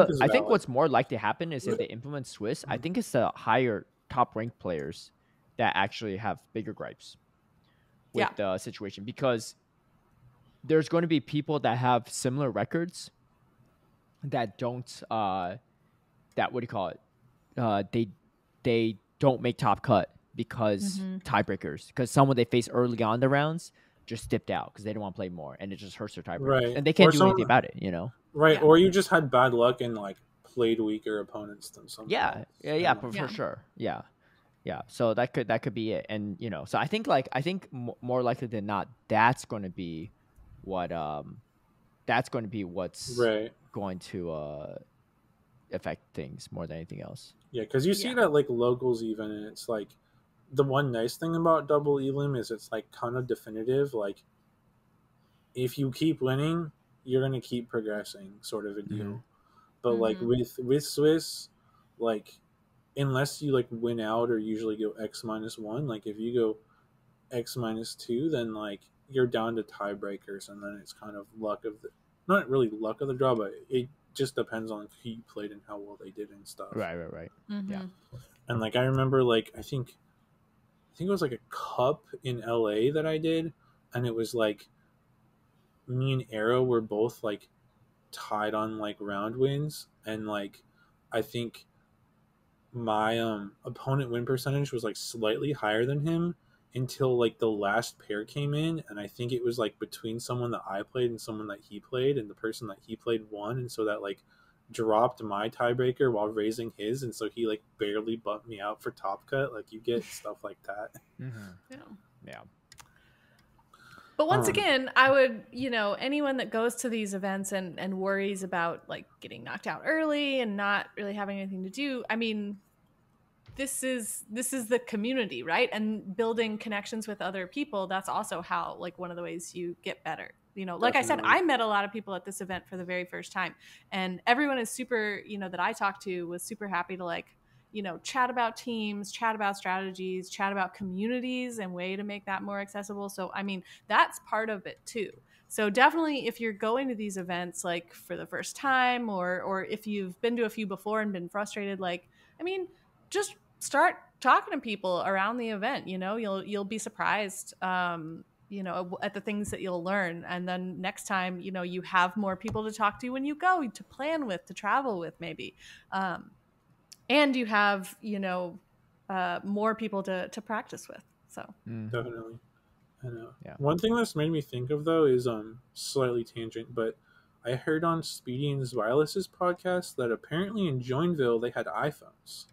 A: what's more likely to happen is if they implement Swiss, I think it's the higher top ranked players that actually have bigger gripes with the situation, because there's going to be people that have similar records that don't that what do you call it? They don't make top cut because tiebreakers, because someone they face early on the rounds just dipped out because they don't want to play more, and it just hurts their tiebreakers, and they can't do anything about it, you know?
C: Right, or you just had bad luck and like played weaker opponents than some.
A: For sure. Yeah, so that could be it, and you know, so I think more likely than not, that's going to be what's going to affect things more than anything else.
C: Yeah, because you see it at like locals even, and it's like the one nice thing about double elim is it's like kind of definitive. Like if you keep winning, you're gonna keep progressing, sort of a deal. But like with Swiss, like, unless you like win out or usually go X-1, like if you go X-2, then like you're down to tiebreakers, and then it's kind of not really luck of the draw, but it just depends on who you played and how well they did and stuff.
A: Right. Yeah.
C: And like I remember, like I think it was like a cup in LA that I did, and it was like me and Arrow were both like tied on like round wins, and like I think my opponent win percentage was like slightly higher than him until like the last pair came in, and I think it was like between someone that I played and someone that he played, and the person that he played won, and so that like dropped my tiebreaker while raising his, and so he like barely bumped me out for top cut. Like you get stuff like that.
A: Yeah.
B: But once again, I would, anyone that goes to these events and worries about like getting knocked out early and not really having anything to do, I mean, this is the community, right? And building connections with other people, that's also how, like, one of the ways you get better. Like Definitely. I said, I met a lot of people at this event for the very first time, and everyone is super, that I talked to was super happy to like, chat about teams, chat about strategies, chat about communities and way to make that more accessible. So, I mean, that's part of it too. So definitely if you're going to these events like for the first time, or if you've been to a few before and been frustrated, like, I mean, just start talking to people around the event. You'll be surprised at the things that you'll learn, and then next time you have more people to talk to when you go, to plan with, to travel with, maybe, and you have more people to practice with. So
C: Definitely. I know.
A: Yeah.
C: One thing that's made me think of though is slightly tangent, but I heard on Speedy and Wireless's podcast that apparently in Joinville they had iPhones.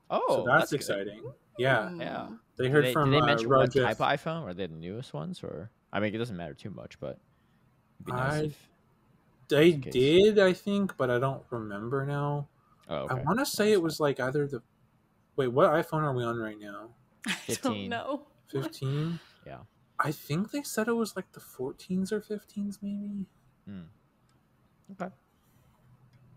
A: Oh,
C: so that's exciting.
A: Good.
C: Yeah. They heard from.
A: Did they mention what
C: Jeff.
A: type of iPhone? Are they the newest ones, or I mean, it doesn't matter too much, but it'd be nice
C: they did, I think, but I don't remember now.
A: Oh, okay.
C: I want to say it was like either the. Wait, what iPhone are we on right now?
A: 15.
B: I don't know.
C: 15.
A: Yeah.
C: I think they said it was like the 14s or 15s, maybe.
A: Okay.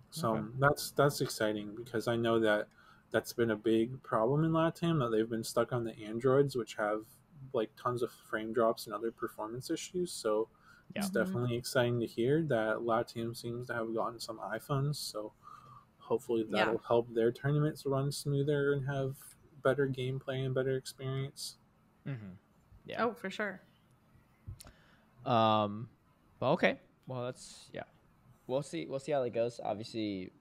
C: So that's exciting, because I know that's been a big problem in LATAM, that they've been stuck on the Androids, which have like tons of frame drops and other performance issues. So it's definitely exciting to hear that LATAM seems to have gotten some iPhones. So hopefully that'll help their tournaments run smoother and have better gameplay and better experience.
A: Yeah.
B: Oh, for sure.
A: Well, okay. Well, that's We'll see how it goes. Obviously,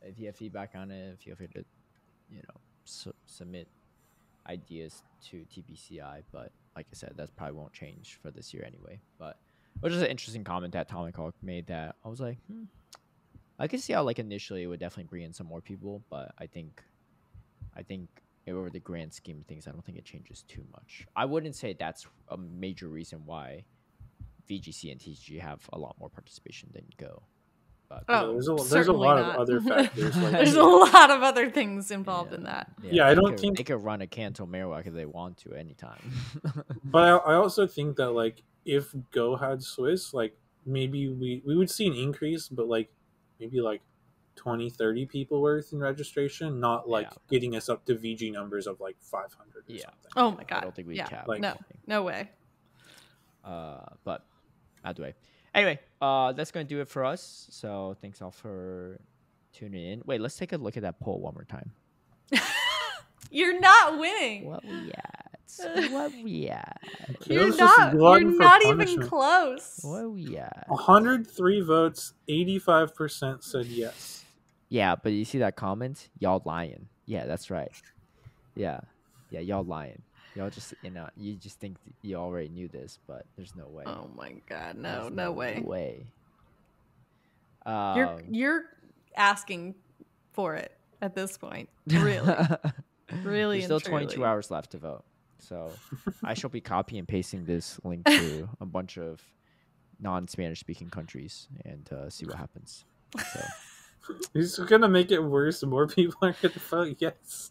A: if you have feedback on it, feel free to, submit ideas to TPCI. But like I said, that probably won't change for this year anyway. But it was just an interesting comment that Atomic Hawk made, that I was like, I can see how like initially it would definitely bring in some more people, but I think over the grand scheme of things, I don't think it changes too much. I wouldn't say that's a major reason why VGC and TCG have a lot more participation than Go. But
C: there's a lot of other factors. Like,
B: there's a lot of other things involved in that.
C: Yeah, I don't think
A: they could run a Kanto Marowak if they want to anytime.
C: But I also think that like if Go had Swiss, like maybe we would see an increase, but like maybe like 20-30 people worth in registration, not like getting us up to VG numbers of like 500 or something.
B: Oh my god.
A: I don't think we cap.
C: Like,
B: no way.
A: But either way. Anyway, that's going to do it for us. So thanks all for tuning in. Wait, let's take a look at that poll one more time.
B: You're not winning.
A: What we at?
B: You're not even close.
A: What we at?
C: 103 votes, 85% said yes.
A: Yeah, but you see that comment? Y'all lying. Yeah, that's right. Yeah, y'all lying. Y'all just, you just think you already knew this, but there's no way.
B: Oh my god, no way.
A: No way.
B: You're asking for it at this point. Really. Really.
A: There's still 22 hours left to vote. So I shall be copy and pasting this link to a bunch of non-Spanish speaking countries and see what happens. So
C: he's gonna make it worse. More people are gonna vote yes.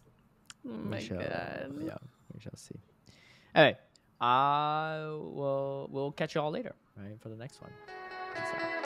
B: Oh my god.
A: Yeah, we shall see. Anyway, we'll catch you all later, right, for the next one. Peace out.